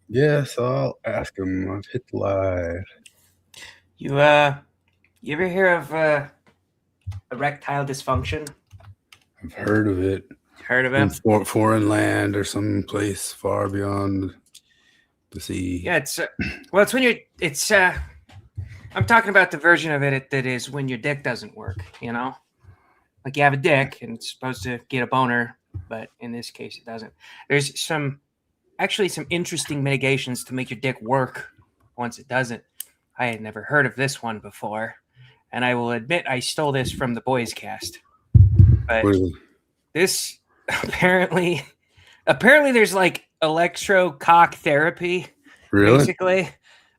Yes, I'll ask him. I've hit live. You ever hear of erectile dysfunction? I've heard of it. Heard of Some it? foreign land or some place far beyond the sea. Yeah, it's when I'm talking about the version of it that is when your dick doesn't work. Like you have a dick and it's supposed to get a boner, but in this case it doesn't. There's actually some interesting mitigations to make your dick work once it doesn't. I had never heard of this one before, and I will admit I stole this from the Boys Cast. But What is it? this apparently there's like electro-cock therapy, Really? basically.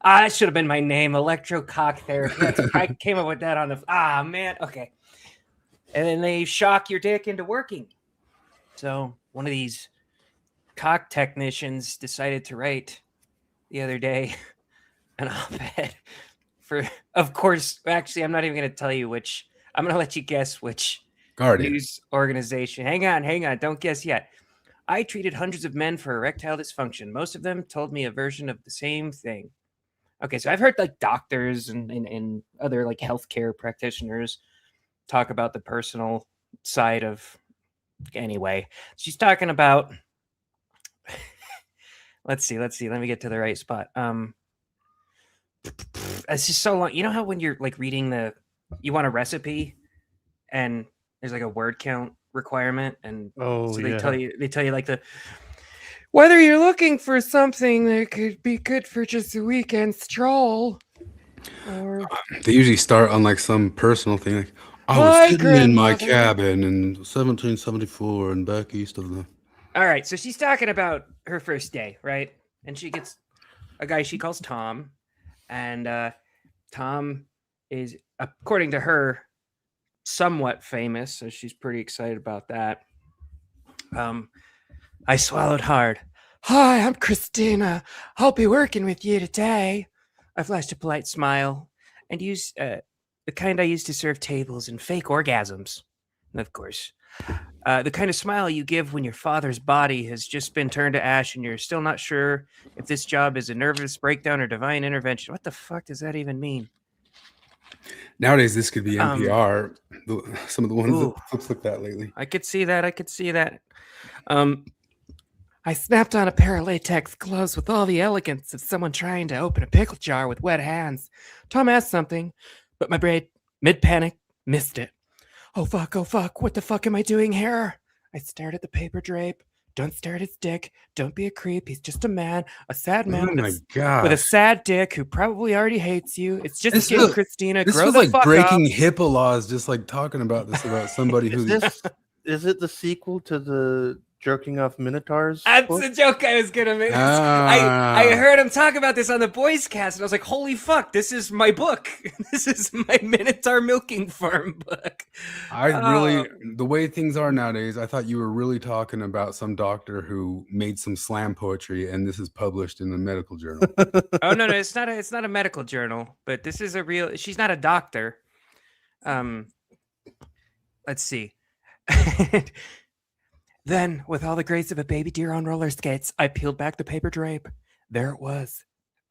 That should have been my name, electro-cock therapy. I came up with that on the man. Okay. And then they shock your dick into working. So one of these cock technicians decided to write the other day an op-ed for, of course, actually, I'm not even going to tell you which. I'm going to let you guess which Guardian. news organization. Hang on. Don't guess yet. I treated hundreds of men for erectile dysfunction. Most of them told me a version of the same thing. Okay, so I've heard like doctors and other like healthcare practitioners talk about the personal side of. Anyway, she's talking about. Let's see. Let me get to the right spot. It's just so long. You know how when you're like reading you want a recipe, and there's like a word count requirement, and so they tell you like whether you're looking for something that could be good for just a weekend stroll, or They usually start on like some personal thing. Like, I was my sitting in my grandmother. cabin in 1774 and back east of the. All right, so she's talking about her first day, right? And she gets a guy she calls Tom, and Tom is, according to her, somewhat famous, so she's pretty excited about that. I swallowed hard. Hi, I'm Christina. I'll be working with you today. I flashed a polite smile and used the kind I use to serve tables and fake orgasms. Of course. The kind of smile you give when your father's body has just been turned to ash and you're still not sure if this job is a nervous breakdown or divine intervention. What the fuck does that even mean? Nowadays, this could be NPR. Some of the ones that looks like that lately. I could see that. I snapped on a pair of latex gloves with all the elegance of someone trying to open a pickle jar with wet hands. Tom asked something, but my brain, mid-panic, missed it. Oh fuck, what the fuck am I doing here? I stared at the paper drape. Don't stare at his dick. Don't be a creep. He's just a man, a sad man with a sad dick who probably already hates you. It's just skin, Christina. This Grow was the like fuck breaking up. HIPAA laws, just like talking about this about somebody who's. Is it the sequel to the jerking off minotaurs? That's the joke I was gonna make. I heard him talk about this on the Boys Cast, and I was like, "Holy fuck! This is my book. This is my Minotaur milking farm book." The way things are nowadays, I thought you were really talking about some doctor who made some slam poetry, and this is published in the medical journal. Oh no, it's not. It's not a medical journal, but this is a real. She's not a doctor. Let's see. Then, with all the grace of a baby deer on roller skates, I peeled back the paper drape. There it was,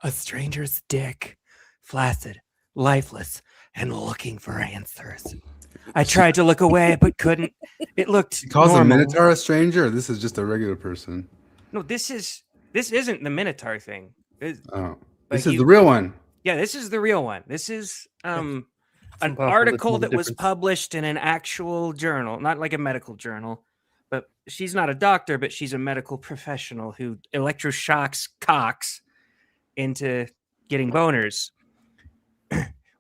a stranger's dick, flaccid, lifeless, and looking for answers. I tried to look away, but couldn't. It looked. He calls normal. a minotaur a stranger. Or this is just a regular person. No, this isn't the minotaur thing. This is the real one. Yeah, this is the real one. This is an article that was published in an actual journal, not like a medical journal. But she's not a doctor, but she's a medical professional who electroshocks cocks into getting boners.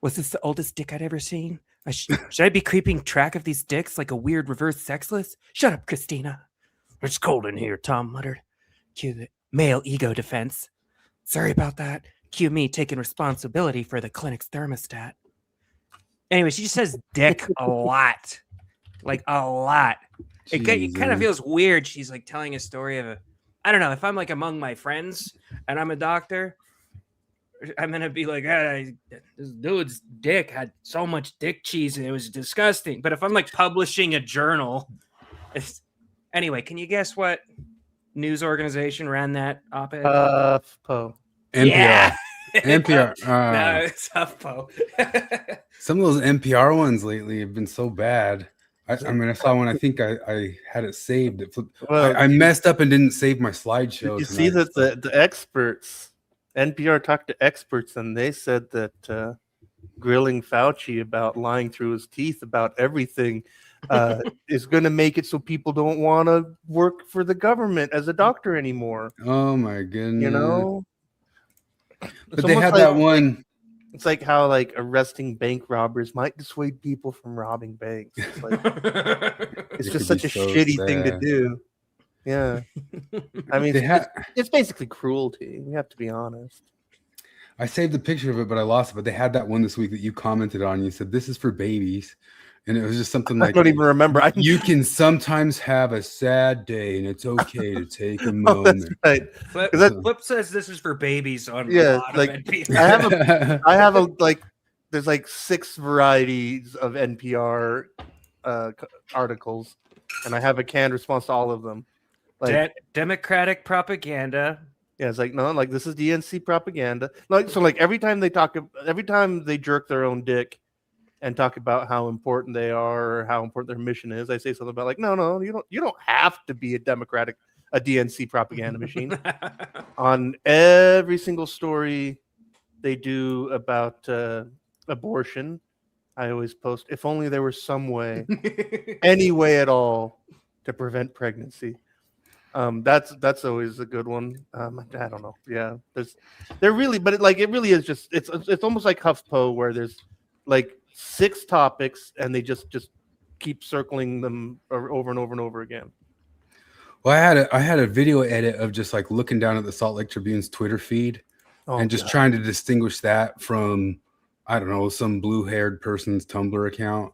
Was this the oldest dick I'd ever seen? Should I be keeping track of these dicks like a weird reverse sexless? Shut up, Christina. It's cold in here, Tom muttered. Cue the male ego defense. Sorry about that. Cue me taking responsibility for the clinic's thermostat. Anyway, she just says dick a lot. Like a lot. It kind of feels weird. She's like telling a story of I don't know, if I'm like among my friends and I'm a doctor, I'm going to be like, this dude's dick had so much dick cheese and it was disgusting. But if I'm like publishing a journal, anyway, can you guess what news organization ran that op-ed? HuffPo. NPR. Yeah. NPR. No, it's HuffPo. Some of those NPR ones lately have been so bad. I mean, I saw one. I think I had it saved. I messed up and didn't save my slideshow. You see that the experts, NPR talked to experts, and they said that grilling Fauci about lying through his teeth about everything is going to make it so people don't want to work for the government as a doctor anymore. Oh my goodness! You know, but they had that one. It's like how like arresting bank robbers might dissuade people from robbing banks. It's like it's just such a shitty thing to do. Yeah, I mean, it's basically cruelty. We have to be honest. I saved a picture of it, but I lost it. But they had that one this week that you commented on. You said this is for babies, and it was just something like I don't even remember. You can sometimes have a sad day, and it's okay to take a moment. That's right. Flip says this is for babies on a lot of NPR. I have a like. There's like 6 varieties of NPR articles, and I have a canned response to all of them. Like Democratic propaganda. Yeah, it's like no, like this is DNC propaganda. Like so, like every time they jerk their own dick and talk about how important they are or how important their mission is, I say something about like, no, you don't have to be a DNC propaganda machine. On every single story they do about abortion, I always post, if only there was some way, any way at all, to prevent pregnancy. That's always a good one. I don't know. Yeah, it really is just it's almost like HuffPo where there's like 6 topics and they just keep circling them over and over and over again. Well, I had a video edit of just like looking down at the Salt Lake Tribune's Twitter feed and just trying to distinguish that from, I don't know, some blue-haired person's Tumblr account.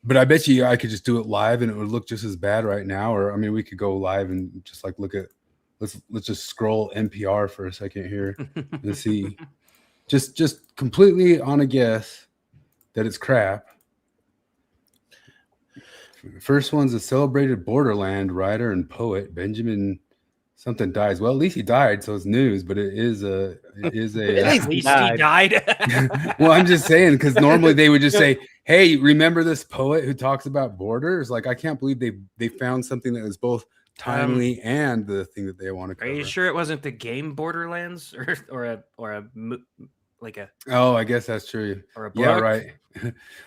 But I bet you I could just do it live and it would look just as bad right now. Or I mean, we could go live and just like look at let's just scroll NPR for a second here and see. Just completely on a guess that it's crap. First one's a celebrated borderland writer and poet, Benjamin something dies. Well, at least he died, so it's news, but it is a at least he died. Well, I'm just saying, because normally they would just say, hey, remember this poet who talks about borders? Like, I can't believe they found something that was both timely and the thing that they want to cover. Are you sure it wasn't the game Borderlands or a like a? Oh, I guess that's true. Or a book? Yeah, right.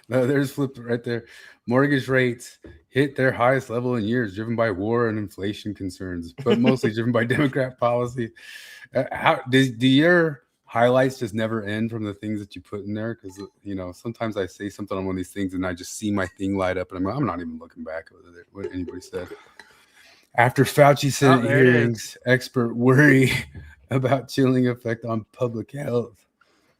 No, there's Flip right there. Mortgage rates hit their highest level in years, driven by war and inflation concerns, but mostly driven by Democrat policy. How do your highlights just never end from the things that you put in there? Because sometimes I say something on one of these things and I just see my thing light up, and I'm not even looking back at what anybody said. After Fauci Senate hearings, expert worry about chilling effect on public health.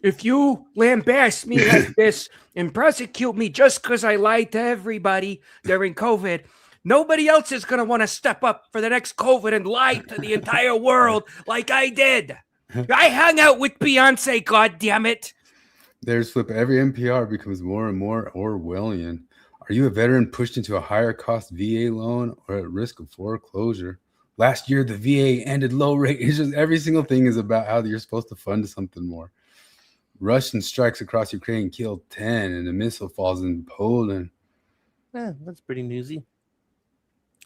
If you lambaste me like this and prosecute me just because I lied to everybody during COVID, nobody else is going to want to step up for the next COVID and lie to the entire world like I did. I hung out with Beyonce, goddammit. There's Flip. Every NPR becomes more and more Orwellian. Are you a veteran pushed into a higher cost VA loan or at risk of foreclosure? Last year, the VA ended low rate. It's just every single thing is about how you're supposed to fund something more. Russian strikes across Ukraine killed 10, and a missile falls in Poland. Yeah, that's pretty newsy.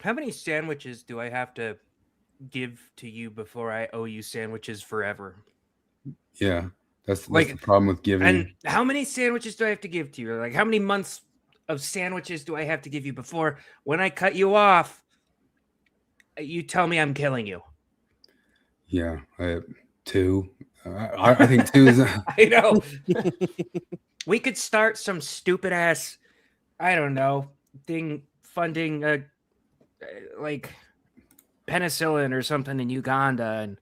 How many sandwiches do I have to give to you before I owe you sandwiches forever? Yeah, that's the problem with giving. And how many sandwiches do I have to give to you? Like, how many months of sandwiches do I have to give you before when I cut you off, you tell me I'm killing you? Yeah, 2. I think 2 is. I know. We could start some stupid ass, I don't know, thing funding like penicillin or something in Uganda, and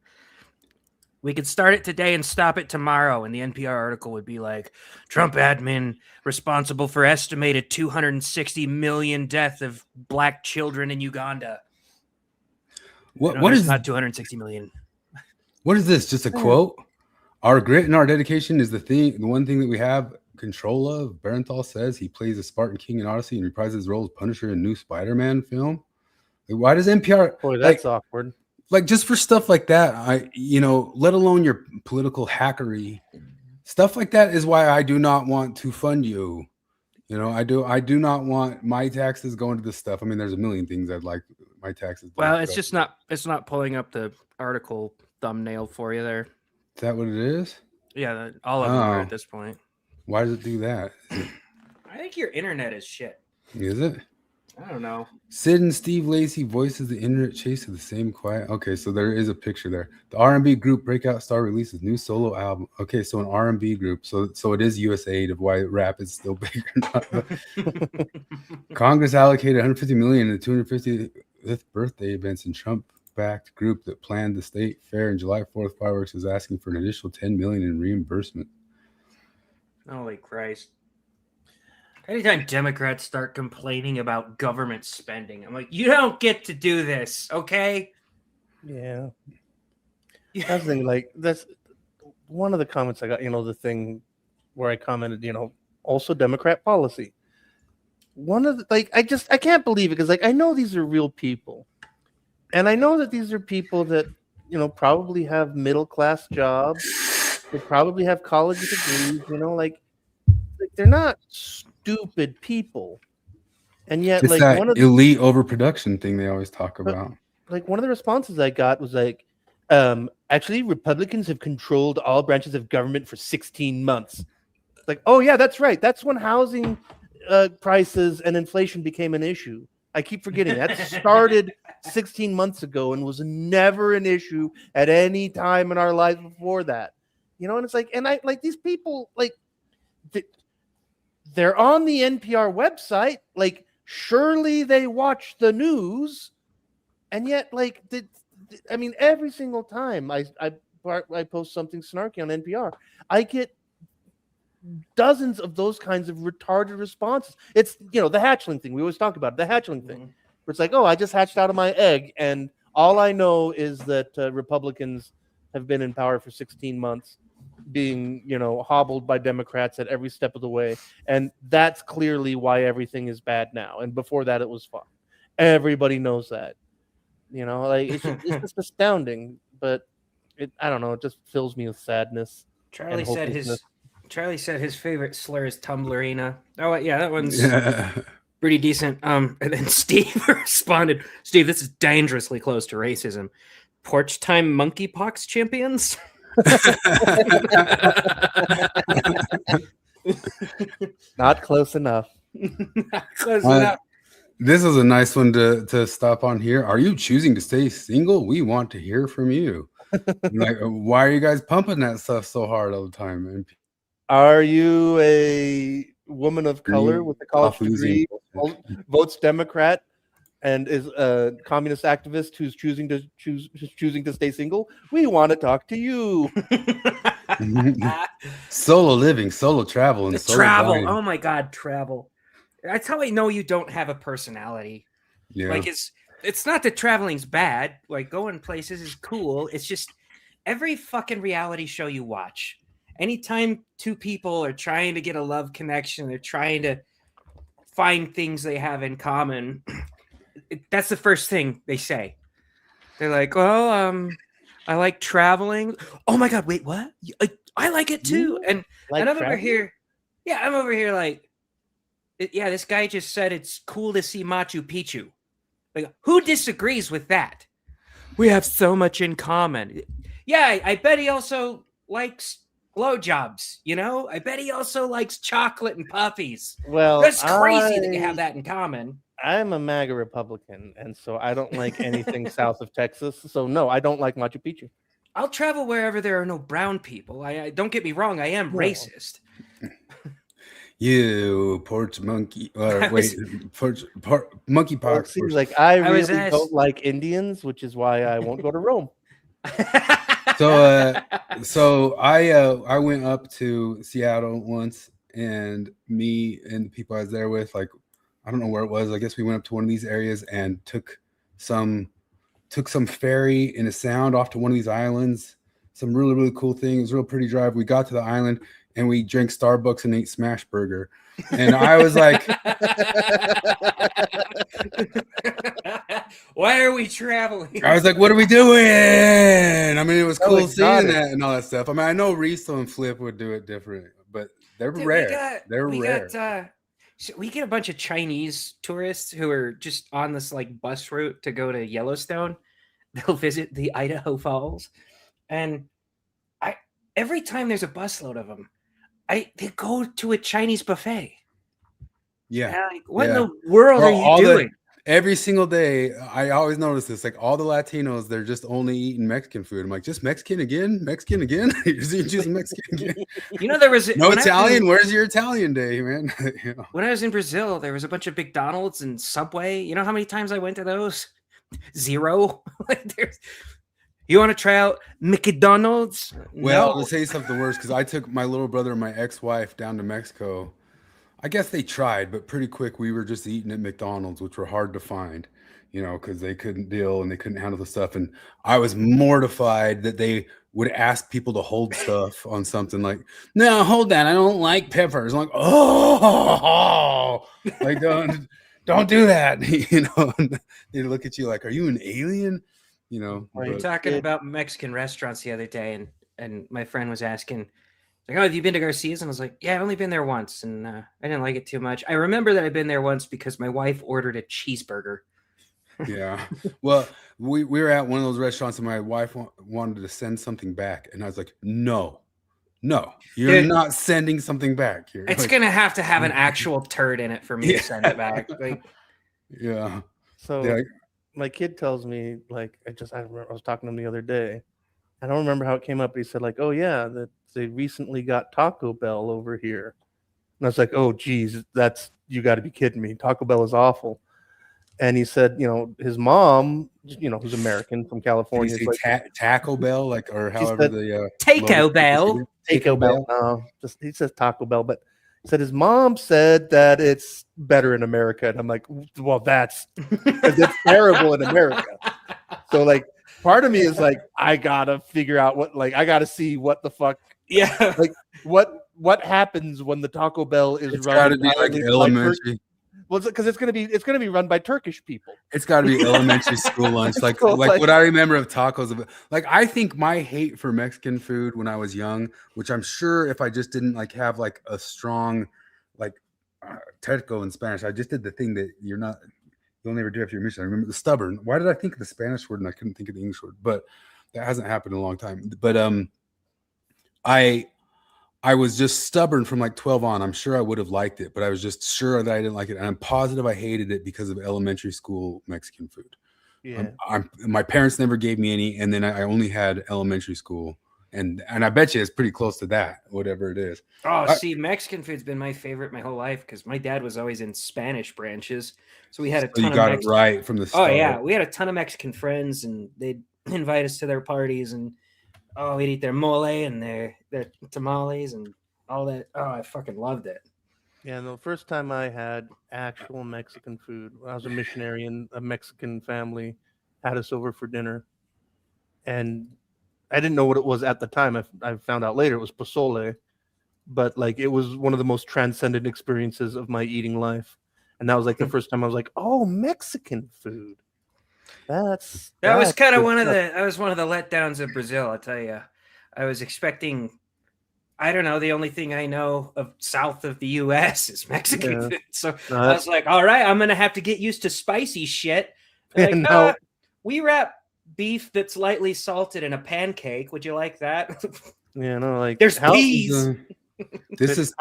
we could start it today and stop it tomorrow. And the NPR article would be like, Trump admin responsible for estimated 260 million death of black children in Uganda. What is not 260 million? What is this? Just a quote? Our grit and our dedication is the one thing that we have control of. Barenthal says he plays a Spartan King in Odyssey and reprises his role as Punisher in new Spider-Man film. Why does NPR? Boy, that's awkward. Like just for stuff like that, let alone your political hackery, stuff like that is why I do not want to fund you. I do not want my taxes going to this stuff. I mean, there's a million things I'd like my taxes. Well, it's not pulling up the article thumbnail for you there. Is that what it is? Yeah, all of them are at this point. Why does it do that? I think your internet is shit. Is it? I don't know. Sid and Steve Lacy voices the internet chase to the same quiet. Okay, so there is a picture there. The R&B group Breakout Star releases new solo album. Okay, so an R&B group. So it is USAID of why rap is still big or not. Congress allocated $150 million to the 250th birthday events in Trump-backed group that planned the state fair, and July 4th fireworks is asking for an additional $10 million in reimbursement. Holy Christ. Anytime Democrats start complaining about government spending, I'm like, you don't get to do this, okay? Yeah. That's the thing, like, that's one of the comments I got, the thing where I commented, also Democrat policy. One of the, I can't believe it because, I know these are real people. And I know that these are people that, probably have middle-class jobs. They probably have college degrees, they're not stupid people, and yet it's that one of the elite overproduction thing they always talk about. One of the responses I got was actually Republicans have controlled all branches of government for 16 months. Oh yeah, that's right. That's when housing prices and inflation became an issue. I keep forgetting that started 16 months ago and was never an issue at any time in our lives before that. And it's and I these people they're on the NPR website. Surely they watch the news, and yet, every single time I post something snarky on NPR, I get dozens of those kinds of retarded responses. It's the hatchling thing we always talk about. The hatchling thing, where it's I just hatched out of my egg, and all I know is that Republicans have been in power for 16 months. Being hobbled by Democrats at every step of the way, and that's clearly why everything is bad now, and before that it was fun. Everybody knows that. It's just astounding, but I don't know, it just fills me with sadness. Charlie said his favorite slur is Tumblrina. Oh yeah, that one's pretty decent. And then Steve responded, Steve, this is dangerously close to racism. Porch time monkeypox champions. Not close enough. Not close enough. This is a nice one to stop on here. Are you choosing to stay single? We want to hear from you. Why are you guys pumping that stuff so hard all the time? And are you a woman of color with a college degree, votes Democrat, and is a communist activist who's choosing to stay single? We want to talk to you. Solo living, solo travel, and solo travel. dining. Oh my God, travel! That's how I know you don't have a personality. Yeah. It's not that traveling's bad. Going places is cool. It's just every fucking reality show you watch. Anytime two people are trying to get a love connection, they're trying to find things they have in common. That's the first thing they say. They're like, "Well, I like traveling." Oh my God, wait, what? I like it too. And I'm over here. Yeah, I'm over here this guy just said it's cool to see Machu Picchu. Who disagrees with that? We have so much in common. Yeah, I bet he also likes blowjobs, I bet he also likes chocolate and puppies. Well, that's crazy that you have that in common. I'm a MAGA Republican, and so I don't like anything south of Texas. So no, I don't like Machu Picchu. I'll travel wherever there are no brown people. I don't get me wrong, I am racist. You porch monkey. Monkeypox. Well, it seems like I really don't like Indians, which is why I won't go to Rome. So I went up to Seattle once, and me and the people I was there with, I don't know where it was. I guess we went up to one of these areas and took some ferry in a sound off to one of these islands. Some really, really cool thing. It was a real pretty drive. We got to the island and we drank Starbucks and ate Smash Burger. And I was like, why are we traveling? I was like, what are we doing? I mean, it was cool seeing exotic. that and all that stuff. I mean, I know Risto and Flip would do it different, but they're rare. They're rare. We get a bunch of Chinese tourists who are just on this like bus route to go to Yellowstone. They'll visit the Idaho Falls, and every time there's a busload of them, they go to a Chinese buffet. Yeah. Like, what in the world are you doing? Every single day, I always notice this. Like all the Latinos, they're just only eating Mexican food. I'm like, just Mexican again? Mexican again? You're just Mexican again. You know, there was no Italian. Where's your Italian day, man? You know? When I was in Brazil, there was a bunch of McDonald's and Subway. You know how many times I went to those? 0. You want to try out McDonald's? Well, to say something worse, because I took my little brother and my ex-wife down to Mexico. I guess they tried, but pretty quick we were just eating at McDonald's, which were hard to find, you know, because they couldn't deal and they couldn't handle the stuff. And I was mortified that they would ask people to hold stuff on something like, no, hold that. I don't like peppers. I'm like, oh, like don't do that. You know, they look at you like, are you an alien? You know, we were talking about Mexican restaurants the other day, and my friend was asking, like, oh, have you been to Garcia's? And I was like, yeah, I've only been there once, and I didn't like it too much. I remember that I've been there once because my wife ordered a cheeseburger. Yeah. Well, we were at one of those restaurants, and my wife wanted to send something back, and I was like, no, you're not sending something back here. It's like, gonna have to have an actual turd in it for me to send it back. Like, yeah. So yeah. My kid tells me, like, I remember I was talking to him the other day. I don't remember how it came up. He said, like, oh yeah, that they recently got Taco Bell over here. And I was like, oh geez, you got to be kidding me. Taco Bell is awful. And he said, you know, his mom, you know, who's American from California. Like, Taco Bell, like, or however the Taco Bell. Taco Bell. He says Taco Bell, but he said his mom said that it's better in America. And I'm like, well, it's terrible in America. So like, part of me is like, I gotta figure out I gotta see what the fuck. Yeah. Like what happens when the Taco Bell is it's run? Gotta be like elementary. Well, because it's gonna be run by Turkish people. It's got to be elementary school lunch, like what I remember of tacos. Like I think my hate for Mexican food when I was young, which I'm sure if I just didn't like have like a strong like terco in Spanish, I just did the thing that you'll never do after your mission. I remember the stubborn. Why did I think of the Spanish word and I couldn't think of the English word? But that hasn't happened in a long time. But I was just stubborn from like 12 on. I'm sure I would have liked it, but I was just sure that I didn't like it. And I'm positive I hated it because of elementary school Mexican food. Yeah. My parents never gave me any. And then I only had elementary school. And I bet you it's pretty close to that, whatever it is. Oh, see, Mexican food's been my favorite my whole life because my dad was always in Spanish branches. So we had a ton of Mexican. It right from the start. Oh, yeah. We had a ton of Mexican friends and they'd invite us to their parties and we'd eat their mole and their tamales and all that. Oh, I fucking loved it. Yeah, the first time I had actual Mexican food, I was a missionary and a Mexican family had us over for dinner. And I didn't know what it was at the time. I found out later it was pozole. But like it was one of the most transcendent experiences of my eating life. And that was like the first time I was like, oh, Mexican food. That was kind of one of the letdowns of Brazil, I'll tell you. I was expecting, I don't know, the only thing I know of south of the US is Mexican food. So I was like, all right, I'm going to have to get used to spicy shit. Like, we wrap beef that's lightly salted in a pancake. Would you like that? Yeah, no, like there's peas. This is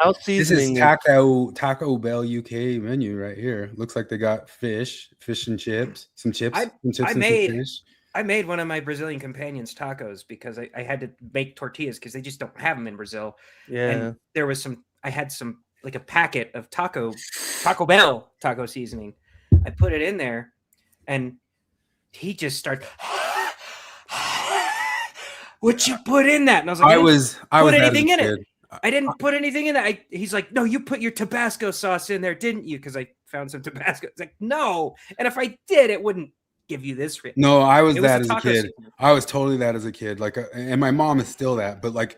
Taco Bell UK menu right here. Looks like they got fish and chips, some chips. I made one of my Brazilian companions tacos because I had to make tortillas because they just don't have them in Brazil. Yeah, and there was I had like a packet of Taco Bell taco seasoning. I put it in there, and he just started. What you put in that? And I was like, I put anything in it. I didn't put anything in that. He's like, no, you put your Tabasco sauce in there, didn't you? Because I found some Tabasco. It's like, no. And if I did, it wouldn't give you this. No, I was that as a kid. I was totally that as a kid. Like, and my mom is still that. But like,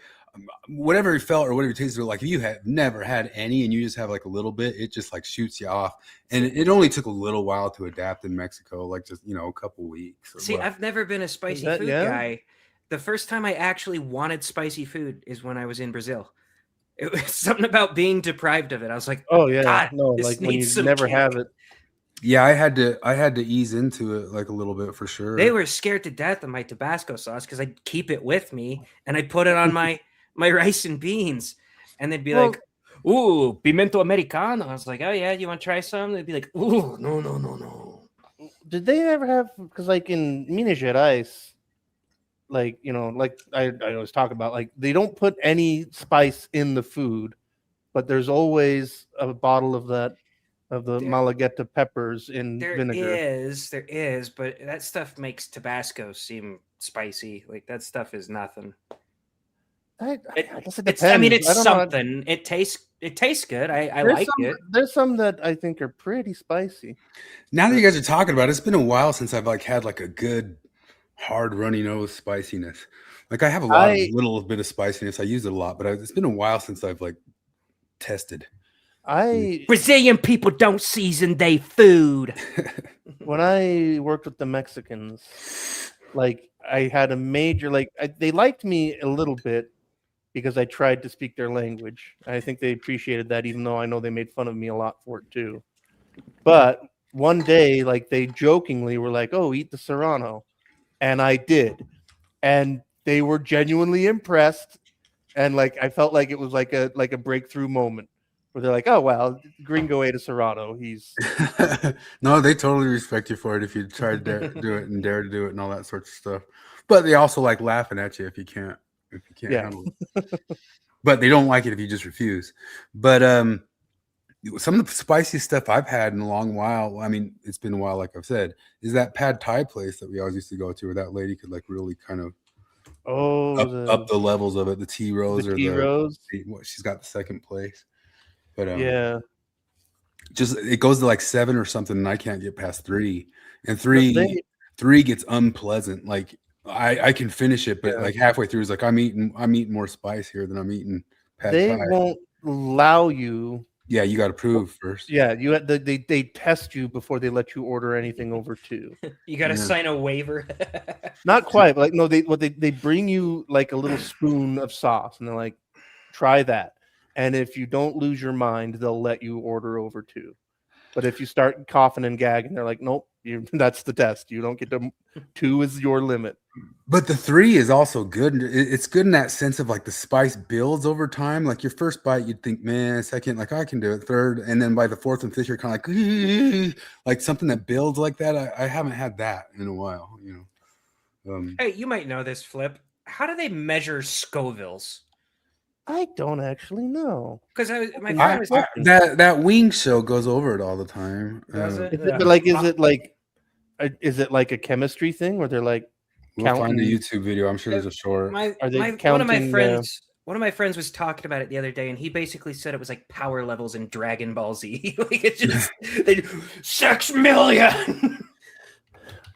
whatever it felt or whatever it tasted like, if you had never had any and you just have like a little bit, it just like shoots you off. And it only took a little while to adapt in Mexico, like just, a couple weeks. See, I've never been a spicy food guy. The first time I actually wanted spicy food is when I was in Brazil. It was something about being deprived of it. I was like, oh yeah, God, no, like when you never have it. Yeah, I had to ease into it like a little bit for sure. They were scared to death of my Tabasco sauce because I'd keep it with me and I'd put it on my rice and beans, and they'd be like, "Ooh, pimento americano." I was like, "Oh yeah, you want to try some?" They'd be like, "Ooh, no." Did they ever have? Because like in Minas Gerais, like like I always talk about, like they don't put any spice in the food, but there's always a bottle of the Malagueta peppers in vinegar. There is, but that stuff makes Tabasco seem spicy. Like that stuff is nothing. I guess it depends. It's something. It tastes good. I like it. There's some that I think are pretty spicy. Now that you guys are talking about it, it's been a while since I've like had like a good hard runny nose spiciness. Like I have a little bit of spiciness. I use it a lot, but it's been a while since I've like tested. Brazilian people don't season their food. When I worked with the Mexicans, like I had a major they liked me a little bit because I tried to speak their language. I think they appreciated that, even though I know they made fun of me a lot for it too. But one day, like they jokingly were like, "Oh, eat the Serrano," and I did, and they were genuinely impressed, and like I felt like it was like a breakthrough moment where they're like, "Oh wow, Gringo ate a Serrano. He's." No, they totally respect you for it if you try to do it and dare to do it and all that sort of stuff. But they also like laughing at you if you can't handle it. But they don't like it if you just refuse. But some of the spiciest stuff I've had in a long while, I mean, it's been a while, like I've said, is that pad thai place that we always used to go to where that lady could like really kind of up the levels of it, the tea rose or she's got the second place. But just it goes to like 7 or something, and I can't get past 3. And 3 gets unpleasant. Like I can finish it, but like halfway through, it's like I'm eating more spice here than I'm eating pad thai. They won't allow you. Yeah, you got to prove first. Yeah, they test you before they let you order anything over 2. You got to sign a waiver. Not quite, but like they bring you like a little spoon of sauce, and they're like, try that. And if you don't lose your mind, they'll let you order over 2. But if you start coughing and gagging, they're like, nope, that's the test. You don't get to 2 is your limit. But the 3 is also good. It's good in that sense of like the spice builds over time. Like your first bite, you'd think, man, second, like I can do it. Third, and then by the 4th and 5th, you're kind of like something that builds like that. I haven't had that in a while, Hey, you might know this, Flip. How do they measure Scovilles? I don't actually know. Because that wing show goes over it all the time. Is it like a chemistry thing where they're like, we'll find a YouTube video. I'm sure there's a short. One of my friends was talking about it the other day, and he basically said it was like power levels in Dragon Ball Z. Like it's just 6 million.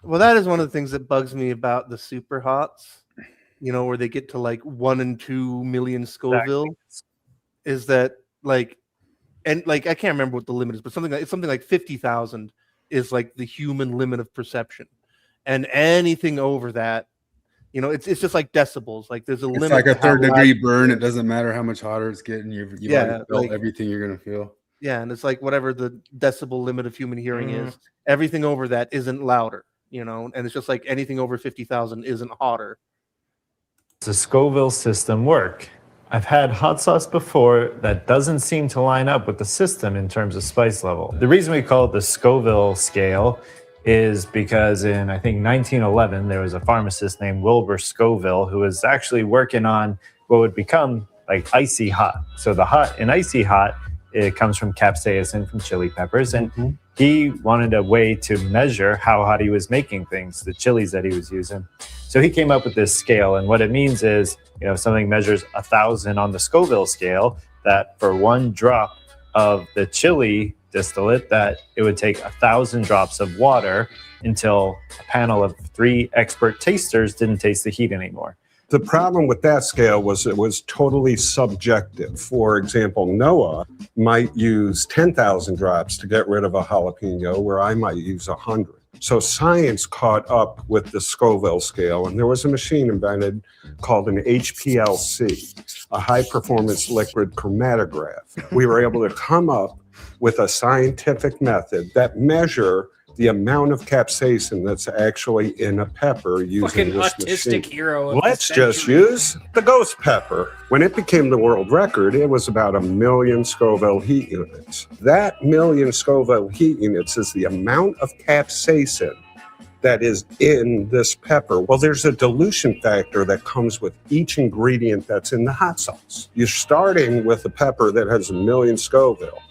Well, that is one of the things that bugs me about the super hots. Where they get to like 1 and 2 million Scoville, is that like, and like I can't remember what the limit is, but something like 50,000 is like the human limit of perception, and anything over that, it's just like decibels. Like there's a limit. It's like a 3rd degree burn. It doesn't matter how much hotter it's getting. You've felt everything you're gonna feel. Yeah, and it's like whatever the decibel limit of human hearing is. Everything over that isn't louder. And it's just like anything over 50,000 isn't hotter. Does the Scoville system work? I've had hot sauce before that doesn't seem to line up with the system in terms of spice level. The reason we call it the Scoville scale is because in, I think, 1911, there was a pharmacist named Wilbur Scoville who was actually working on what would become like icy hot. So the hot and icy hot, it comes from capsaicin from chili peppers. And he wanted a way to measure how hot he was making things, the chilies that he was using. So he came up with this scale. And what it means is, something measures 1,000 on the Scoville scale, that for 1 drop of the chili distillate, that it would take 1,000 drops of water until a panel of 3 expert tasters didn't taste the heat anymore. The problem with that scale was it was totally subjective. For example, Noah might use 10,000 drops to get rid of a jalapeno, where I might use 100. So science caught up with the Scoville scale, and there was a machine invented called an HPLC, a high-performance liquid chromatograph. We were able to come up with a scientific method that measure the amount of capsaicin that's actually in a pepper using Fucking this autistic machine. hero. Of Let's the just century. use the ghost pepper. When it became the world record, it was about 1 million Scoville heat units. That 1 million Scoville heat units is the amount of capsaicin that is in this pepper. Well, there's a dilution factor that comes with each ingredient that's in the hot sauce. You're starting with a pepper that has 1 million Scoville,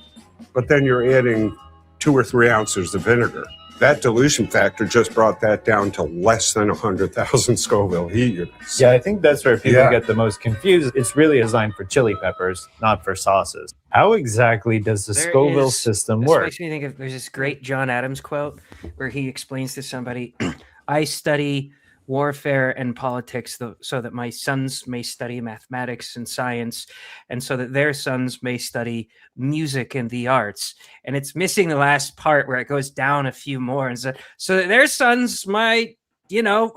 but then you're adding 2 or 3 ounces of vinegar. That dilution factor just brought that down to less than 100,000 Scoville heat units. Yeah, I think that's where people Yeah. get the most confused. It's really designed for chili peppers, not for sauces. How exactly does the There Scoville is- system This work? makes me think of there's this great John Adams quote where he explains to somebody, I study warfare and politics so that my sons may study mathematics and science, and so that their sons may study music and the arts. And it's missing the last part where it goes down a few more, and so that their sons might,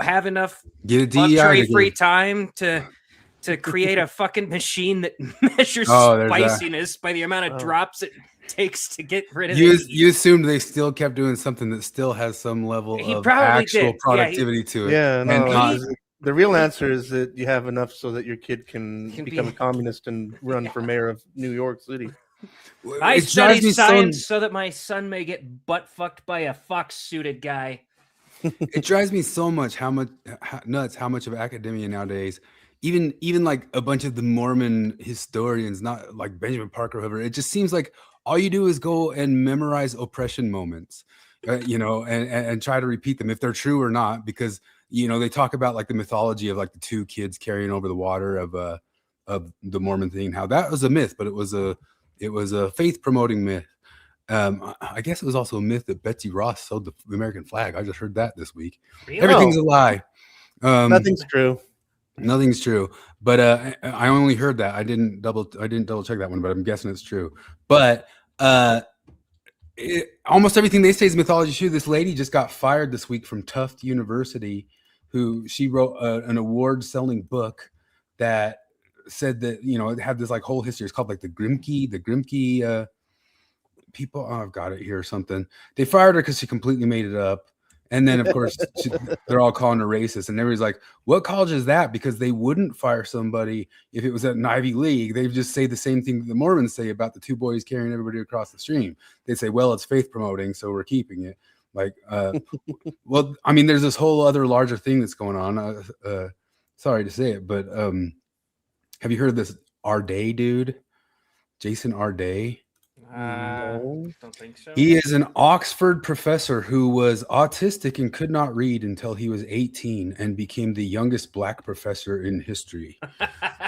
have enough Get a DEI luxury degree. free time to create a fucking machine that measures Oh, there's that. spiciness by the amount of Oh. drops it takes to get rid of You, it. you assumed they still kept doing something that still has some level He of probably actual did. Yeah, productivity to it. Yeah, And no. not- The real answer is that you have enough so that your kid can Can become be- a communist and run for mayor of New York City. I it study drives me science so that my son may get butt fucked by a fox suited guy. It drives me so much how much of academia nowadays, even like a bunch of the Mormon historians, not like Benjamin Parker or whoever, it just seems like all you do is go and memorize oppression moments, and try to repeat them if they're true or not, because they talk about like the mythology of like the 2 kids carrying over the water of the Mormon thing, how that was a myth, but it was a faith promoting myth. I guess it was also a myth that Betsy Ross sewed the American flag. I just heard that this week. Really? Everything's a lie. Nothing's true. Nothing's true. But I only heard that. I didn't double check that one, but I'm guessing it's true. But almost everything they say is mythology too. This lady just got fired this week from Tufts University, she wrote an award-selling book that said that it had this like whole history. It's called like the Grimke people. Oh, I've got it here or something. They fired her because she completely made it up. And then, of course, they're all calling her racist. And everybody's like, what college is that? Because they wouldn't fire somebody if it was at an Ivy League. They just say the same thing that the Mormons say about the 2 boys carrying everybody across the stream. They say, well, it's faith promoting, so we're keeping it. Like, well, I mean, there's this whole other larger thing that's going on. Sorry to say it, but have you heard of this Arday dude? Jason Arday? No. Don't think so. He is an Oxford professor who was autistic and could not read until he was 18 and became the youngest Black professor in history.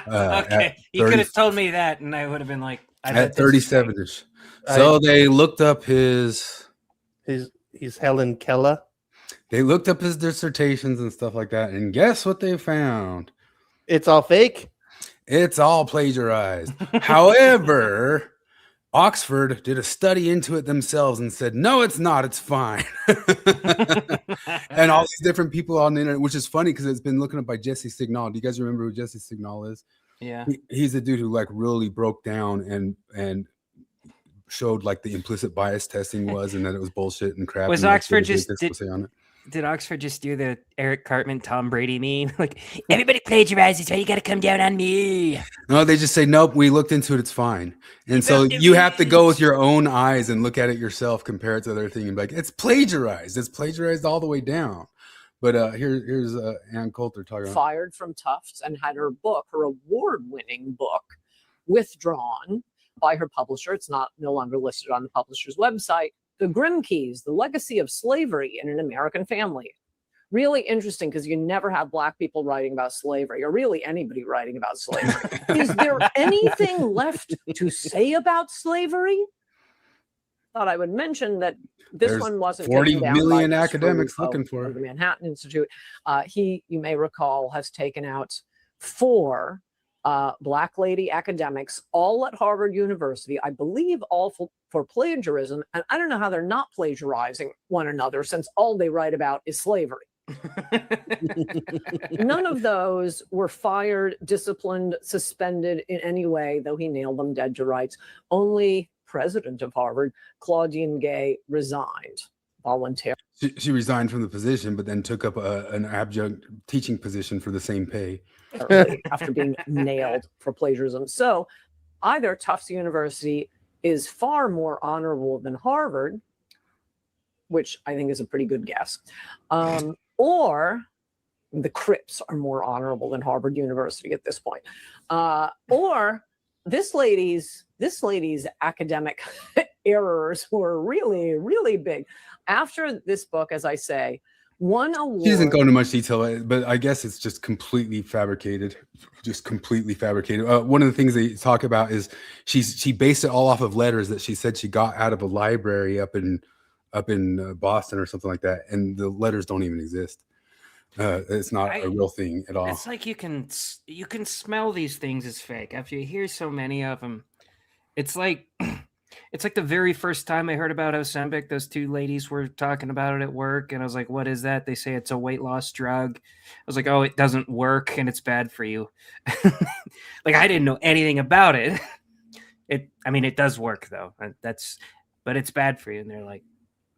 Okay, you could have told me that, and I would have been like, I bet At this is fake. 37ish. So they looked up his Helen Keller. They looked up his dissertations and stuff like that, and guess what they found? It's all fake. It's all plagiarized. However, Oxford did a study into it themselves and said, no, it's not. It's fine. And all these different people on the internet, which is funny because it's been looking up by Jesse Signal. Do you guys remember who Jesse Signal is? Yeah. He's the dude who like really broke down and showed like the implicit bias testing was and that it was bullshit and crap. Was and, like, Oxford did a just big expose on it. Did Oxford just do the Eric Cartman, Tom Brady meme? Like, everybody plagiarizes, why you got to come down on me? No, they just say, nope, we looked into it, it's fine. And so you have to go with your own eyes and look at it yourself, compare it to other thing, and be like, it's plagiarized. It's plagiarized all the way down. But here's Ann Coulter talking about. Fired from Tufts and had her book, her award-winning book, withdrawn by her publisher. It's no longer listed on the publisher's website. The Grimke's, The Legacy of Slavery in an American Family. Really interesting because you never have Black people writing about slavery, or really anybody writing about slavery. Is there anything left to say about slavery? Thought I would mention that this There's one wasn't 40 taken down million by the academics screw looking of for it. the Manhattan Institute. He, you may recall, has taken out 4 Black lady academics, all at Harvard University, I believe all for plagiarism. And I don't know how they're not plagiarizing one another since all they write about is slavery. None of those were fired, disciplined, suspended in any way, though he nailed them dead to rights. Only president of Harvard, Claudine Gay, resigned voluntarily. She resigned from the position, but then took up an adjunct teaching position for the same pay. After being nailed for plagiarism. So either Tufts University is far more honorable than Harvard, which I think is a pretty good guess, or the Crips are more honorable than Harvard University at this point, or this lady's academic errors were really, really big. After this book, as I say, one award. She doesn't go into much detail, but I guess it's just completely fabricated. One of the things they talk about is she based it all off of letters that she said she got out of a library up in Boston or something like that, and the letters don't even exist. It's not a real thing at all. It's like you can smell these things as fake after you hear so many of them. It's like the very first time I heard about Ozempic, those two ladies were talking about it at work, and I was like, "What is that?" They say it's a weight loss drug. I was like, "Oh, it doesn't work, and it's bad for you." Like I didn't know anything about it. It does work though. But it's bad for you. And they're like,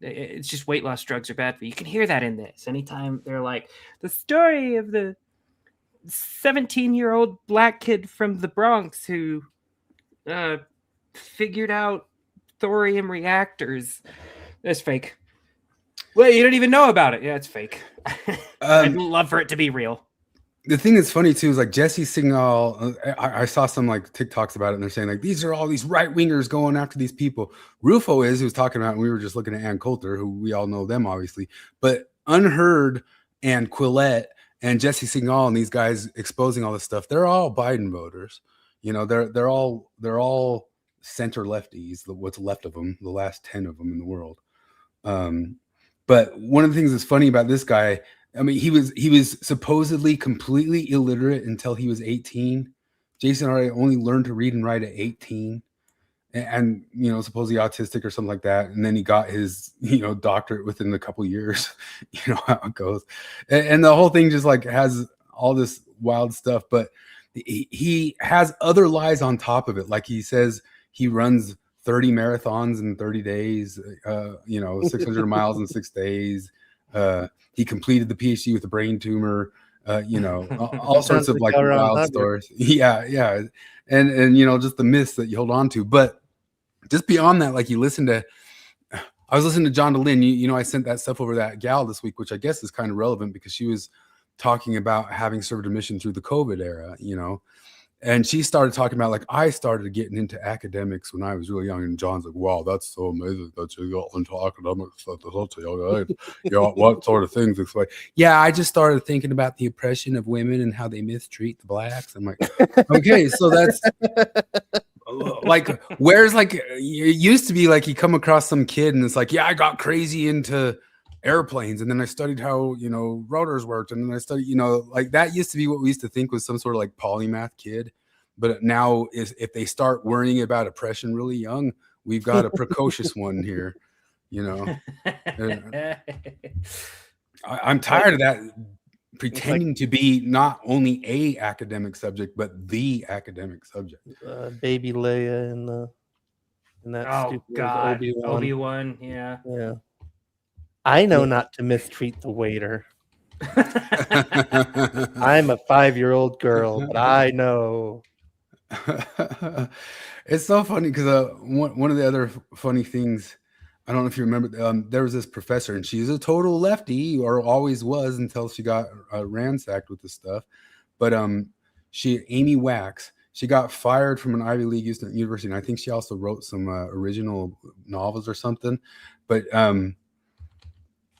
it's just weight loss drugs are bad for you. You can hear that in this. Anytime they're like, the story of the 17-year-old black kid from the Bronx who figured out thorium reactors. That's fake. Well, you don't even know about it. Yeah, it's fake. I'd love for it to be real. The thing that's funny too is like Jesse Signal. I saw some like TikToks about it, and they're saying like these are all these right wingers going after these people. Rufo who's talking about, and we were just looking at Ann Coulter, who we all know them obviously, but Unheard and Quillette and Jesse Signal and these guys exposing all this stuff. They're all Biden voters. You know, they're all center lefties. What's left of them, the last 10 of them in the world. But one of the things that's funny about this guy. I mean, he was supposedly completely illiterate until he was 18. Jason already only learned to read and write at 18, and you know, supposedly autistic or something like that. And then he got his doctorate within a couple years. You know how it goes, and the whole thing just like has all this wild stuff. But he has other lies on top of it. Like he says he runs 30 marathons in 30 days. 600 miles in 6 days. He completed the PhD with a brain tumor, all sorts of like wild stories. Yeah. And just the myths that you hold on to. But just beyond that, like I was listening to John DeLynn, I sent that stuff over that gal this week, which I guess is kind of relevant because she was talking about having served a mission through the COVID era, and she started talking about like, I started getting into academics when I was really young. And John's like, wow, that's so amazing that you got into academics. What sort of things? It's like, yeah, I just started thinking about the oppression of women and how they mistreat the blacks. I'm like, okay, so that's like, where's like, it used to be like you come across some kid and it's like, yeah, I got crazy into airplanes, and then I studied how rotors worked, and then I studied like that used to be what we used to think was some sort of like polymath kid. But now if they start worrying about oppression really young, we've got a precocious one here. I'm tired of that pretending to be not only a academic subject but the academic subject. Baby Leia in that oh god, Obi-Wan. Yeah. I know not to mistreat the waiter. I'm a 5-year-old girl, but I know. It's so funny because one of the other funny things, I don't know if you remember, there was this professor, and she's a total lefty, or always was until she got ransacked with this stuff. But Amy Wax, she got fired from an Ivy League university, and I think she also wrote some original novels or something. But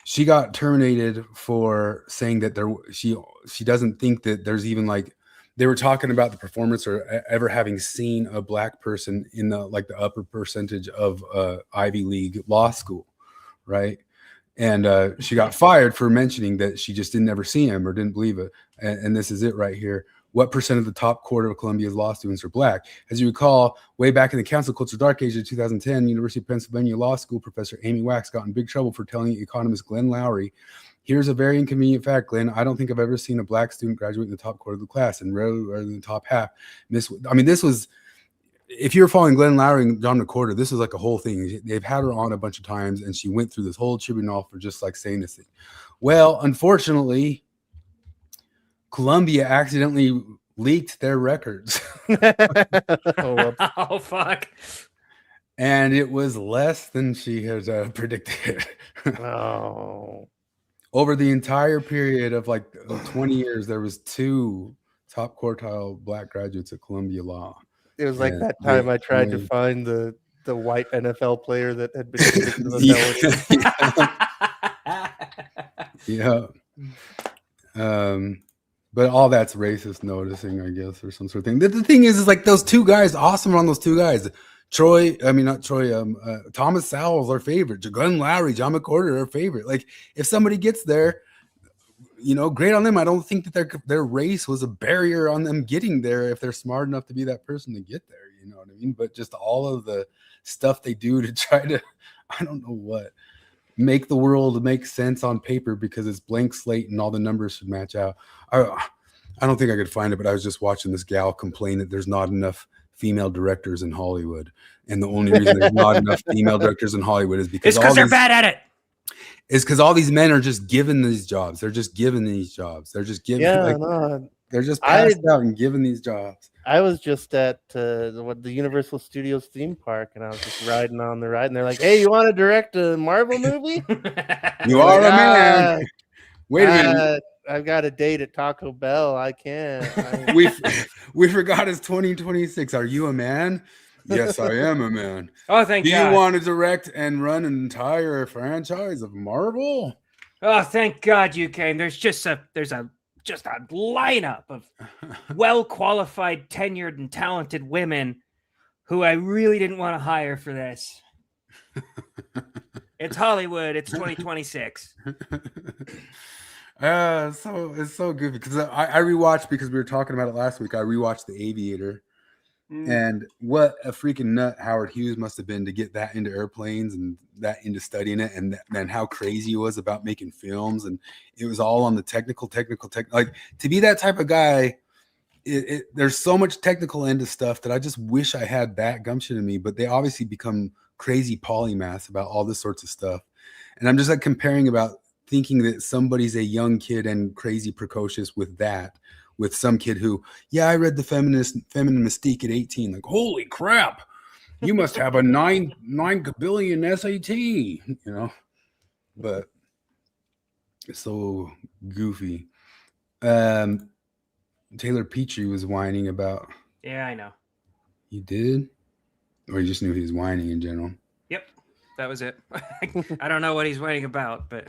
she got terminated for saying that she doesn't think that there's even like, they were talking about the performance or ever having seen a black person in the upper percentage of Ivy League law school, right? And she got fired for mentioning that she just didn't ever see him or didn't believe it. And this is it right here. What percent of the top quarter of Columbia's law students are black? As you recall, way back in the Council Culture Dark Age of 2010, University of Pennsylvania Law School professor Amy Wax got in big trouble for telling economist Glenn Lowry, here's a very inconvenient fact, Glenn. I don't think I've ever seen a black student graduate in the top quarter of the class, and rarely in the top half. This was, if you're following Glenn Lowry and John McWhorter, this was like a whole thing. They've had her on a bunch of times, and she went through this whole tribunal for just like saying this thing. Well, unfortunately, Columbia accidentally leaked their records. Oh, fuck. And it was less than she had predicted. Oh. Over the entire period of like 20 years, there was 2 top quartile black graduates at Columbia Law. It was like that time I tried to find the white NFL player that had been convicted of felony. Yeah. But all that's racist noticing, I guess, or some sort of thing. The thing is like those 2 guys, awesome on those 2 guys. Thomas Sowell's our favorite. Glenn Lowry, John McWhorter, our favorite. Like, if somebody gets there, great on them. I don't think that their race was a barrier on them getting there if they're smart enough to be that person to get there. You know what I mean? But just all of the stuff they do to try to, I don't know what, make the world make sense on paper because it's blank slate and all the numbers should match out. I don't think I could find it, but I was just watching this gal complain that there's not enough female directors in Hollywood. And the only reason there's not enough female directors in Hollywood is because they're bad at it. It's because all these men are just given these jobs. They're just given these jobs. They're just given, they're just passed out and given these jobs. I was just at the Universal Studios theme park, and I was just riding on the ride, and they're like, "Hey, you want to direct a Marvel movie?" You are a man. Wait a minute. I've got a date at Taco Bell. I can't. We forgot it's 2026. Are you a man? Yes, I am a man. Oh, thank God. Do you want to direct and run an entire franchise of Marvel? Oh, thank God you came. There's a lineup of well-qualified, tenured, and talented women who I really didn't want to hire for this. It's Hollywood. It's 2026. So it's so goofy because I rewatched, because we were talking about it last week. I rewatched The Aviator, and what a freaking nut Howard Hughes must have been to get that into airplanes and that into studying it, and then how crazy he was about making films, and it was all on the technical. Like, to be that type of guy, there's so much technical end of stuff that I just wish I had that gumption in me. But they obviously become crazy polymaths about all this sorts of stuff, and I'm just like comparing about thinking that somebody's a young kid and crazy precocious with some kid who, I read the Feminine Mystique at 18. Like, holy crap, you must have a 9 billion SAT, but it's so goofy. Taylor Petrie was whining about. Yeah, I know. You did? Or you just knew he was whining in general? Yep, that was it. I don't know what he's whining about, but.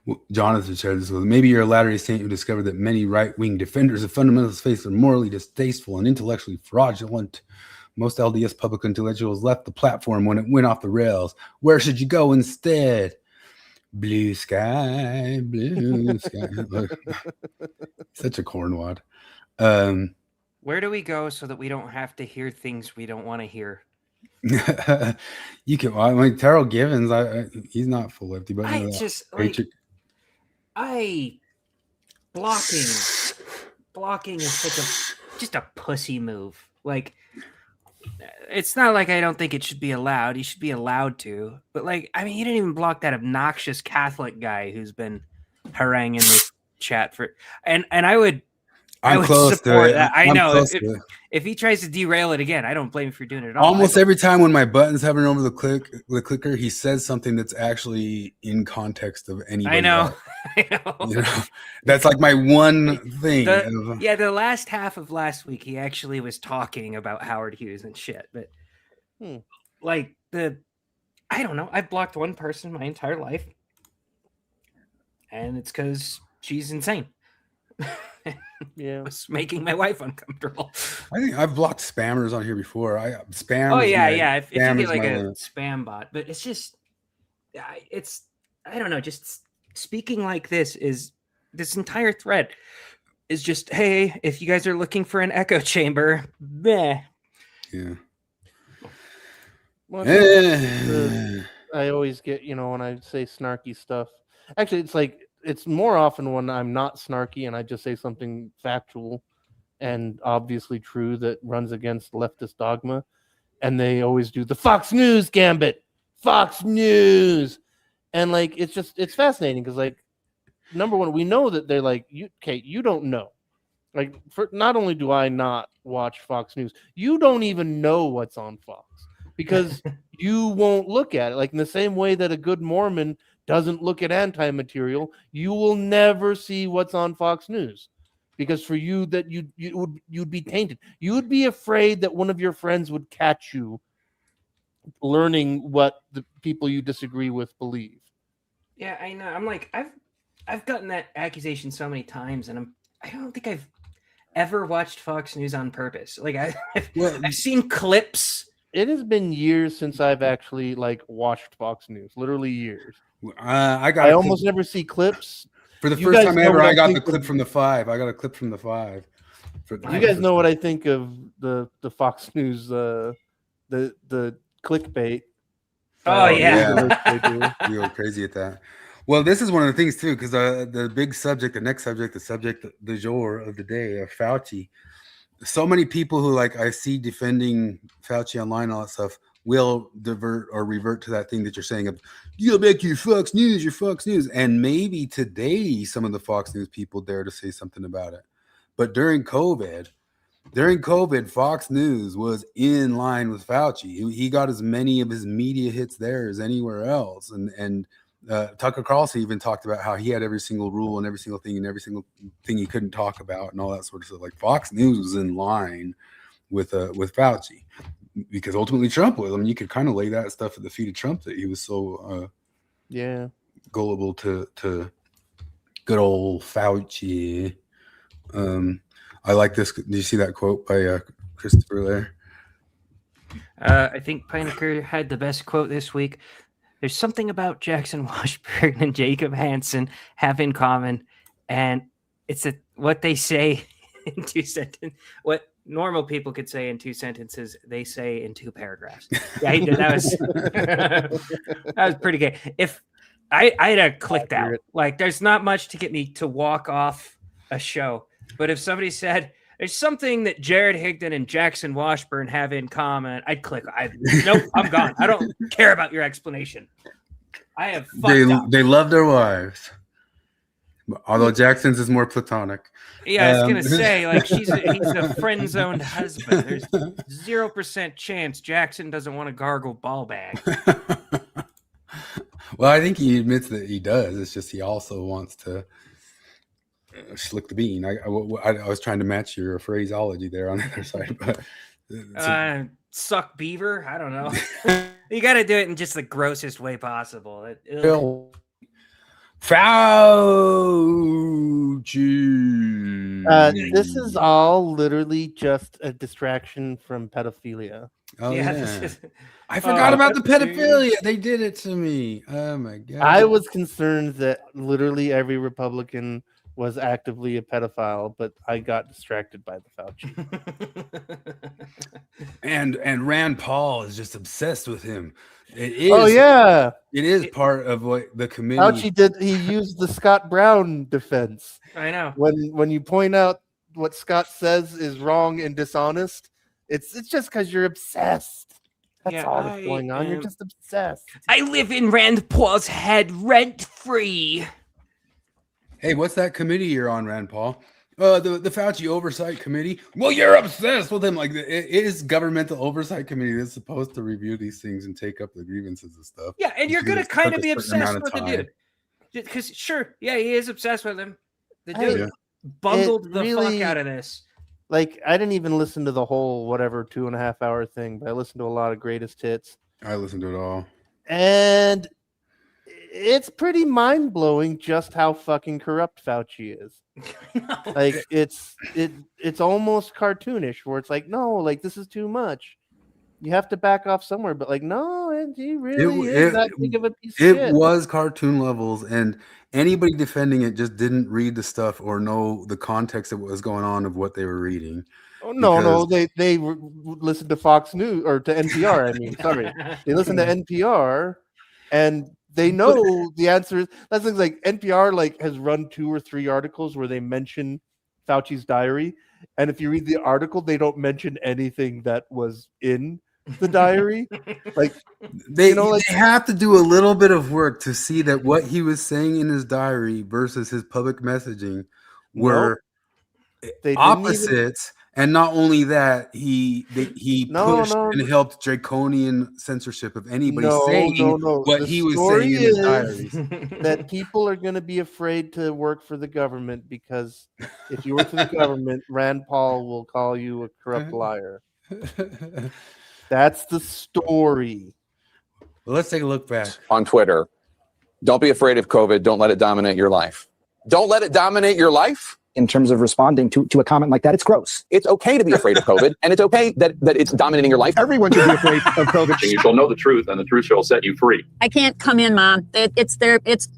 Well, Jonathan shared this with him. Maybe you're a Latter-day Saint who discovered that many right-wing defenders of fundamentalist faith are morally distasteful and intellectually fraudulent. Most LDS public intellectuals left the platform when it went off the rails. Where should you go instead? Blue sky, blue sky. Such a cornwad. Where do we go so that we don't have to hear things we don't want to hear? You can. Terrell Givens. He's not full lefty, but blocking is just a pussy move. Like, it's not like I don't think it should be allowed. You should be allowed to. But he didn't even block that obnoxious Catholic guy who's been haranguing this chat for. And I would support that. I know if he tries to derail it again, I don't blame him for doing it at all. Almost every time when my button's hovering over the clicker, he says something that's actually in context of anybody. I know. That's like my one thing. The last half of last week, he actually was talking about Howard Hughes and shit. But I don't know. I've blocked one person my entire life, and it's because she's insane. Yeah, it's making my wife uncomfortable. I think I've blocked spammers on here before. Spam. Oh yeah. If you get like a spam bot, but it's just, I don't know, just speaking like this entire thread is just, hey, if you guys are looking for an echo chamber, meh. Yeah. Well, I always get, when I say snarky stuff. Actually, it's more often when I'm not snarky and I just say something factual and obviously true that runs against leftist dogma. And they always do the Fox News gambit. Fox News. And it's fascinating because number one, we know that they're like, you don't know. Not only do I not watch Fox News, you don't even know what's on Fox because you won't look at it. In the same way that a good Mormon doesn't look at anti-material, you will never see what's on Fox News because for you that you'd be tainted. You would be afraid that one of your friends would catch you learning what the people you disagree with believe. Yeah, I know. I'm like, I've gotten that accusation so many times, and I don't think I've ever watched Fox News on purpose. I've seen clips. It has been years since I've actually watched Fox News. Literally years. I almost never see clips. For the first time ever, I got the clip from the 5. I got a clip from the 5. You guys know what I think of the Fox News, the clickbait. Oh yeah, we go crazy at that. Well, this is one of the things too, because the big subject, the next subject, the subject du jour of the day, Fauci. So many people who I see defending Fauci online, all that stuff, will divert or revert to that thing that you're saying of, you go back to your Fox News. And maybe today some of the Fox News people dare to say something about it. But during COVID, Fox News was in line with Fauci. He got as many of his media hits there as anywhere else. And Tucker Carlson even talked about how he had every single rule and every single thing he couldn't talk about and all that sort of stuff. Fox News was in line with Fauci because ultimately Trump was. I mean, you could kind of lay that stuff at the feet of Trump that he was so gullible to good old Fauci. I like this. Do you see that quote by Christopher there? I think Pinecker had the best quote this week. There's something about Jackson Washburn and Jacob Hansen have in common, and it's what they say in 2 sentences. What normal people could say in 2 sentences, they say in 2 paragraphs. Yeah, he did. That was pretty good. If I'd have clicked out. There's not much to get me to walk off a show. But if somebody said, there's something that Jared Higdon and Jackson Washburn have in common, I'd click. Nope, I'm gone. I don't care about your explanation. I have fucked up. They love their wives. Although Jackson's is more platonic. Yeah, I was going to say, he's a friend-zoned husband. There's 0% chance Jackson doesn't want to gargle ball bag. Well, I think he admits that he does. It's just he also wants to slick the bean. I was trying to match your phraseology there on the other side, but suck beaver. I don't know. You got to do it in just the grossest way possible. Fauci. This is all literally just a distraction from pedophilia. Oh yeah. I forgot about the pedophilia. They did it to me. Oh my god. I was concerned that literally every Republican was actively a pedophile, but I got distracted by the Fauci. and Rand Paul is just obsessed with him. It is. Oh yeah, it is part of what the committee. Fauci did. He used the Scott Brown defense. I know. When you point out what Scott says is wrong and dishonest, it's just because you're obsessed. That's all that's going on. You're just obsessed. I live in Rand Paul's head rent free. Hey, what's that committee you're on, Rand Paul? The Fauci Oversight Committee. Well, you're obsessed with him. It is governmental oversight committee that's supposed to review these things and take up the grievances and stuff. Yeah, and you're gonna kind of be obsessed with the dude, because sure, yeah, he is obsessed with him. The dude bungled the fuck out of this. I didn't even listen to the whole 2.5 hour thing, but I listened to a lot of greatest hits. I listened to it all, and it's pretty mind blowing just how fucking corrupt Fauci is. It's almost cartoonish, where it's no, this is too much. you have to back off somewhere. But like, no, and he really It- is it- that big of a piece of It shit. was cartoon levels, and anybody defending it just didn't read the stuff or know the context of what was going on of what they were reading. Oh, no, because- they listened to Fox News or to NPR. I mean, sorry, they listen to NPR, and they know the answer. That's things like NPR has run 2 or 3 articles where they mention Fauci's diary, and if you read the article, they don't mention anything that was in the diary. Like They, like- they have to do a little bit of work to see that what he was saying in his diary versus his public messaging were they didn't opposites. And not only that, he No, pushed no. and helped draconian censorship of anybody No, saying no. what The he was story saying in his is diaries. that people are going to be afraid to work for the government because if you work for the government, Rand Paul will call you a corrupt liar. That's the story. Well, let's take a look back. On Twitter, don't be afraid of COVID. Don't let it dominate your life. Don't let it dominate your life. In terms of responding to a comment like that, it's gross. It's okay to be afraid of COVID, and it's okay that it's dominating your life. Everyone should be afraid of COVID. You shall know the truth, and the truth shall set you free. I can't come in, Mom. It's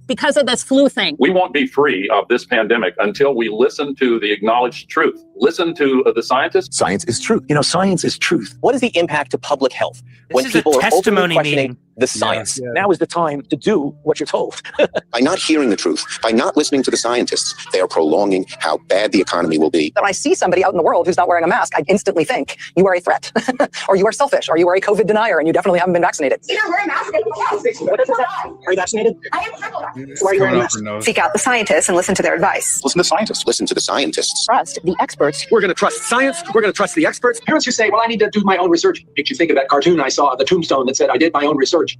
because of this flu thing. We won't be free of this pandemic until we listen to the acknowledged truth. Listen to the scientists. Science is truth. You know, science is truth. What is the impact to public health This is a testimony meeting. the science? Yeah. Now is the time to do what you're told. By not hearing the truth, by not listening to the scientists, they are prolonging how bad the economy will be. When I see somebody out in the world who's not wearing a mask, I instantly think you are a threat, or you are selfish, or you are a COVID denier, and you definitely haven't been vaccinated. You don't wear a mask in the house. What is that? Are you vaccinated? I am triple vaccinated. Why are you wearing a It's mask? coming up her nose. Seek out the scientists and listen to their advice. Listen to scientists. Listen to the scientists. Trust the experts. We're going to trust science. We're going to trust the experts. Parents who say, well, I need to do my own research. Makes you think of that cartoon I saw, the tombstone that said, I did my own research.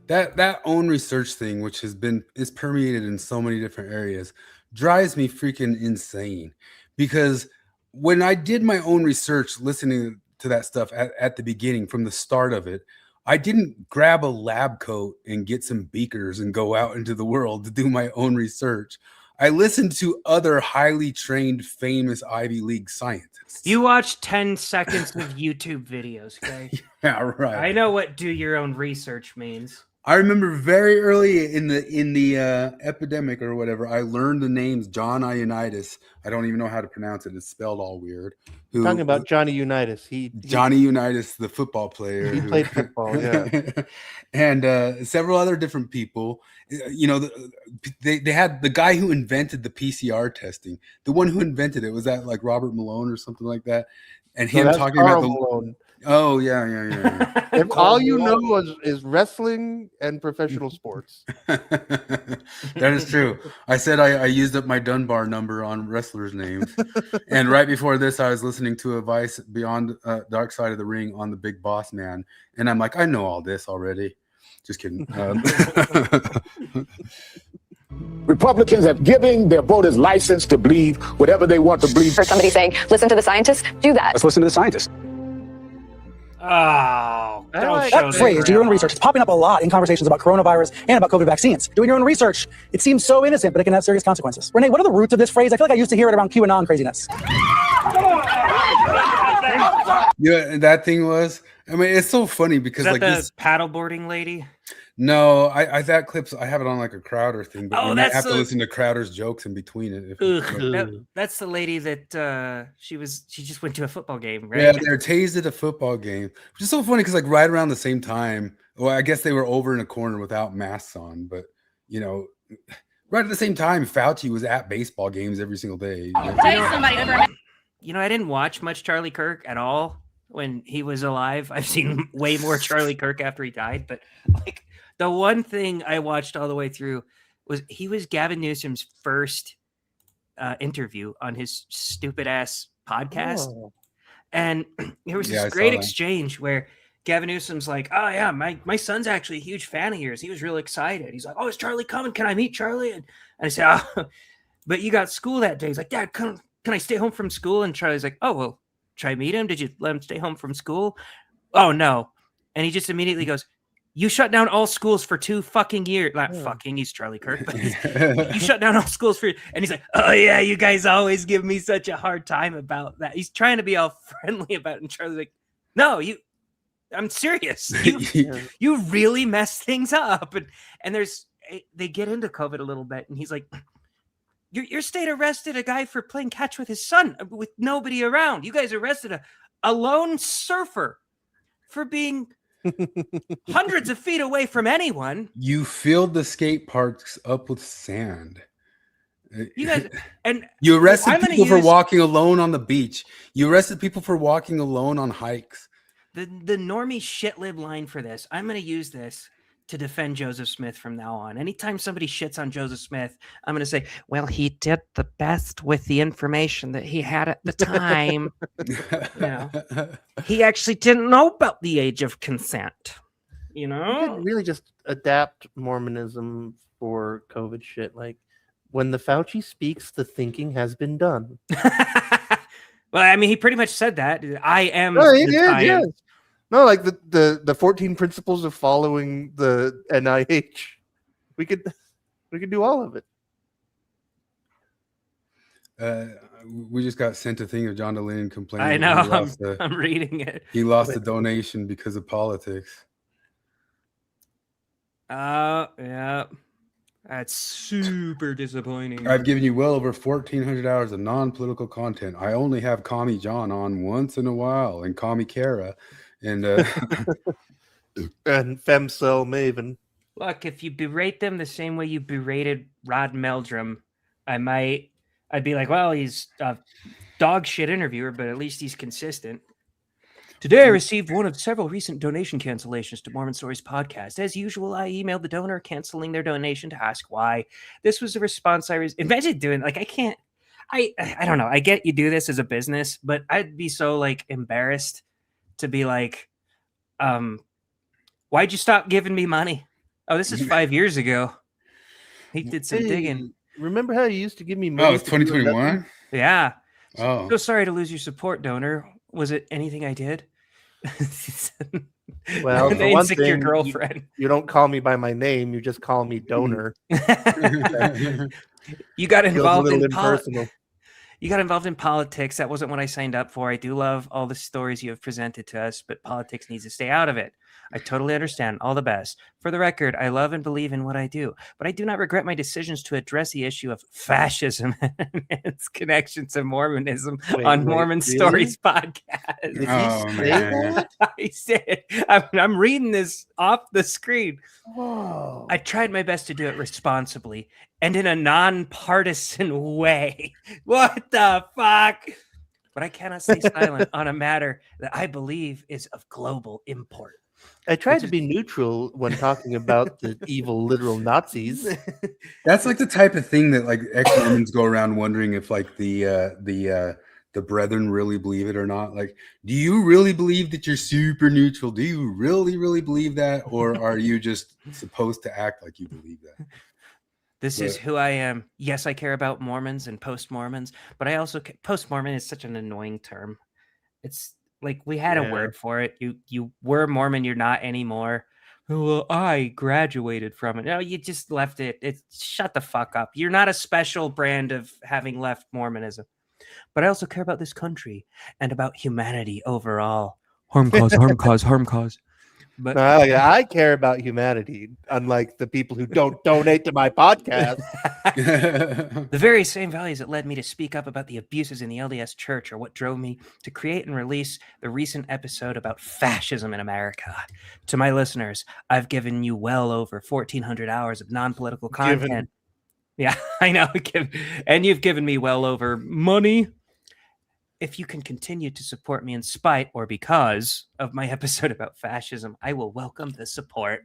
That own research thing, which is permeated in so many different areas, drives me freaking insane. Because when I did my own research, listening to that stuff at the beginning, from the start of it, I didn't grab a lab coat and get some beakers and go out into the world to do my own research. I listened to other highly trained, famous Ivy League scientists. You watch 10 seconds of YouTube videos, okay? Yeah, right. I know what do your own research means. I remember very early in the epidemic or whatever, I learned the names John Ioannidis. I don't even know how to pronounce it. It's spelled all weird. Talking about Johnny Unitas. Johnny Unitas, the football player. He played football, yeah. And several other different people. You know, they had the guy who invented the PCR testing. The one who invented it, was that like Robert Malone or something like that? And him talking Karl about Malone. Oh, yeah. If all you know is wrestling and professional sports. That is true. I said I used up my Dunbar number on wrestlers' names. And right before this, I was listening to Advice Beyond Dark Side of the Ring on the Big Boss Man. And I'm like, I know all this already. Just kidding. Republicans have given their voters license to believe whatever they want to believe. For somebody saying, listen to the scientists, do that. Let's listen to the scientists. Oh, That phrase, do your own research, it's popping up a lot in conversations about coronavirus and about COVID vaccines. Doing your own research, it seems so innocent, but it can have serious consequences. Renee, what are the roots of this phrase? I feel like I used to hear it around QAnon craziness. Yeah, that thing was. I mean, it's so funny because Is that like the this. paddleboarding lady? No, I that clips. I have it on like a Crowder thing, but you might that's have to the- listen to Crowder's jokes in between it. That's the lady that she just went to a football game, right? Yeah, they're tased at a football game, which is so funny because like right around the same time. Well, I guess they were over in a corner without masks on, but you know, right at the same time, Fauci was at baseball games every single day. You know, I didn't watch much Charlie Kirk at all when he was alive. I've seen way more Charlie Kirk after he died, but like the one thing I watched all the way through was Gavin Newsom's first interview on his stupid ass podcast. Oh. And there was Yeah, I this saw great that. exchange where Gavin Newsom's like, oh yeah, my son's actually a huge fan of yours. He was real excited. He's like, oh, is Charlie coming? Can I meet Charlie? And I said, oh, but you got school that day. He's like, Dad, can I stay home from school? And Charlie's like, oh, well, should I meet him? Did you let him stay home from school? Oh, no. And he just immediately goes, you shut down all schools for 2 fucking years. Not fucking, he's Charlie Kirk, but you shut down all schools for, and he's like, oh yeah, you guys always give me such a hard time about that. He's trying to be all friendly about it. And Charlie's like, no, I'm serious. You really mess things up. And they get into COVID a little bit, and he's like, your state arrested a guy for playing catch with his son with nobody around. You guys arrested a lone surfer for being hundreds of feet away from anyone. You filled the skate parks up with sand. You guys, and you arrested people for walking alone on the beach. You arrested people for walking alone on hikes. The normie shitlib line for this. I'm going to use this to defend Joseph Smith from now on. Anytime somebody shits on Joseph Smith, I'm going to say, well, he did the best with the information that he had at the time. He actually didn't know about the age of consent. You know, you could really just adapt Mormonism for COVID shit. Like, when the Fauci speaks, the thinking has been done. Well, I mean, he pretty much said that. I am. No, he did, yeah. No, like the 14 principles of following the NIH. We could do all of it. We just got sent a thing of John DeLynn complaining. I know. I'm reading it. He lost a donation because of politics. Yeah. That's super disappointing. I've given you well over 1,400 hours of non-political content. I only have Commie John on once in a while, and Commie Kara, and and Femcell Maven. Look, if you berate them the same way you berated Rod Meldrum, I'd be like, well, he's a dog shit interviewer, but at least he's consistent. Today, I received one of several recent donation cancellations to Mormon Stories podcast. As usual, I emailed the donor canceling their donation to ask why. This was the response I was. Imagine doing like I don't know. I get you do this as a business, but I'd be so like embarrassed to be like, why'd you stop giving me money? Oh, this is 5 years ago. He did some digging. Remember how you used to give me money? Oh, it's 2021. Yeah. Oh, so sorry to lose your support, donor. Was it anything I did? Well, the one insecure thing, girlfriend. You don't call me by my name. You just call me donor. You got involved in impersonal. You got involved in politics. That wasn't what I signed up for. I do love all the stories you have presented to us, but politics needs to stay out of it. I totally understand. All the best. For the record, I love and believe in what I do, but I do not regret my decisions to address the issue of fascism and its connection to Mormonism on Mormon Stories podcast. Did he say that? I said, I'm reading this off the screen. Whoa. I tried my best to do it responsibly and in a nonpartisan way. What the fuck? But I cannot stay silent on a matter that I believe is of global import. I tried to be neutral when talking about the evil literal Nazis. that's like the type of thing that like ex-Mormons go around wondering if like the brethren really believe it or not. Like, do you really believe that you're super neutral? Do you really believe that, or are you just supposed to act like you believe that? This is who I am. Yes, I care about Mormons and post-Mormons, but I also post-Mormon is such an annoying term. It's like we had a word for it. You were Mormon, you're not anymore. Well, I graduated from it. No, you just left it. Shut the fuck up. You're not a special brand of having left Mormonism. But I also care about this country and about humanity overall. Harm cause, harm cause, harm cause. But I care about humanity, unlike the people who don't donate to my podcast. The very same values that led me to speak up about the abuses in the LDS Church are what drove me to create and release the recent episode about fascism in America. To my listeners, I've given you well over 1,400 hours of non-political content. Yeah, I know. And you've given me well over money. If you can continue to support me in spite or because of my episode about fascism, I will welcome the support.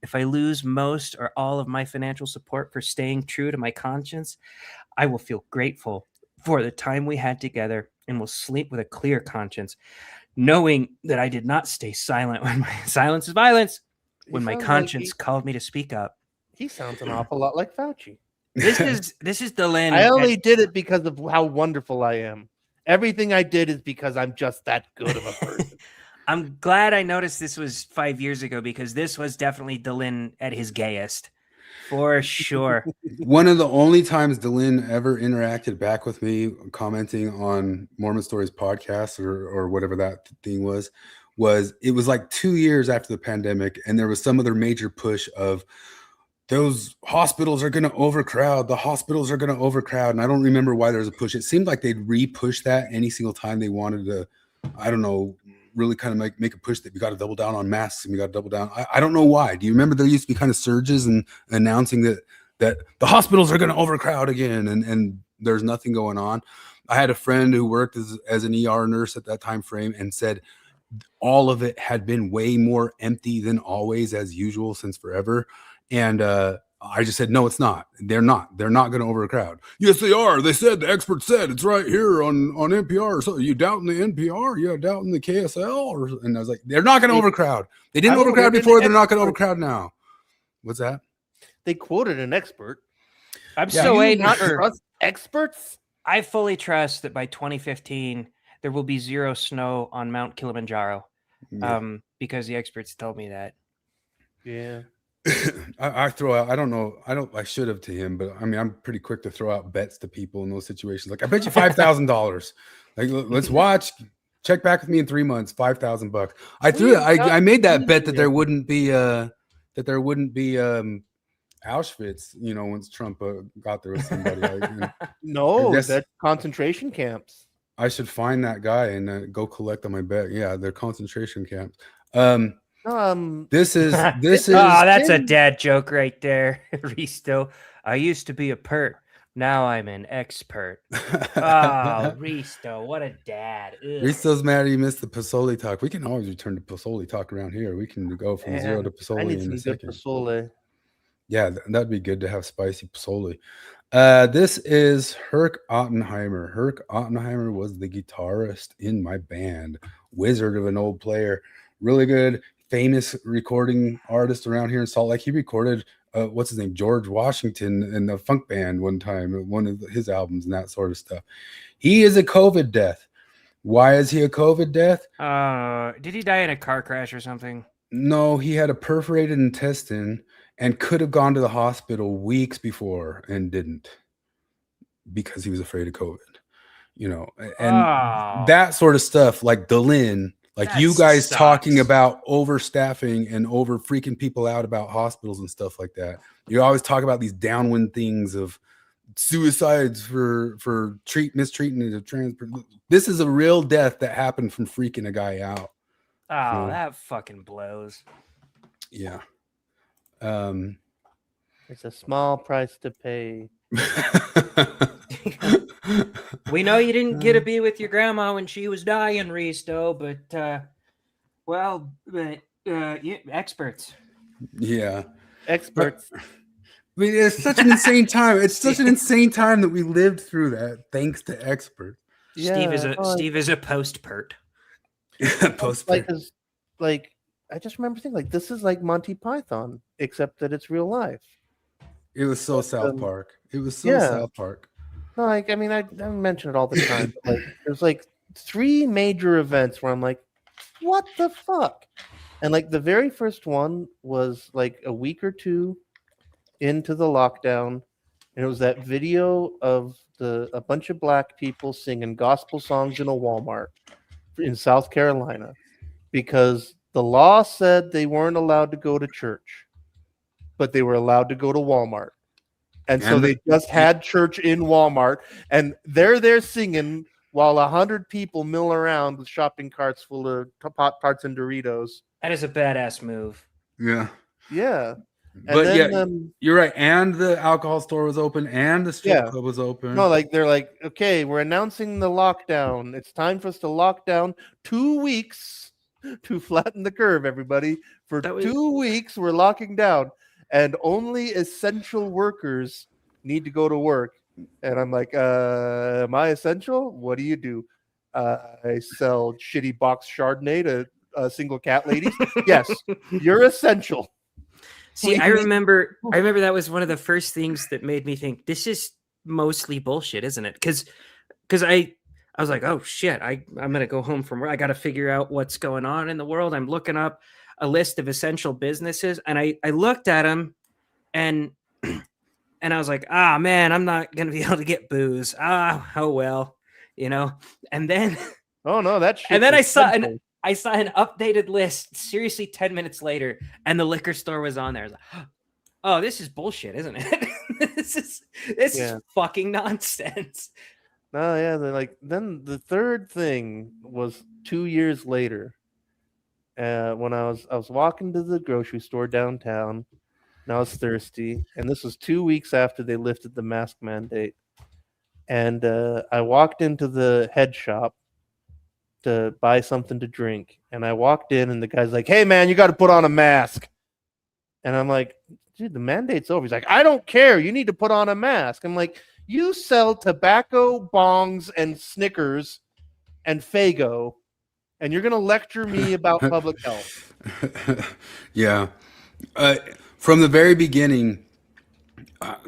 If I lose most or all of my financial support for staying true to my conscience, I will feel grateful for the time we had together and will sleep with a clear conscience, knowing that I did not stay silent when my silence is violence, when my conscience called me to speak up. He sounds an awful lot like Fauci. This is the land. I only did it because of how wonderful I am. Everything I did is because I'm just that good of a person. I'm glad I noticed this was 5 years ago, because this was definitely DeLynn at his gayest. For sure. One of the only times DeLynn ever interacted back with me commenting on Mormon Stories podcast or whatever that thing was was it was like 2 years after the pandemic, and there was some other major push of those hospitals are going to overcrowd. The hospitals are going to overcrowd. And I don't remember why there was a push. It seemed like they'd re-push that any single time they wanted to, I don't know, really kind of make a push that we got to double down on masks and we got to double down. I don't know why. Do you remember there used to be kind of surges and announcing that the hospitals are going to overcrowd again, and there's nothing going on? I had a friend who worked as an ER nurse at that time frame and said all of it had been way more empty than always, as usual, since forever. And I just said, no, it's not. They're not going to overcrowd. Yes, they are. They said, the expert said, it's right here on NPR. So you doubting the NPR? You doubting the KSL? And I was like, they're not going to overcrowd. They didn't overcrowd before. They're not going to overcrowd now. What's that? They quoted an expert. I'm still waiting for experts. I fully trust that by 2015 there will be zero snow on Mount Kilimanjaro, because the experts told me that. Yeah. I throw out, I should have to him, but I mean, I'm pretty quick to throw out bets to people in those situations. Like, I bet you $5,000. Like, let's watch, check back with me in 3 months, $5,000. I made that bet that there wouldn't be Auschwitz, once Trump got there with somebody. No, that's concentration camps. I should find that guy and go collect on my bet. Yeah, they're concentration camps. This is that's a dad joke right there, Risto. I used to be a pert. Now I'm an expert. Oh, Risto, what a dad. Ugh. Risto's mad he missed the Pasoli talk. We can always return to Pasoli talk around here. We can go from zero to Pasoli in a second. Pasoli. Yeah, that'd be good to have spicy Pasoli. This is Herc Ottenheimer. Herc Ottenheimer was the guitarist in my band. Wizard of an old player. Really good, famous recording artist around here in Salt Lake. He recorded, what's his name? George Washington in the funk band one time, one of his albums and that sort of stuff. He is a COVID death. Why is he a COVID death? Did he die in a car crash or something? No, he had a perforated intestine and could have gone to the hospital weeks before and didn't, because he was afraid of COVID, and that sort of stuff, like Delin, like that you guys sucks. Talking about overstaffing and over freaking people out about hospitals and stuff like that. You always talk about these downwind things of suicides for mistreatment of trans. This is a real death that happened from freaking a guy out. Oh, that fucking blows. Yeah. It's a small price to pay. We know you didn't get to be with your grandma when she was dying, Risto, but experts. Yeah, experts. I mean, it's such an insane time. It's such an insane time that we lived through that, thanks to experts. Yeah, Steve is a post-pert. Post-pert. Like I just remember thinking, like, this is like Monty Python, except that it's real life. It was so South Park. It was so South Park. No, like, I mean, I mention it all the time. But like, there's like 3 major events where I'm like, what the fuck? And like the very first one was like a week or 2 into the lockdown, and it was that video of a bunch of black people singing gospel songs in a Walmart in South Carolina, because the law said they weren't allowed to go to church, but they were allowed to go to Walmart. And so they just had church in Walmart, and they're there singing while 100 people mill around with shopping carts full of Pop Tarts and Doritos. That is a badass move. Yeah. Yeah. But then, you're right. And the alcohol store was open, and the strip club was open. No, like they're like, okay, we're announcing the lockdown. It's time for us to lock down 2 weeks to flatten the curve, everybody. For 2 weeks, we're locking down. And only essential workers need to go to work. And I'm like, am I essential? What do? I sell shitty box Chardonnay to single cat ladies. Yes, you're essential. See, I remember that was one of the first things that made me think this is mostly bullshit, isn't it? Because I was like, oh shit, I'm gonna go home from work. I got to figure out what's going on in the world. I'm looking up a list of essential businesses, and I looked at them, and I was like, man, I'm not gonna be able to get booze. Oh well, and then oh no, that's and then I I saw an updated list seriously 10 minutes later, and the liquor store was on there. I was like, oh, this is bullshit, isn't it? this is fucking nonsense. No, yeah, they're like, then the third thing was 2 years later. When I was walking to the grocery store downtown, and I was thirsty, and this was 2 weeks after they lifted the mask mandate. And I walked into the head shop to buy something to drink, and I walked in, and the guy's like, "Hey, man, you got to put on a mask." And I'm like, "Dude, the mandate's over." He's like, "I don't care. You need to put on a mask." I'm like, "You sell tobacco, bongs, and Snickers, and Faygo, and you're gonna lecture me about public health?" Yeah. From the very beginning,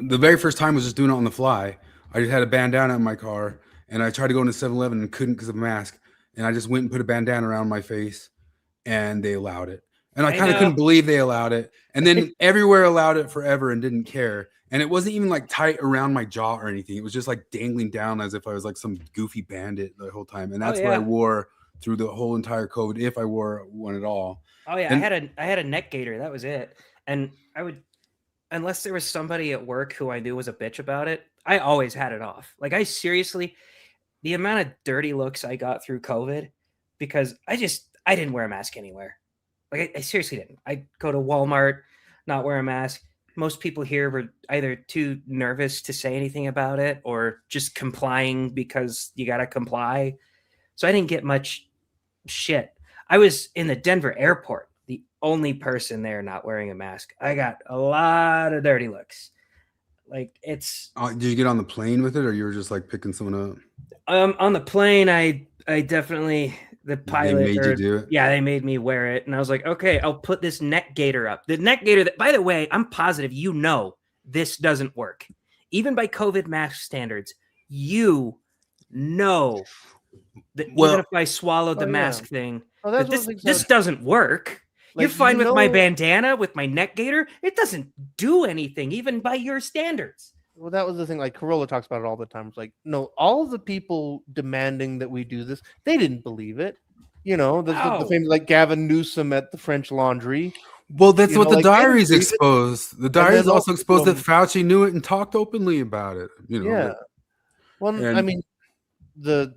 the very first time was just doing it on the fly. I just had a bandana in my car, and I tried to go into 7-Eleven and couldn't because of a mask. And I just went and put a bandana around my face, and they allowed it. And I kind of couldn't believe they allowed it. And then everywhere allowed it forever and didn't care. And it wasn't even like tight around my jaw or anything. It was just like dangling down as if I was like some goofy bandit the whole time. And that's what I wore through the whole entire COVID, if I wore one at all. Oh yeah, And I had a neck gaiter. That was it. And I would, unless there was somebody at work who I knew was a bitch about it, I always had it off. Like I seriously, the amount of dirty looks I got through COVID, because I didn't wear a mask anywhere. Like I seriously didn't. I'd go to Walmart, not wear a mask. Most people here were either too nervous to say anything about it or just complying because you got to comply. So I didn't get much shit. I was in the Denver airport, the only person there not wearing a mask. I got a lot of dirty looks. Like it's. Did you get on the plane with it, or you were just like picking someone up? On the plane, I definitely, the pilot. They made you do it? Yeah, they made me wear it, and I was like, okay, I'll put this neck gaiter up. The neck gaiter that, by the way, I'm positive this doesn't work, even by COVID mask standards. That even if I swallowed the mask thing, this doesn't work. Like, you're fine with my bandana, with my neck gaiter. It doesn't do anything, even by your standards. Well, that was the thing. Like Corolla talks about it all the time. It's like, no, all of the people demanding that we do this, they didn't believe it. You know, the famous like Gavin Newsom at the French Laundry. Well, that's what the diaries exposed. The diaries also exposed that Fauci knew it and talked openly about it. You know. Yeah. Well, I mean, the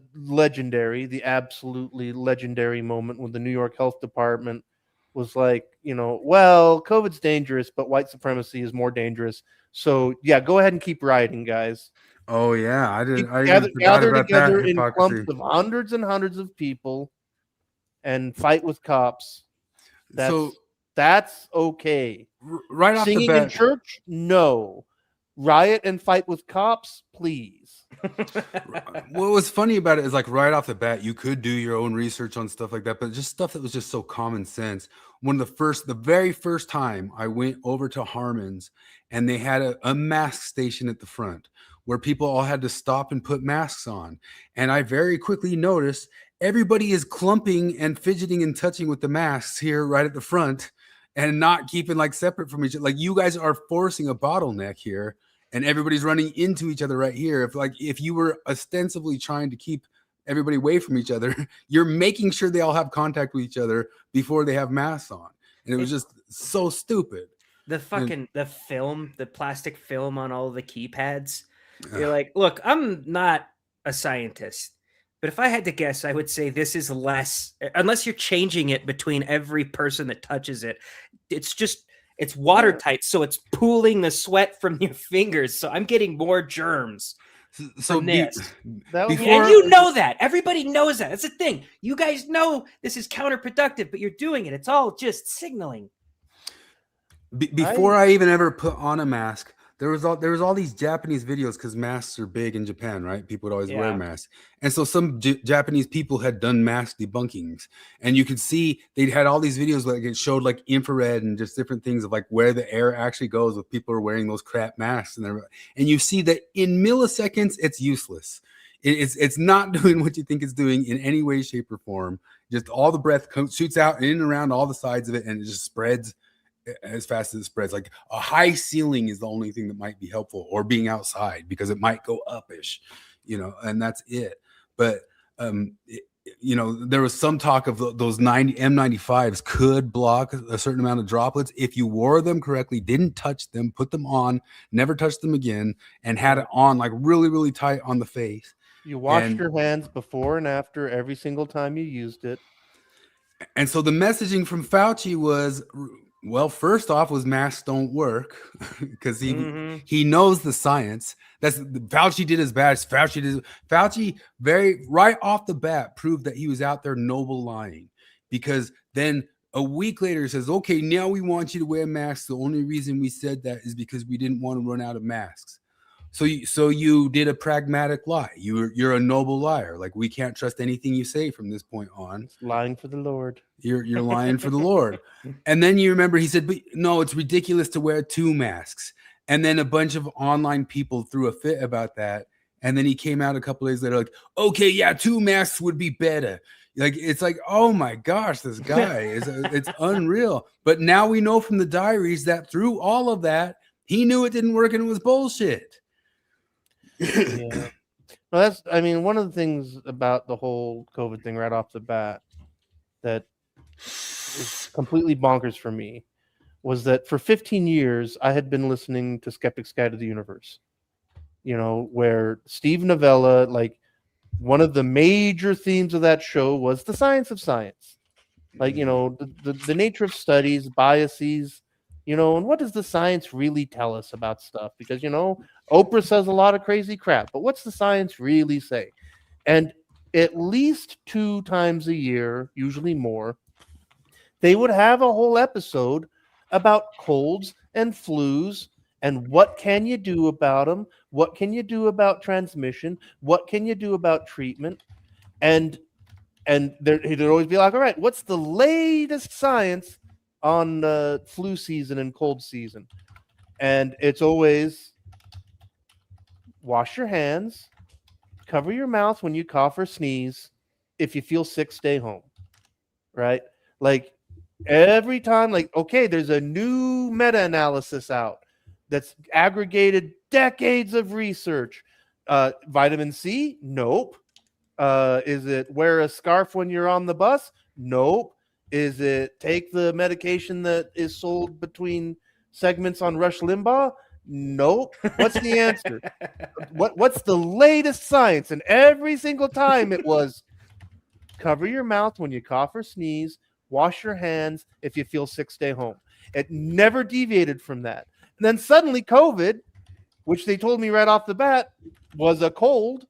absolutely legendary moment when the New York Health Department was like, well, COVID's dangerous, but white supremacy is more dangerous. So yeah, go ahead and keep rioting, guys. Oh yeah, I did. Gather together in clumps of hundreds and hundreds of people and fight with cops. That's okay. Right off Singing the bat, in church, no. Riot and fight with cops, please. What was funny about it is like right off the bat, you could do your own research on stuff like that, but just stuff that was just so common sense. The very first time I went over to Harmon's and they had a mask station at the front where people all had to stop and put masks on. And I very quickly noticed everybody is clumping and fidgeting and touching with the masks here right at the front and not keeping like separate from each other. Like you guys are forcing a bottleneck here. And everybody's running into each other right here. If you were ostensibly trying to keep everybody away from each other, you're making sure they all have contact with each other before they have masks on. And it was just so stupid. The plastic film on all the keypads. You're like, look, I'm not a scientist, but if I had to guess, I would say this is less, unless you're changing it between every person that touches it. It's watertight, so it's pooling the sweat from your fingers. So I'm getting more germs from this. And you know that. Everybody knows that. That's the thing. You guys know this is counterproductive, but you're doing it. It's all just signaling. Before I even ever put on a mask, there was all these Japanese videos because masks are big in Japan, right? People would always wear masks. And so some Japanese people had done mask debunkings, and you could see they'd had all these videos like it showed like infrared and just different things of like where the air actually goes with people are wearing those crap masks. And you see that in milliseconds, it's useless. It's not doing what you think it's doing in any way, shape, or form. Just all the breath shoots out in and around all the sides of it, and it just spreads as fast as it spreads. Like a high ceiling is the only thing that might be helpful, or being outside because it might go upish, and that's it. But there was some talk of those M95s could block a certain amount of droplets if you wore them correctly, didn't touch them, put them on, never touched them again, and had it on like really, really tight on the face. You washed your hands before and after every single time you used it. And so the messaging from Fauci was, well, first off, was masks don't work because he knows the science. Fauci did his best. Fauci very right off the bat proved that he was out there noble lying, because then a week later he says, okay, now we want you to wear masks. The only reason we said that is because we didn't want to run out of masks. So you did a pragmatic lie. You're a noble liar. Like, we can't trust anything you say from this point on. It's lying for the Lord. You're lying for the Lord. And then you remember he said, but no, it's ridiculous to wear 2 masks. And then a bunch of online people threw a fit about that. And then he came out a couple days later like, okay, yeah, 2 masks would be better. Like, it's like, oh my gosh, this guy it's unreal. But now we know from the diaries that through all of that, he knew it didn't work and it was bullshit. Yeah. Well, one of the things about the whole COVID thing right off the bat that is completely bonkers for me was that for 15 years I had been listening to Skeptic's Guide to the Universe, where Steve Novella, like, one of the major themes of that show was the science of science, like, the nature of studies, biases, and what does the science really tell us about stuff? Because, Oprah says a lot of crazy crap, but what's the science really say? And at least 2 times a year, usually more, they would have a whole episode about colds and flus and what can you do about them? What can you do about transmission? What can you do about treatment? And he'd always be like, all right, what's the latest science on flu season and cold season? And it's always wash your hands, cover your mouth when you cough or sneeze. If you feel sick, stay home. Right? Like, every time, like, okay, there's a new meta-analysis out that's aggregated decades of research. Vitamin C? Nope. Is it wear a scarf when you're on the bus? Nope. Is it take the medication that is sold between segments on Rush Limbaugh? Nope. What's the answer? What's the latest science? And every single time it was cover your mouth when you cough or sneeze, wash your hands, if you feel sick, stay home. It never deviated from that. And then suddenly COVID, which they told me right off the bat was a cold,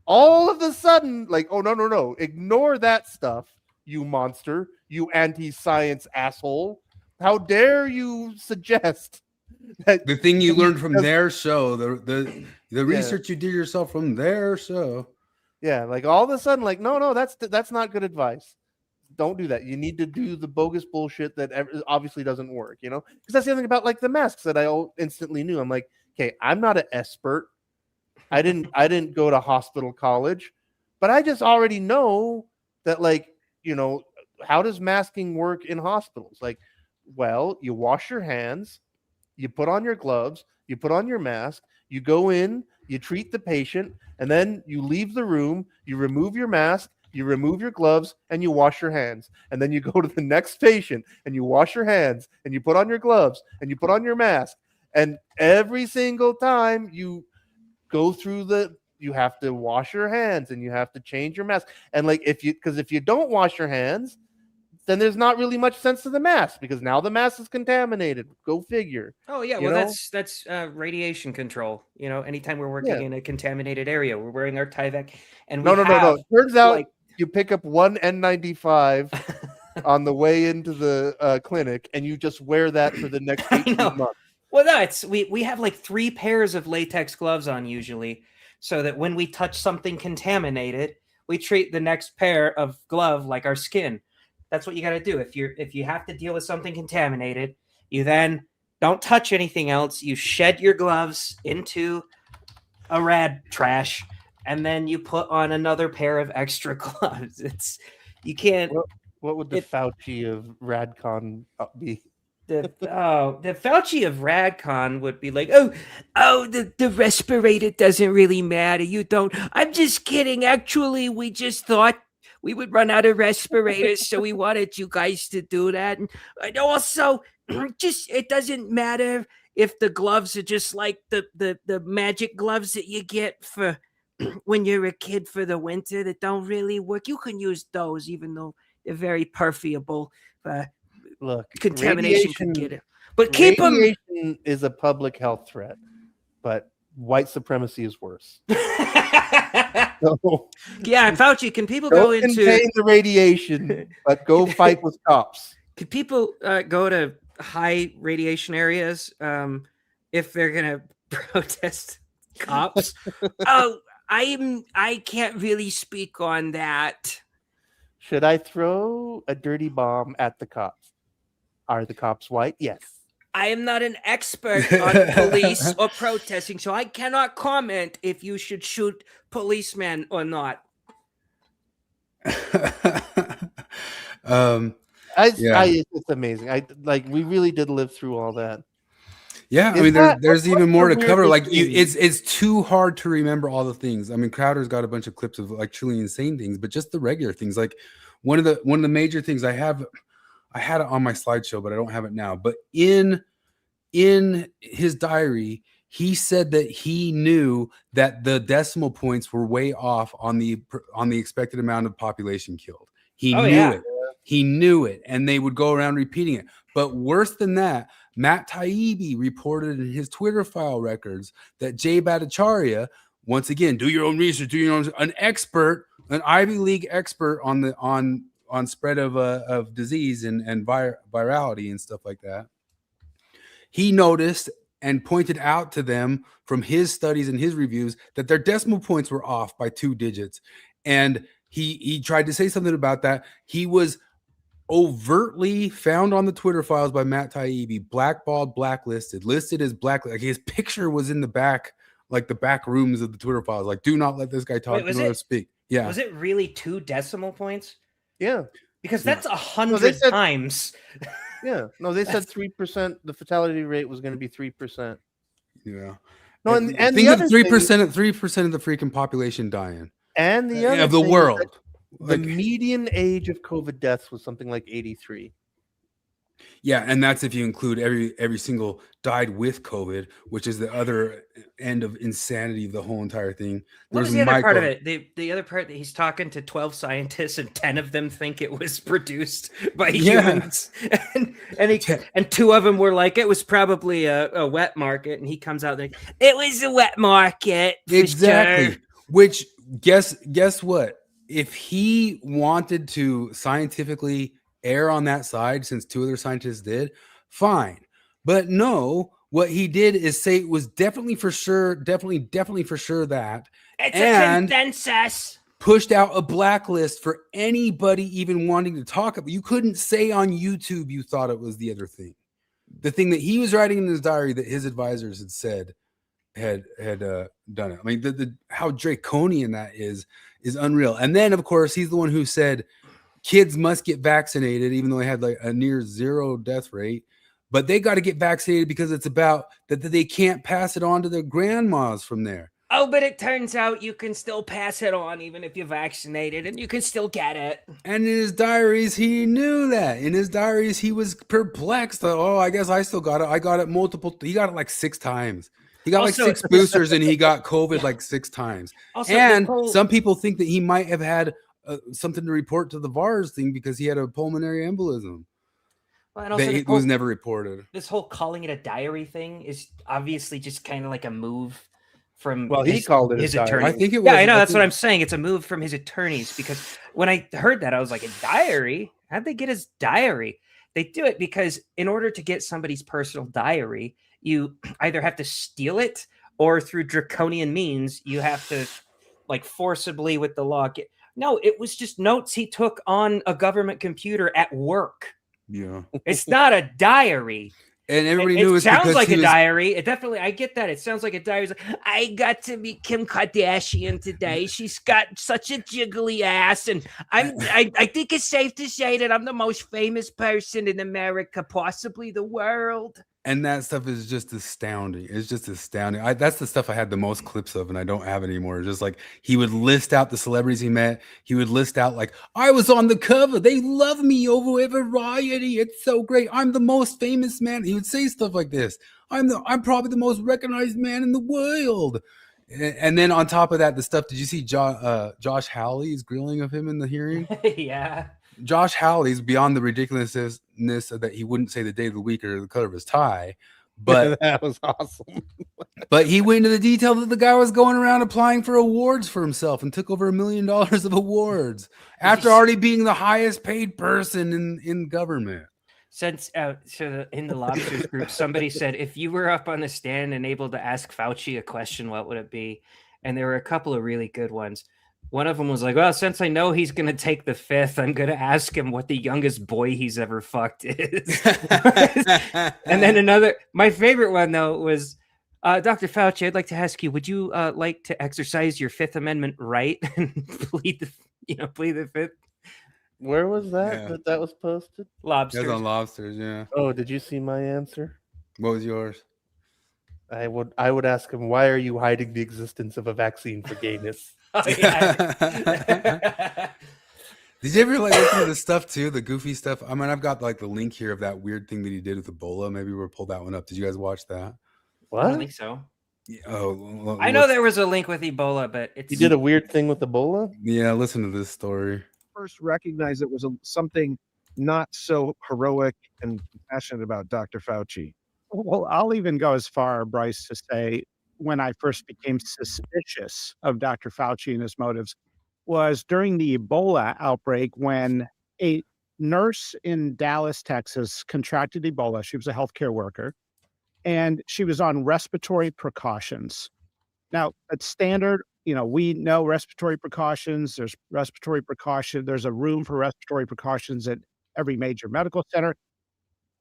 all of a sudden, like, oh, no, ignore that stuff, you monster, you anti-science asshole. How dare you suggest that the thing you learned from their show, the research you did yourself from their show. Yeah, like all of a sudden, like, no, that's not good advice. Don't do that. You need to do the bogus bullshit that obviously doesn't work, Because that's the other thing about, like, the masks that I instantly knew. I'm like, okay, I'm not an expert. I didn't go to hospital college, but I just already know that, like, how does masking work in hospitals? Like, well, you wash your hands, you put on your gloves, you put on your mask, you go in, you treat the patient, and then you leave the room, you remove your mask, you remove your gloves, and you wash your hands. And then you go to the next patient and you wash your hands and you put on your gloves and you put on your mask. And every single time you go through you have to wash your hands and you have to change your mask. And, like, if you don't wash your hands, then there's not really much sense to the mask, because now the mask is contaminated. Go figure. Oh yeah, well, that's radiation control. Anytime we're working in a contaminated area, we're wearing our Tyvek. And no. Turns out you pick up one N95 on the way into the clinic, and you just wear that for the next 18 months. Well, no, we have like 3 pairs of latex gloves on usually, so that when we touch something contaminated, we treat the next pair of glove like our skin. That's what you got to do. If you have to deal with something contaminated, you then don't touch anything else. You shed your gloves into a rad trash, and then you put on another pair of extra gloves. You can't. What would the Fauci of Radcon be? The Fauci of Radcon would be like, the respirator doesn't really matter. You don't. I'm just kidding. Actually, we just thought we would run out of respirators, so we wanted you guys to do that. And also, just it doesn't matter if the gloves are just like the magic gloves that you get for when you're a kid for the winter that don't really work. You can use those, even though they're very permeable. Look, contamination could get it. But keep them. Radiation is a public health threat, but white supremacy is worse. So, yeah, Fauci, can people go into contain the radiation, but go fight with cops? Can people go to high radiation areas if they're gonna protest cops? Oh, I can't really speak on that. Should I throw a dirty bomb at the cops? Are the cops white? Yes. I am not an expert on police or protesting, so I cannot comment if you should shoot policemen or not. It's amazing. We really did live through all that. Yeah, I mean, there's even more to cover. Like, it's too hard to remember all the things. I mean, Crowder's got a bunch of clips of like truly insane things, but just the regular things. Like one of the major things I had it on my slideshow, but I don't have it now. But in his diary, he said that he knew that the decimal points were way off on the expected amount of population killed. He knew it. He knew it, and they would go around repeating it. But worse than that, Matt Taibbi reported in his Twitter file records that Jay Bhattacharya, once again, do your own research, an expert, an Ivy League expert on spread of disease and virality and stuff like that. He noticed and pointed out to them from his studies and his reviews that their decimal points were off by 2 digits. And he tried to say something about that. He was overtly found on the Twitter files by Matt Taibbi, blackballed, blacklisted, listed as black. Like his picture was in the back, like the back rooms of the Twitter files. Like, do not let this guy talk. Do not speak. Yeah. Was it really 2 decimal points? Yeah. Because that's 100 times. Yeah. No, they said 3%. The fatality rate was going to be 3%. Yeah. No, and think of 3% of 3% of the freaking population dying. And the other of the world. The median age of COVID deaths was something like 83. Yeah, and that's if you include every single died with COVID, which is the other end of insanity of the whole entire thing. What was the other part of it? The other part that he's talking to 12 scientists and 10 of them think it was produced by humans, and 2 of them were like, it was probably a wet market, and he comes out like, it was a wet market. Exactly. Sure. Which guess what? If he wanted to scientifically err on that side, since 2 other scientists did, fine. But no, what he did is say it was definitely for sure that. It's a consensus. Pushed out a blacklist for anybody even wanting to talk about. You couldn't say on YouTube you thought it was the other thing. The thing that he was writing in his diary that his advisors had said had done it. I mean, the how draconian that is unreal. And then, of course, he's the one who said kids must get vaccinated, even though they had like a near 0 death rate. But they got to get vaccinated because it's about that they can't pass it on to their grandmas from there. Oh, but it turns out you can still pass it on even if you're vaccinated, and you can still get it. And in his diaries, he knew that. In his diaries, he was perplexed. Oh, I guess I still got it. I got it he got it like 6 times. He got also, like 6 boosters and he got COVID like 6 times. Also, and some people think that he might have had something to report to the VARS thing because he had a pulmonary embolism. Well, and also it was never reported. This whole calling it a diary thing is obviously just kind of like a move from he called it his attorney. I think it was. Yeah, I know. That's what I'm saying. It's a move from his attorneys, because when I heard that, I was like, a diary? How'd they get his diary? They do it because in order to get somebody's personal diary, you either have to steal it or through draconian means, you have to like forcibly with the law. No, it was just notes he took on a government computer at work. Yeah. It's not a diary. And everybody knew it sounds like a diary. It definitely, I get that. It sounds like a diary. It's like, I got to meet Kim Kardashian today. She's got such a jiggly ass, and I think it's safe to say that I'm the most famous person in America, possibly the world. And that stuff is just astounding. It's just astounding. That's the stuff I had the most clips of, and I don't have anymore. Just like he would list out the celebrities he met. He would list out like, I was on the cover. They love me over at Variety. It's so great. I'm the most famous man. He would say stuff like this. I'm probably the most recognized man in the world. And then on top of that, the stuff. Did you see Josh Hawley's grilling of him in the hearing? Yeah. Josh Hawley's beyond the ridiculousness that he wouldn't say the day of the week or the color of his tie, but that was awesome. But he went into the detail that the guy was going around applying for awards for himself and took over $1 million of awards after already being the highest paid person in government. Since in the Lobsters group, somebody said, if you were up on the stand and able to ask Fauci a question, what would it be? And there were a couple of really good ones. One of them was like, well, since I know he's going to take the fifth, I'm going to ask him what the youngest boy he's ever fucked is. And then another, my favorite one, though, was, Dr. Fauci, I'd like to ask you, would you like to exercise your Fifth Amendment right and plead the fifth? Where was that that was posted? Lobsters. It was on Lobsters, yeah. Oh, did you see my answer? What was yours? I would ask him, why are you hiding the existence of a vaccine for gayness? Oh, yeah. Did you ever listen to the stuff too, the goofy stuff? I mean, I've got the link here of that weird thing that he did with Ebola. Maybe we'll pull that one up. Did you guys watch that? What? I don't think so. Oh, well, I know there was a link with Ebola, but he did a weird thing with Ebola. Yeah, listen to this story. First recognized it was something not so heroic and passionate about Dr. Fauci. Well, I'll even go as far, Bryce, to say when I first became suspicious of Dr. Fauci and his motives was during the Ebola outbreak when a nurse in Dallas, Texas contracted Ebola. She was a healthcare worker and she was on respiratory precautions. Now, at standard, we know respiratory precautions. There's respiratory precaution. There's a room for respiratory precautions at every major medical center.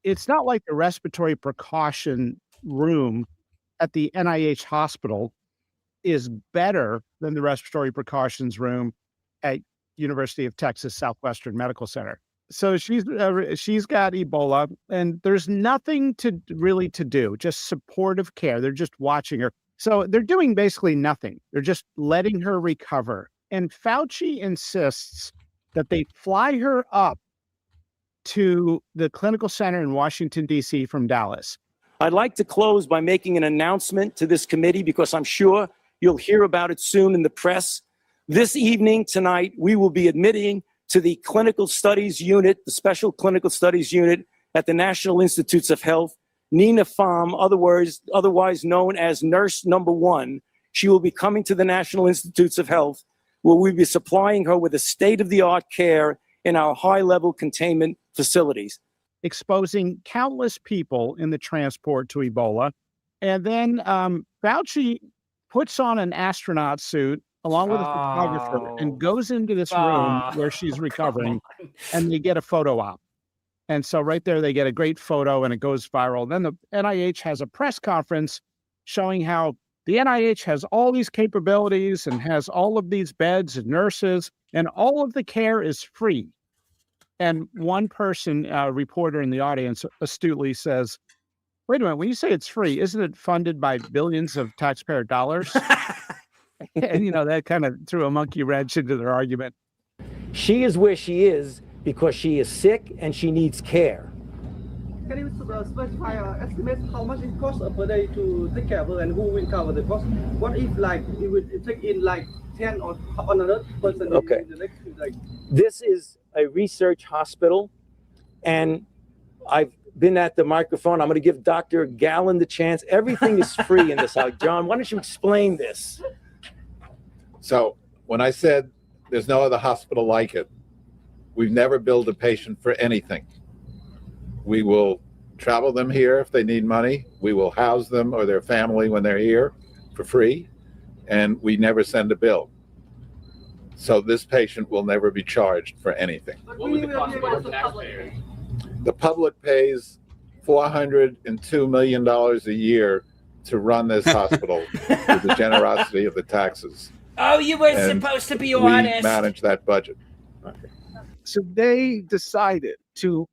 It's not like the respiratory precaution room at the NIH hospital is better than the respiratory precautions room at University of Texas Southwestern Medical Center. So she's got Ebola, and there's nothing to do, just supportive care. They're just watching her. So they're doing basically nothing. They're just letting her recover. And Fauci insists that they fly her up to the clinical center in Washington, D.C. from Dallas. I'd like to close by making an announcement to this committee because I'm sure you'll hear about it soon in the press. This evening, tonight, we will be admitting to the clinical studies unit, the special clinical studies unit at the National Institutes of Health, Nina Pham, otherwise known as Nurse Number 1. She will be coming to the National Institutes of Health, where we'll be supplying her with a state-of-the-art care in our high-level containment facilities. Exposing countless people in the transport to Ebola. And then Fauci puts on an astronaut suit along with a photographer and goes into this room where she's recovering and they get a photo op. And so right there, they get a great photo and it goes viral. Then the NIH has a press conference showing how the NIH has all these capabilities and has all of these beds and nurses and all of the care is free. And one person, reporter in the audience, astutely says, wait a minute, when you say it's free, isn't it funded by billions of taxpayer dollars? And, that kind of threw a monkey wrench into their argument. She is where she is because she is sick and she needs care. Can you specify or estimate how much it costs per day to take care of her and who will cover the cost? What if it would take in 10 or another person Okay. in the next This is a research hospital, and I've been at the microphone. I'm going to give Dr. Gallen the chance. Everything is free in this house. John, why don't you explain this? So when I said there's no other hospital like it, we've never billed a patient for anything. We will travel them here if they need money. We will house them or their family when they're here for free, and we never send a bill. So this patient will never be charged for anything. What would the cost for the taxpayers? The public pays $402 million a year to run this hospital with the generosity of the taxes. Oh, you were And supposed to be we honest. manage that budget. So they decided to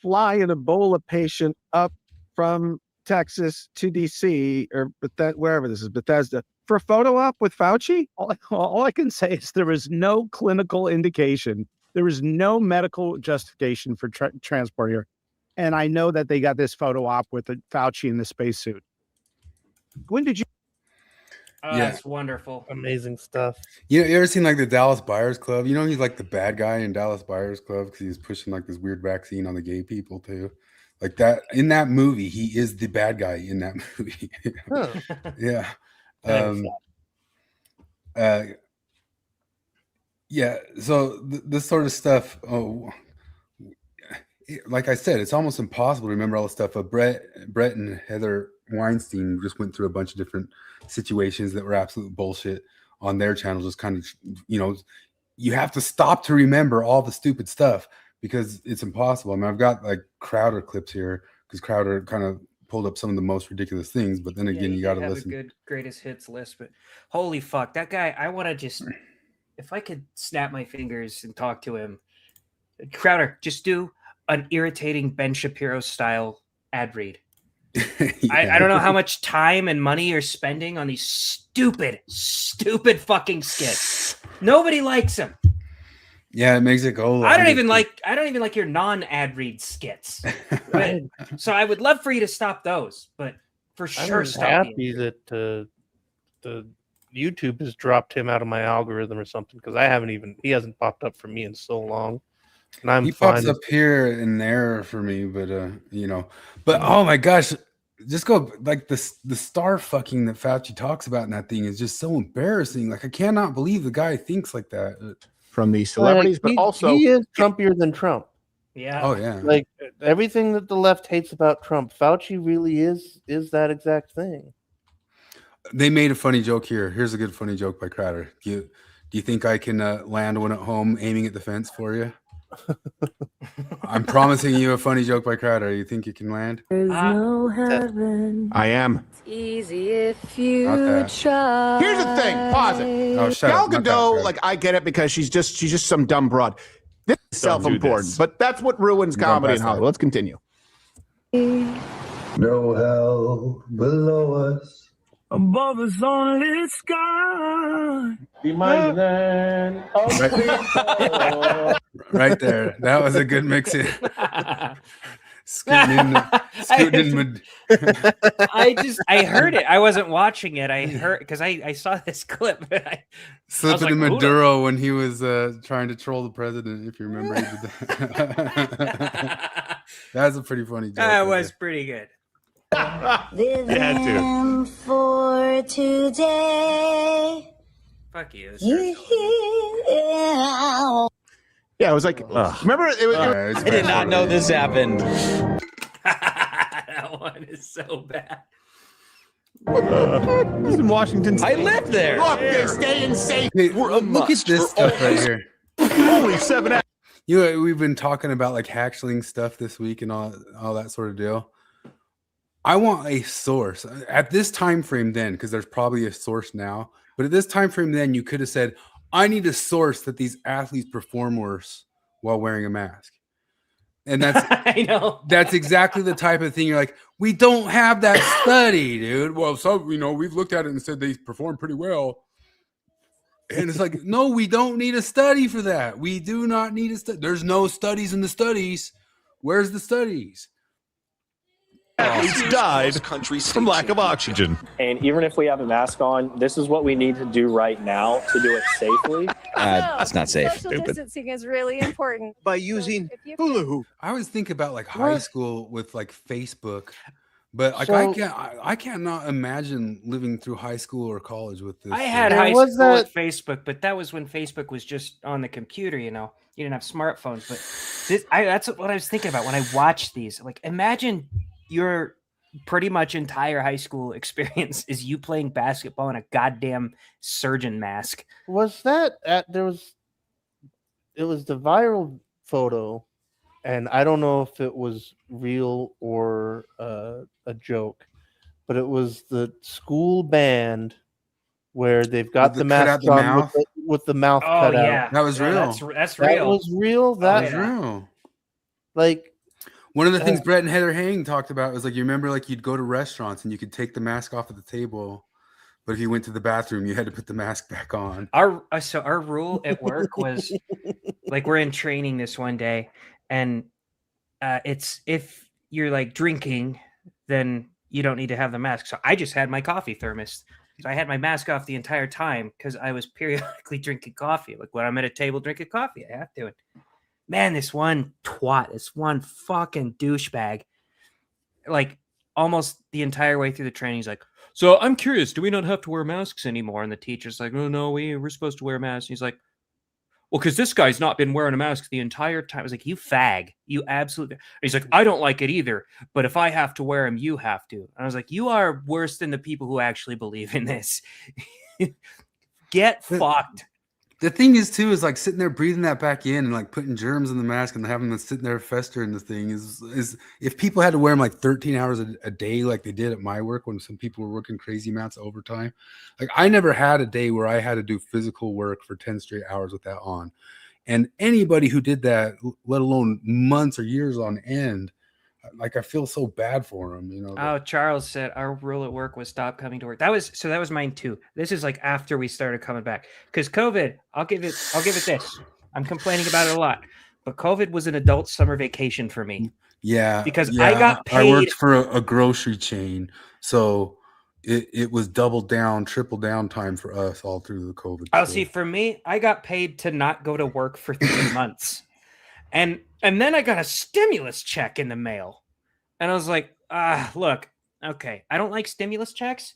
fly an Ebola patient up from Texas to DC or wherever this is, Bethesda, for a photo op with Fauci? All I can say is there was no clinical indication. There was no medical justification for transport here. And I know that they got this photo op with Fauci in the spacesuit. When did you? Oh, that's wonderful. Amazing stuff. You ever seen like the Dallas Buyers Club? You know, he's like the bad guy in Dallas Buyers Club because he's pushing like this weird vaccine on the gay people too. Like that in that movie, he is the bad guy in that movie. Yeah. Yeah. So this sort of stuff. Like I said, it's almost impossible to remember all the stuff. Brett and Heather Weinstein just went through a bunch of different situations that were absolute bullshit on their channel. Just kind of, you have to stop to remember all the stupid stuff because it's impossible. I mean, I've got like Crowder clips here because Crowder kind of pulled up some of the most ridiculous things. But then again, you got to listen. A good greatest hits list, but holy fuck, that guy! I want to just, if I could snap my fingers and talk to him, Crowder, just do an irritating Ben Shapiro style ad read. I don't know how much time and money you're spending on these stupid fucking skits. Nobody likes them. Yeah, it makes it go. I don't even like your non-ad read skits. But, so I would love for you to stop those, but for sure stop. I'm happy that the YouTube has dropped him out of my algorithm or something because he hasn't popped up for me in so long. And he pops up here and there for me, but but oh my gosh, just go like the star fucking that Fauci talks about in that thing is just so embarrassing. Like I cannot believe the guy thinks like that. From these celebrities, but also he is Trumpier than Trump. Yeah. Oh yeah. Like everything that the left hates about Trump, Fauci really is that exact thing. They made a funny joke here. Here's a good funny joke by Crowder. Do you think I can land one at home aiming at the fence for you? I'm promising you a funny joke by Crowder. You think you can land? There's no heaven. I am. It's easy if you try. Here's the thing. Pause it. Oh, shut Gal up. Not Gadot, that, like I get it because she's just some dumb broad. This is self-important, but that's what ruins comedy in Hollywood. Let's continue. No hell below us. Above us only sky. Be my land. Right there. That was a good mix in. Scooting in. I heard it. I wasn't watching it. I heard because I saw this clip. Slipping in Maduro when he was trying to troll the president. If you remember, he did that. That was a pretty funny joke. That was pretty good. Living for today. Fuck you. Yeah, it was like, remember? I did not know this happened. That one is so bad. This is in Washington State. I live there. Look, they're staying safe. Hey, look at this stuff right here. Holy 7 hours. We've been talking about like hatchling stuff this week and all that sort of deal. I want a source at this time frame then, because there's probably a source now. But at this time frame then, you could have said, I need a source that these athletes perform worse while wearing a mask. And that's I know. That's exactly the type of thing you're like, we don't have that study, dude. Well, so we've looked at it and said they perform pretty well. And it's like, no, we don't need a study for that. We do not need a study. There's no studies in the studies. Where's the studies? Athletes died from lack of oxygen. And even if we have a mask on, this is what we need to do right now to do it safely. It's not safe. Social distancing is really important. By using hula hoop. I always think about like high school with like Facebook, but like I cannot imagine living through high school or college with this. I had high school with Facebook, but that was when Facebook was just on the computer. You didn't have smartphones. But that's what I was thinking about when I watched these. Like, imagine your pretty much entire high school experience is you playing basketball in a goddamn surgeon mask. Was that it was the viral photo, and I don't know if it was real or a joke, but it was the school band where they've got the mask on with the mouth cut out. That was real. That's real. That was real. That was real. Like, One of the things Brett and Heather Hang talked about was like, you remember, like you'd go to restaurants and you could take the mask off at the table, but if you went to the bathroom, you had to put the mask back on. Our rule at work was like, we're in training this one day, and it's if you're like drinking, then you don't need to have the mask. So I just had my coffee thermos. So I had my mask off the entire time because I was periodically drinking coffee. Like when I'm at a table drinking coffee, I have to. Man, this one twat, this one fucking douchebag, like almost the entire way through the training, he's like, so I'm curious, do we not have to wear masks anymore? And the teacher's like, oh, no, we're supposed to wear masks. And he's like, well, because this guy's not been wearing a mask the entire time. I was like, you fag. You absolutely. And he's like, I don't like it either, but if I have to wear them, you have to. And I was like, you are worse than the people who actually believe in this. Get fucked. The thing is, too, is like sitting there breathing that back in and like putting germs in the mask and having them sitting there fester in the thing is if people had to wear them like 13 hours a day, like they did at my work when some people were working crazy amounts of overtime. Like I never had a day where I had to do physical work for 10 straight hours with that on. And anybody who did that, let alone months or years on end, like I feel so bad for them, you know. Oh, Charles said our rule at work was stop coming to work. That was mine too. This is like after we started coming back because COVID. I'll give it this. I'm complaining about it a lot, but COVID was an adult summer vacation for me. Yeah, because I got paid. I worked for a grocery chain, so it was double down, triple down time for us all through the COVID. Oh, see, for me, I got paid to not go to work for 3 months. And then I got a stimulus check in the mail. And I was like, look, okay, I don't like stimulus checks.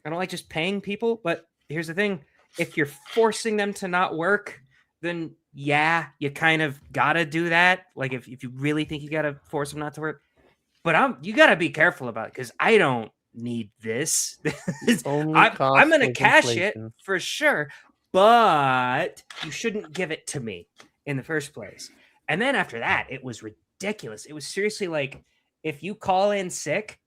I don't like just paying people. But here's the thing. If you're forcing them to not work, then yeah, you kind of got to do that. Like if you really think you got to force them not to work. But you got to be careful about it because I don't need this. I'm going to cash it for sure. But you shouldn't give it to me in the first place. And then after that, it was ridiculous. It was seriously like, if you call in sick,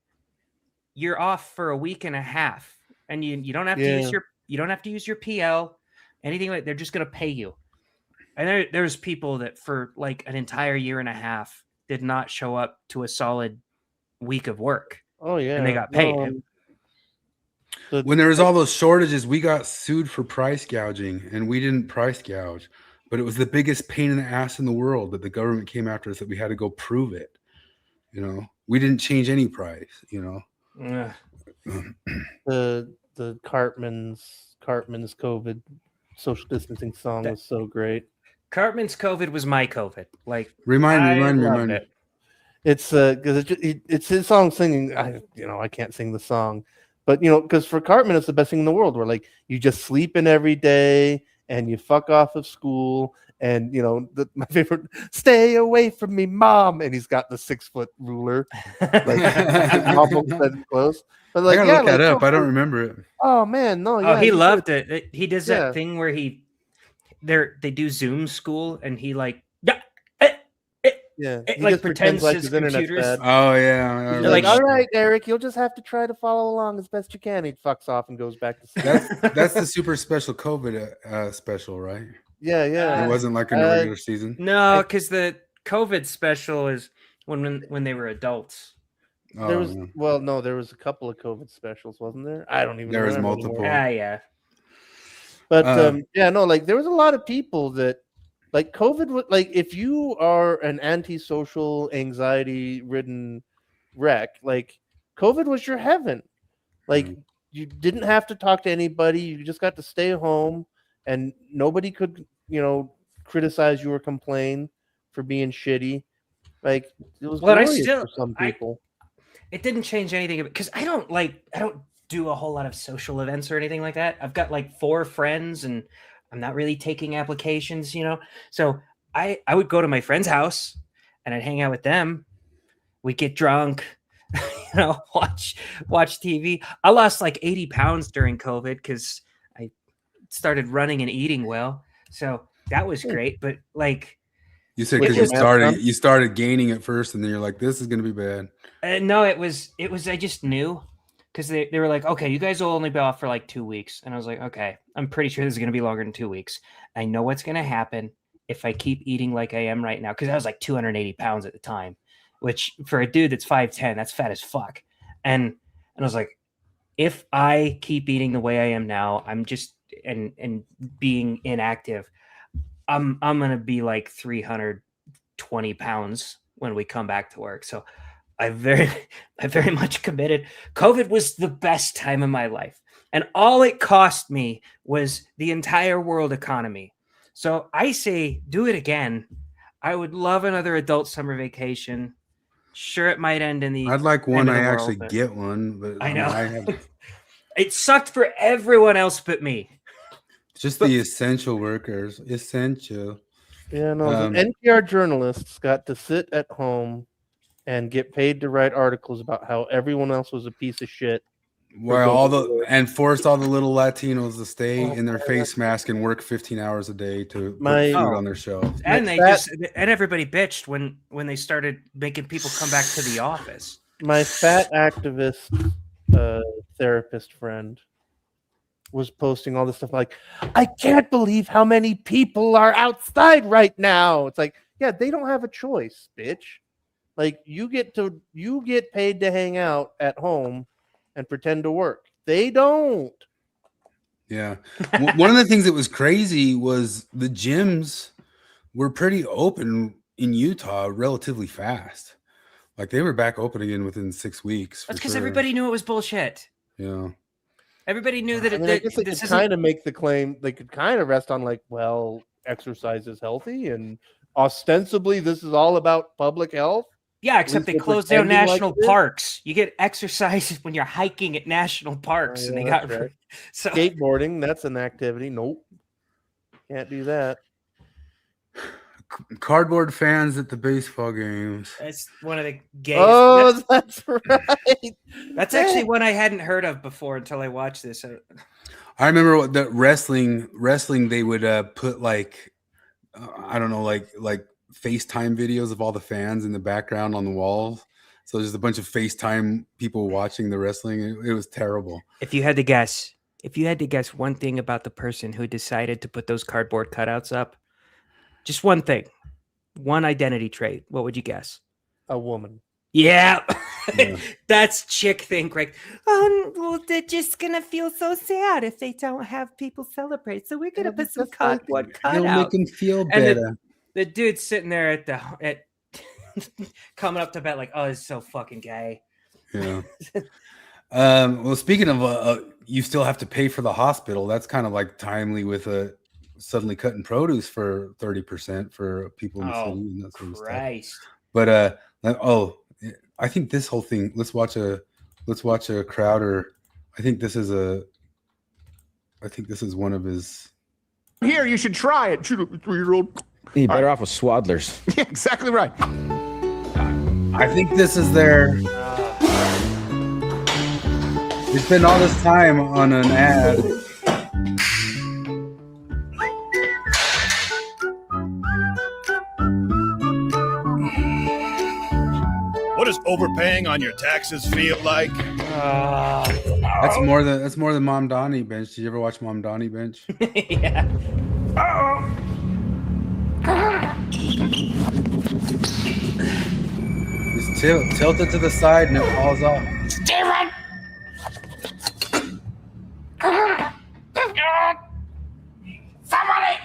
you're off for a week and a half, and you don't have to use your PL, anything like. They're just gonna pay you. And there's people that for like an entire year and a half did not show up to a solid week of work. Oh yeah, and they got paid. When there was all those shortages, we got sued for price gouging, and we didn't price gouge. But it was the biggest pain in the ass in the world that the government came after us that we had to go prove it. You know, we didn't change any price, you know. The Cartman's COVID social distancing song was so great. Cartman's COVID was my COVID. Like remind me. It's because it's his song singing. I can't sing the song, but because for Cartman it's the best thing in the world. Where like you just sleep in every day and you fuck off of school. And my favorite, stay away from me, mom. And he's got the 6-foot ruler, like almost close. But like, I gotta look that up. I don't remember it. Oh man, no. Yeah, he loved it. He does that thing where they do Zoom school, and he like like pretends his computer's bad. Oh yeah. You're like, all right, Eric, you'll just have to try to follow along as best you can. He fucks off and goes back to sleep. That's the super special COVID special, right? Yeah. It wasn't like in the regular season. No, because the COVID special is when they were adults. There was a couple of COVID specials, wasn't there? I don't even. There was multiple. Yeah. But like there was a lot of people that like COVID would like if you are an antisocial, anxiety-ridden wreck, like COVID was your heaven. Like you didn't have to talk to anybody; you just got to stay home. And nobody could, criticize you or complain for being shitty. Like it was glorious for some people. It didn't change anything because I don't do a whole lot of social events or anything like that. I've got like 4 friends, and I'm not really taking applications, So I would go to my friend's house, and I'd hang out with them. We'd get drunk, watch TV. I lost like 80 pounds during COVID because started running and eating well, so that was great. But like you said, because you started gaining at first, and then you're like, this is gonna be bad. No, it was I just knew because they were like, okay, you guys will only be off for like 2 weeks, and I was like, okay, I'm pretty sure this is gonna be longer than 2 weeks. I know what's gonna happen if I keep eating like I am right now, because I was like 280 pounds at the time, which for a dude that's 5'10", that's fat as fuck. And I was like, if I keep eating the way I am now, I'm just and being inactive, I'm gonna be like 320 pounds when we come back to work. So I very much committed. COVID was the best time of my life, and all it cost me was the entire world economy. So I say, do it again. I would love another adult summer vacation. Sure, it might end in the. I'd like one. end of the I world, actually but- get one, but I know. I have It sucked for everyone else but me. just the essential workers. Essential. Yeah, no. The NPR journalists got to sit at home and get paid to write articles about how everyone else was a piece of shit. Well, and forced all the little Latinos to stay in their face mask and work 15 hours a day to put food on their shelves. And everybody bitched when they started making people come back to the office. My fat activist therapist friend was posting all this stuff like, I can't believe how many people are outside right now. It's like, yeah, they don't have a choice, bitch. Like you get paid to hang out at home and pretend to work. They don't. Yeah. One of the things that was crazy was the gyms were pretty open in Utah relatively fast. Like they were back open again within 6 weeks. That's because everybody knew it was bullshit. Yeah. Everybody knew that. I guess they could kind of make the claim. They could kind of rest on like, well, exercise is healthy, and ostensibly this is all about public health. Yeah, except they closed down national parks. You get exercise when you're hiking at national parks, and they got right. So skateboarding. That's an activity. Nope, can't do that. Cardboard fans at the baseball games. That's one of the gayest. Oh, that's right. That's actually one I hadn't heard of before until I watched this. I remember what the wrestling. They would put like I don't know, like FaceTime videos of all the fans in the background on the walls. So there's a bunch of FaceTime people watching the wrestling. It was terrible. If you had to guess one thing about the person who decided to put those cardboard cutouts up, just one thing, one identity trait, what would you guess? A woman. Yeah. That's chick thing, Greg. Well, they're just gonna feel so sad if they don't have people celebrate. So we're gonna put some cardboard cutouts. It'll make them feel better. The dude's sitting there at coming up to bed like, oh, it's so fucking gay. Yeah. Well, speaking of, you still have to pay for the hospital. That's kind of like timely with suddenly cutting produce for 30% for people in the city and that sort of stuff. But I think this whole thing. Let's watch a Crowder. I think this is one of his. Here, you should try it. Shoot a 3-year-old. You're better off with Swaddlers. Yeah, exactly right. I think this is their. They spend all this time on an ad. What does overpaying on your taxes feel like? That's more than Mom Donnie Bench. Did you ever watch Mom Donnie Bench? Yeah. Just tilt it to the side and it falls off. Steven! Somebody!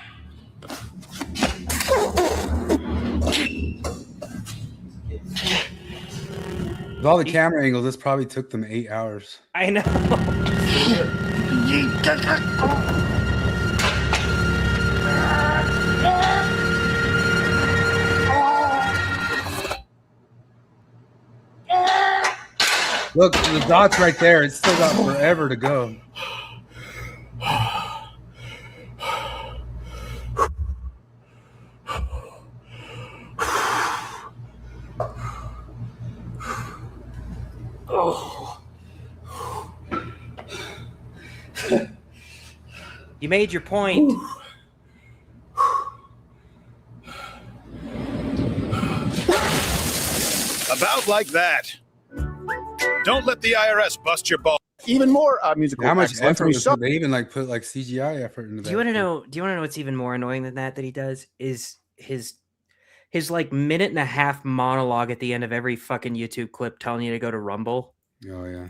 With all the camera angles, this probably took them 8 hours. I know. Look, the dot's right there. It's still got forever to go. Oh. You made your point. About like that. Don't let the IRS bust your ball. Even more musical. How much excellence. effort was it? They even put CGI effort into that. Do you want to know what's even more annoying than that he does is his like minute and a half monologue at the end of every fucking YouTube clip telling you to go to Rumble. Oh yeah,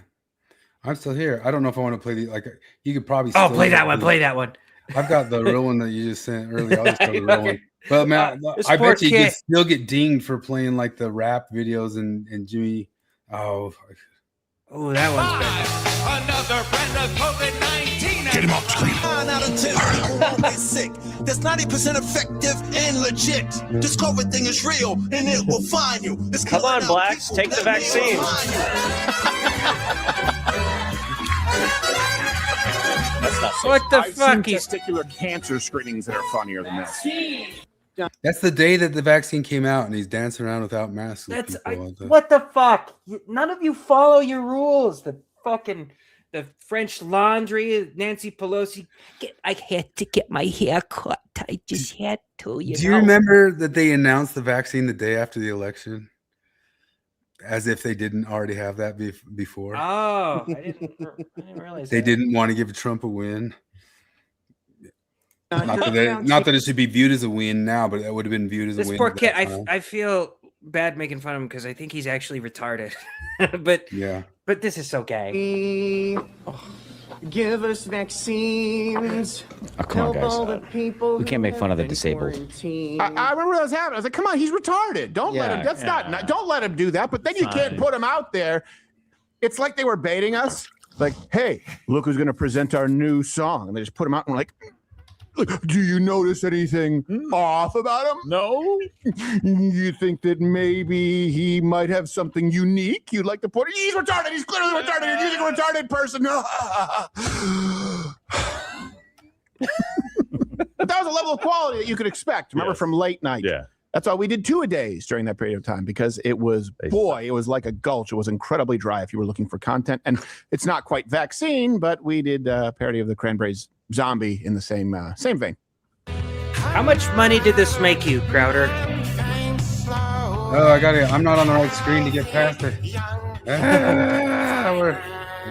I'm still here. I don't know if I want to play the like. You could probably. Oh, still play that one. Play that one. I've got the real one that you just sent earlier. I'll just go to the real one. But man, this I poor bet you kid. could still get dinged for playing like the rap videos and Jimmy. Oh, that one's good. Another brand of COVID-19. Get him off screen. 9 out of 10 people won't get sick. That's 90% effective and legit. This COVID thing is real and it will find you. Come on, blacks, take the vaccine. That's not safe. What the I've fuck? seen testicular cancer screenings that are funnier than this. that's the day that the vaccine came out, and he's dancing around without masks. with That's people. what the fuck? None of you follow your rules. The French Laundry, Nancy Pelosi. I had to get my hair cut. I just had to. Do you remember that they announced the vaccine the day after the election, as if they didn't already have that before? Oh, I didn't realize They that. didn't want to give Trump a win. Not that it should be viewed as a win now, but it would have been viewed as a This win. poor at kid. that time. I feel bad making fun of him because I think he's actually retarded. but yeah. But this is so gay. Give us vaccines. Oh, come on, guys. We can't make fun of the disabled. I remember that was happening. I was like, "Come on, he's retarded. Don't let him. That's not. Don't let him do that." But then you can't put him out there. It's like they were baiting us. Like, hey, look who's going to present our new song, and they just put him out, and we're like, do you notice anything off about him? No. You think that maybe he might have something unique you'd like to put? He's retarded. He's clearly retarded. You're using a retarded person. But that was a level of quality that you could expect. Remember from late night. Yeah. That's why we did 2-a-days during that period of time, because it was, it was like a gulch. It was incredibly dry if you were looking for content. And it's not quite vaccine, but we did a parody of the Cranberries Zombie in the same vein. How much money did this make you, Crowder? Oh, I got it. I'm not on the right screen to get past it. There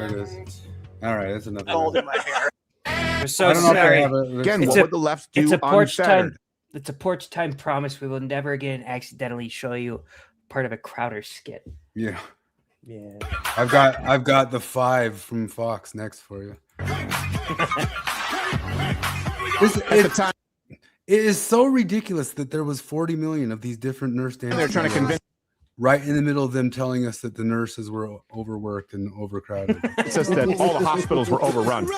it is. All right, that's enough. We're so I don't know if I sorry. have it. Again, what would the left do It's a porch unfettered? time. It's a porch time promise. We will never again accidentally show you part of a Crowder skit. Yeah. Yeah. I've got the 5 from Fox next for you. It is so ridiculous that there was 40 million of these different nurse dancers. They're trying to convince. Right in the middle of them telling us that the nurses were overworked and overcrowded. It's just that all the hospitals were overrun.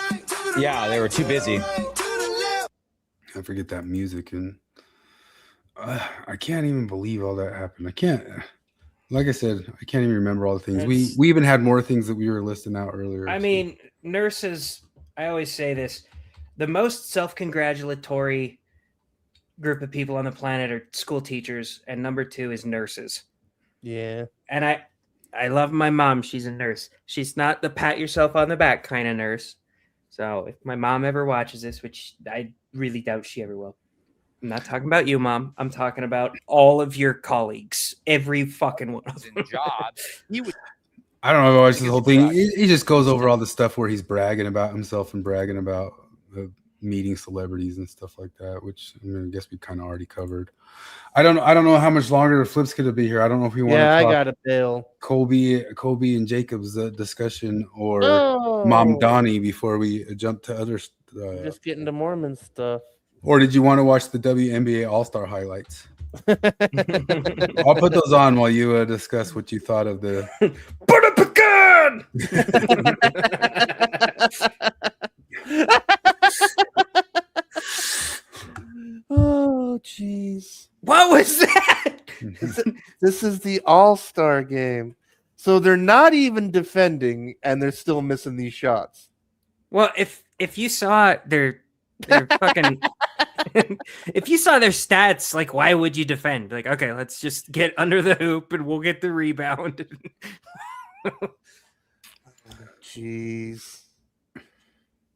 Yeah, they were too busy. I forget that music, and I can't even believe all that happened. I can't. Like I said, I can't even remember all the things. We even had more things that we were listing out earlier. I mean, nurses, I always say this, the most self-congratulatory group of people on the planet are school teachers, and number 2 is nurses. Yeah. And I love my mom. She's a nurse. She's not the pat yourself on the back kind of nurse. So if my mom ever watches this, which I really doubt she ever will, I'm not talking about you, Mom. I'm talking about all of your colleagues. Every fucking one of them. I don't know if I watched this whole thing. He just goes over all the stuff where he's bragging about himself and bragging about meeting celebrities and stuff like that, which I guess we kind of already covered. I don't know how much longer Flip's going to be here. I don't know if we want to talk I got a bill. Kolby and Jacob's discussion or Mom Donnie before we jump to other stuff. Just getting to Mormon stuff. Or did you want to watch the WNBA All-Star highlights? I'll put those on while you discuss what you thought of the Butter pecan. Oh, jeez. What was that? This is the All-Star game. So they're not even defending, and they're still missing these shots. Well, if you saw their fucking if you saw their stats, like, why would you defend? Like, okay, let's just get under the hoop and we'll get the rebound. Jeez.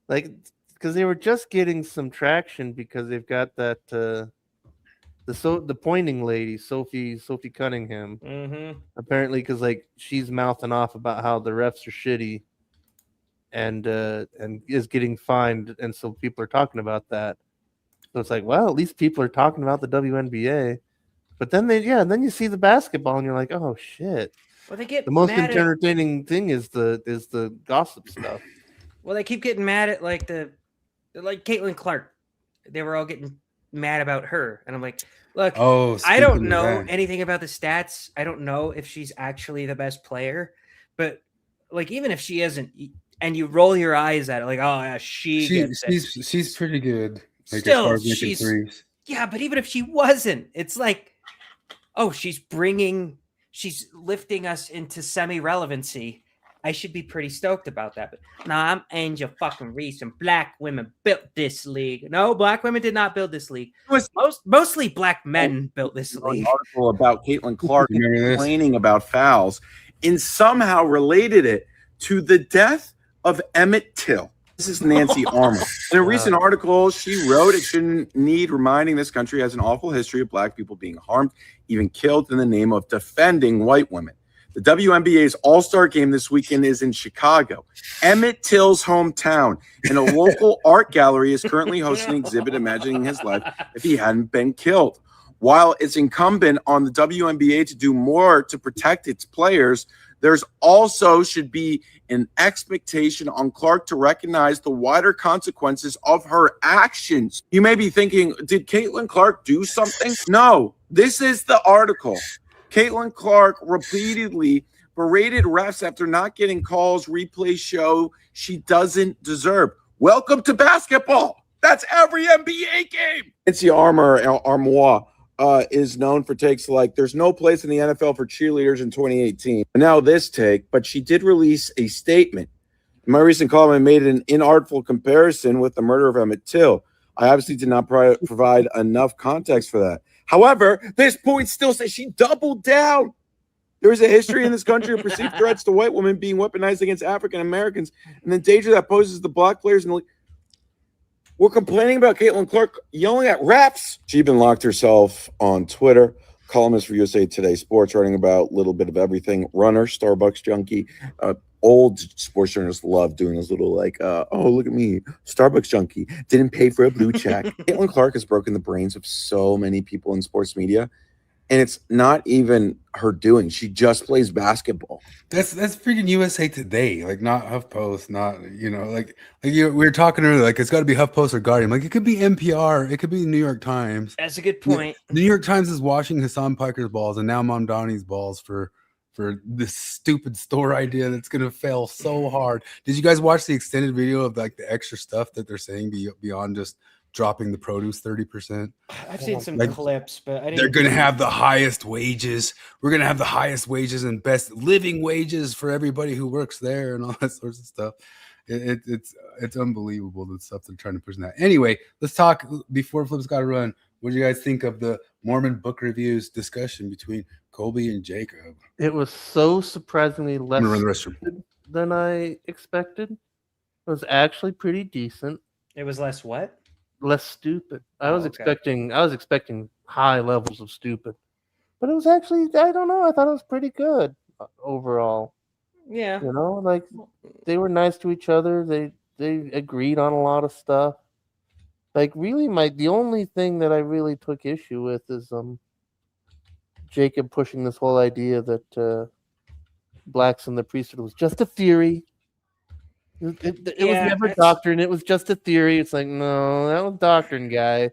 Like, because they were just getting some traction because they've got that the pointing lady, Sophie Cunningham. Mm-hmm. Apparently, because like she's mouthing off about how the refs are shitty, and is getting fined, and so people are talking about that. So it's like, well, at least people are talking about the WNBA. But then then you see the basketball and you're like, oh shit. Well, they get The most mad entertaining thing is the gossip stuff. Well, they keep getting mad at like Caitlin Clark. They were all getting mad about her, and I'm like, look, I don't know anything about the stats. I don't know if she's actually the best player, but like even if she isn't, and you roll your eyes at it, like, oh yeah, she's pretty good. Like, Still, as far as making threes. Yeah, but even if she wasn't, it's like, oh, she's lifting us into semi-relevancy. I should be pretty stoked about that. But no, I'm Angel fucking Reese, and black women built this league. No, black women did not build this league. Mostly black men built this league. An article about Caitlin Clark complaining about fouls and somehow related it to the death of Emmett Till. This is Nancy Armour. In a recent article, she wrote, it shouldn't need reminding this country has an awful history of black people being harmed, even killed in the name of defending white women. The WNBA's All-Star game this weekend is in Chicago, Emmett Till's hometown, and a local art gallery is currently hosting an exhibit imagining his life if he hadn't been killed. While it's incumbent on the WNBA to do more to protect its players, there's also should be an expectation on Clark to recognize the wider consequences of her actions. You may be thinking, did Caitlin Clark do something? No, this is the article. Caitlin Clark repeatedly berated refs after not getting calls. Replays show she doesn't deserve. Welcome to basketball. That's every NBA game. Nancy Armour is known for takes like there's no place in the NFL for cheerleaders in 2018. Now this take, but she did release a statement. In my recent column, I made an inartful comparison with the murder of Emmett Till. I obviously did not provide enough context for that. However, this point still says she doubled down. There is a history in this country of perceived threats to white women being weaponized against African Americans and the danger that poses to black players in the league. We're complaining about Caitlin Clark yelling at refs. She even locked herself on Twitter. Columnist for USA Today Sports, writing about a little bit of everything. Runner, Starbucks junkie. Old sports journalists love doing those little oh, look at me, Starbucks junkie. Didn't pay for a blue check. Caitlin Clark has broken the brains of so many people in sports media. And it's not even her doing. She just plays basketball. That's freaking USA Today, like not HuffPost, not we were talking earlier, like it's got to be HuffPost or Guardian. Like it could be NPR, it could be the New York Times. That's a good point. The New York Times is washing Hassan Piker's balls and now Mamdani's balls for this stupid store idea that's gonna fail so hard. Did you guys watch the extended video of like the extra stuff that they're saying beyond just dropping the produce 30%? I've seen some clips, but they're going to have the highest wages. We're going to have the highest wages and best living wages for everybody who works there and all that sorts of stuff. It's unbelievable, the stuff they're trying to push in that. Anyway, let's talk before Flip's got to run. What do you guys think of the Mormon book reviews discussion between Kolby and Jacob? It was so surprisingly less stupid than I expected. It was actually pretty decent. It was less what? Less stupid. I was expecting high levels of stupid, but it was actually, I don't know, I thought it was pretty good overall. Yeah, like they were nice to each other. They agreed on a lot of stuff. Like really, the only thing that I really took issue with is Jacob pushing this whole idea that blacks in the priesthood was just a theory. It was never doctrine. It was just a theory. It's like, no, that was doctrine, guy.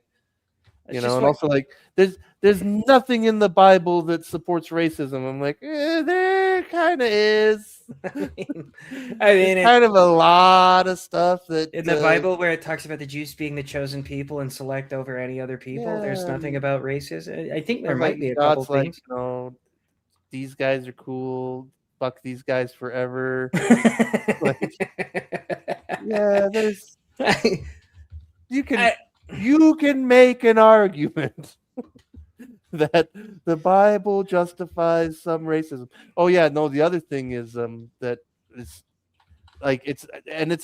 And also like there's nothing in the Bible that supports racism. I'm like, there kind of is. I mean, kind of a lot of stuff that in the Bible where it talks about the Jews being the chosen people and select over any other people. Yeah. There's nothing about racism. I think there might be a couple things. These guys are cool. Fuck these guys forever. There's you can make an argument that the Bible justifies some racism. Oh yeah, no. The other thing is that it's like it's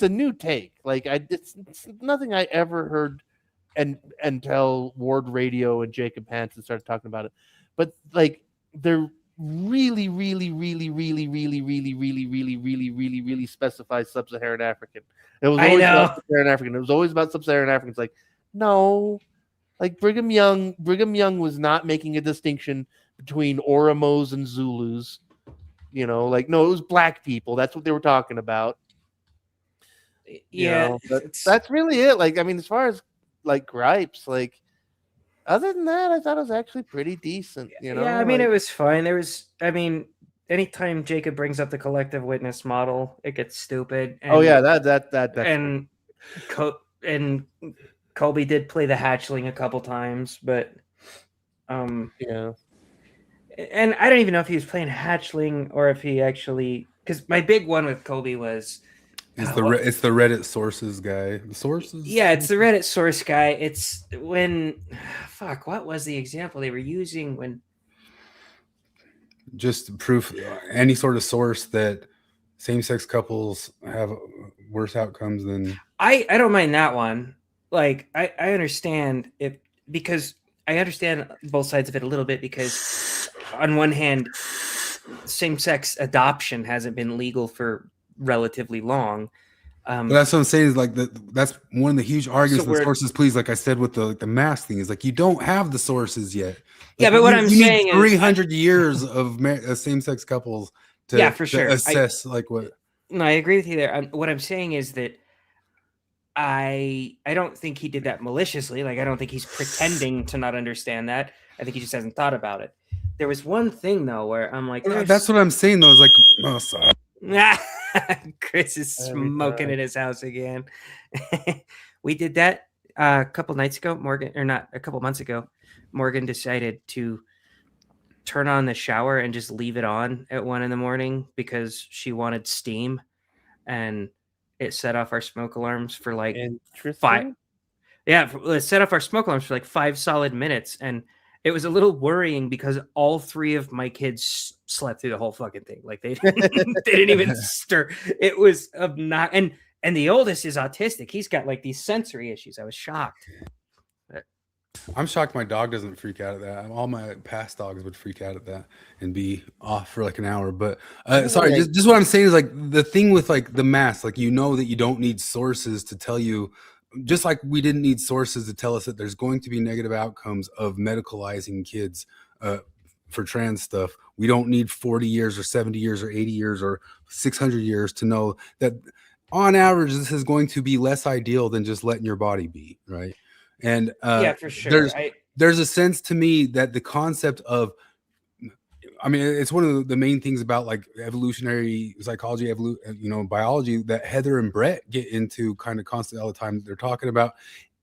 a new take. Like it's nothing I ever heard until Ward Radio and Jacob Hansen started talking about it. But like they're really specifies sub-Saharan African. It was always about Sub-Saharan African. It was always about Sub-Saharan Africans. Like, no, Like Brigham Young was not making a distinction between Oromos and Zulus. You know, like no, it was black people. That's what they were talking about. Yeah, that's really it. Like, I mean, as far as like gripes, like other than that, I thought it was actually pretty decent. You know, yeah. I mean, it was fine. There was, I mean, anytime Jacob brings up the collective witness model, it gets stupid. And, oh yeah, that's and Kolby did play the hatchling a couple times, but yeah. And I don't even know if he was playing hatchling or if he actually, because my big one with Kolby was it's the Reddit sources guy. The sources? Yeah, it's the Reddit source guy. It's when what was the example they were using when just proof any sort of source that same-sex couples have worse outcomes than I don't mind that one. Like I understand it because I understand both sides of it a little bit because on one hand, same-sex adoption hasn't been legal for relatively long. But that's what I'm saying is like that's one of the huge arguments with sources please, like I said with the mask thing, is like you don't have the sources yet. Like, yeah, but what I'm saying need 300 years of same-sex couples to, for sure. assess like what. No, I agree with you there. What I'm saying is that I don't think he did that maliciously. Like I don't think he's pretending to not understand that. I think he just hasn't thought about it. There was one thing though where I'm like, that's what I'm saying though. Is like, oh, sorry. Chris is smoking at his house again. We did that a couple nights ago. A couple months ago. Morgan decided to turn on the shower and just leave it on at 1 a.m. because she wanted steam, and it set off our smoke alarms for like 5. Yeah, it set off our smoke alarms for like 5 solid minutes, and it was a little worrying because all 3 of my kids slept through the whole fucking thing. Like they didn't even stir. It was obnoxious. And the oldest is autistic. He's got like these sensory issues. I was shocked. I'm shocked my dog doesn't freak out at that. All my past dogs would freak out at that and be off for like an hour. But sorry, just what I'm saying is like the thing with like the mask, like you know that you don't need sources to tell you. Just like we didn't need sources to tell us that there's going to be negative outcomes of medicalizing kids for trans stuff. We don't need 40 years or 70 years or 80 years or 600 years to know that on average, this is going to be less ideal than just letting your body be, right? And yeah, for sure. There's a sense to me that the concept of, I mean, it's one of the main things about like evolutionary psychology, biology that Heather and Brett get into kind of constantly all the time. They're talking about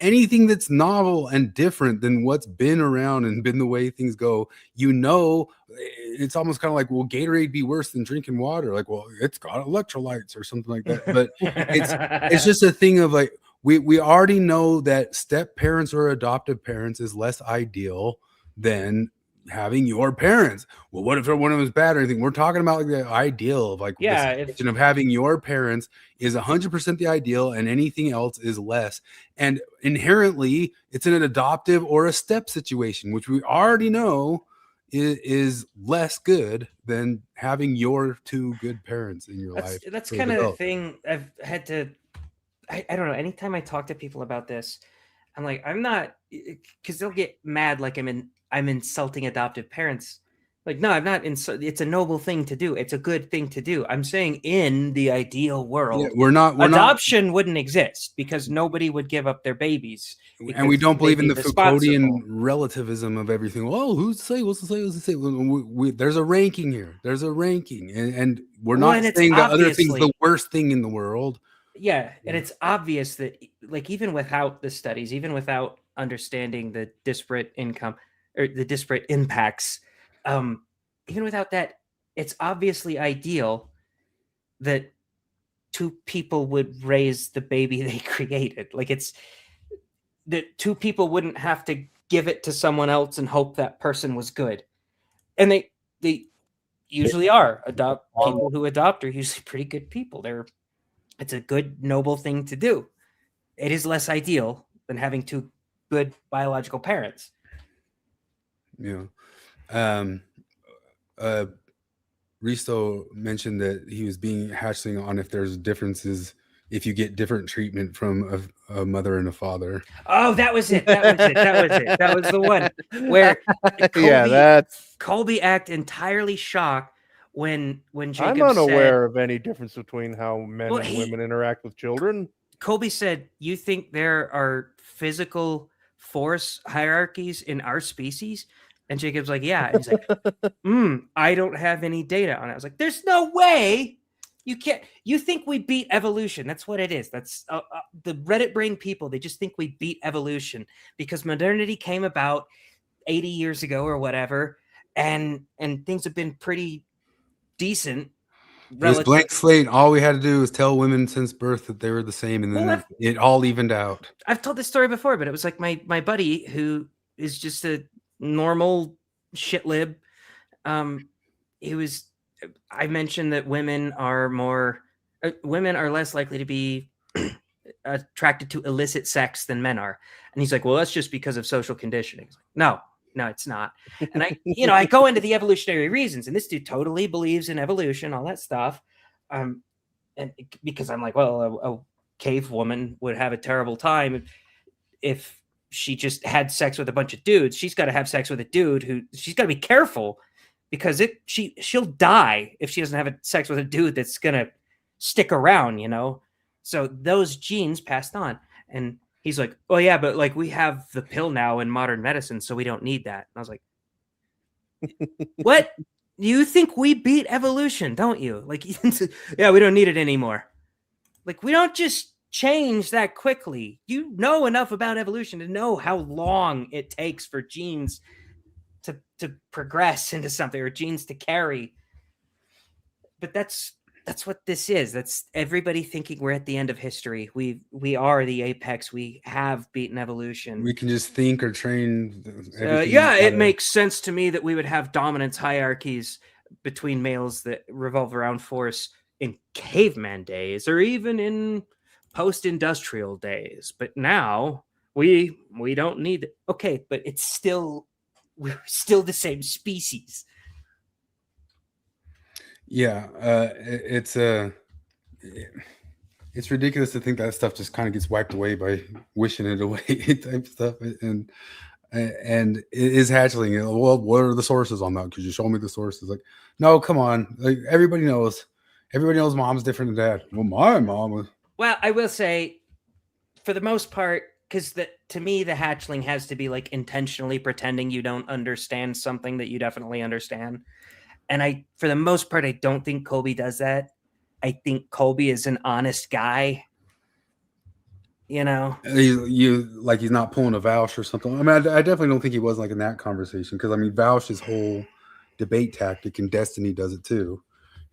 anything that's novel and different than what's been around and been the way things go. It's almost kind of like, will Gatorade be worse than drinking water? Like, well, it's got electrolytes or something like that. But it's just a thing of like, we already know that step parents or adoptive parents is less ideal than having your parents. Well, what if one of them is bad or anything? We're talking about like the ideal of like of having your parents is 100% the ideal and anything else is less. And inherently it's in an adoptive or a step situation, which we already know is less good than having your 2 good parents in your life. That's kind of the thing I've had to, I don't know. Anytime I talk to people about this, I'm like, I'm not, because they'll get mad like I'm insulting adoptive parents. Like, no, I'm not. It's a noble thing to do. It's a good thing to do. I'm saying in the ideal world, adoption wouldn't exist because nobody would give up their babies. And we don't believe in the Foucauldian relativism of everything. Well, who's to say? What's to say? What's to say? There's a ranking here. There's a ranking. And we're not saying the other thing's the worst thing in the world. Yeah. And it's obvious that like, even without the studies, even without understanding the disparate income or the disparate impacts, even without that, it's obviously ideal that 2 people would raise the baby they created. Like it's that 2 people wouldn't have to give it to someone else and hope that person was good. And they usually are. People who adopt are usually pretty good people. It's a good, noble thing to do. It is less ideal than having 2 good biological parents. Yeah. Risto mentioned that he was being hatching on if there's differences if you get different treatment from a mother and a father. Oh, that was it. That was the one where Kolby act entirely shocked when Jacob I'm unaware said, of any difference between how men and women interact with children. Kolby said, "You think there are physical force hierarchies in our species?" And Jacob's like, "Yeah." And he's like, I don't have any data on it. I was like, "There's no way. You can't. You think we beat evolution? That's what it is. That's the Reddit brain people. They just think we beat evolution because modernity came about 80 years ago or whatever, and things have been pretty decent." This blank slate, all we had to do was tell women since birth that they were the same, and then it all evened out. I've told this story before, but it was like my buddy who is just a normal shit lib. I mentioned that women are less likely to be attracted to illicit sex than men are, and he's like, "Well, that's just because of social conditioning." Like, no, it's not. And I go into the evolutionary reasons, and this dude totally believes in evolution, all that stuff. And because I'm like, well, a cave woman would have a terrible time if she just had sex with a bunch of dudes. She's got to have sex with a dude who she's got to be careful because she'll die if she doesn't have sex with a dude that's gonna stick around, So those genes passed on, and he's like, "Oh yeah, but like we have the pill now in modern medicine, so we don't need that." And I was like, "What? You think we beat evolution, don't you? Like, yeah, we don't need it anymore. Like, we don't just change that quickly. You know enough about evolution to know how long it takes for genes to progress into something or genes to carry." But that's what this is. That's everybody thinking we're at the end of history. We are the apex. We have beaten evolution. We can just think or train. It makes sense to me that we would have dominance hierarchies between males that revolve around force in caveman days or even in post-industrial days. But now we don't need it. Okay, but we're still the same species. Yeah, it's ridiculous to think that stuff just kind of gets wiped away by wishing it away type stuff, and it is hatchling. Well, what are the sources on that? Could you show me the sources? Like, no, come on. Like everybody knows mom's different than dad. Well, my mom was. Well, I will say, for the most part, because to me the hatchling has to be like intentionally pretending you don't understand something that you definitely understand. And for the most part, I don't think Kolby does that. I think Kolby is an honest guy. He's not pulling a Vouch or something. I mean, I definitely don't think he was like in that conversation because I mean, Vouch's whole debate tactic, and Destiny does it too,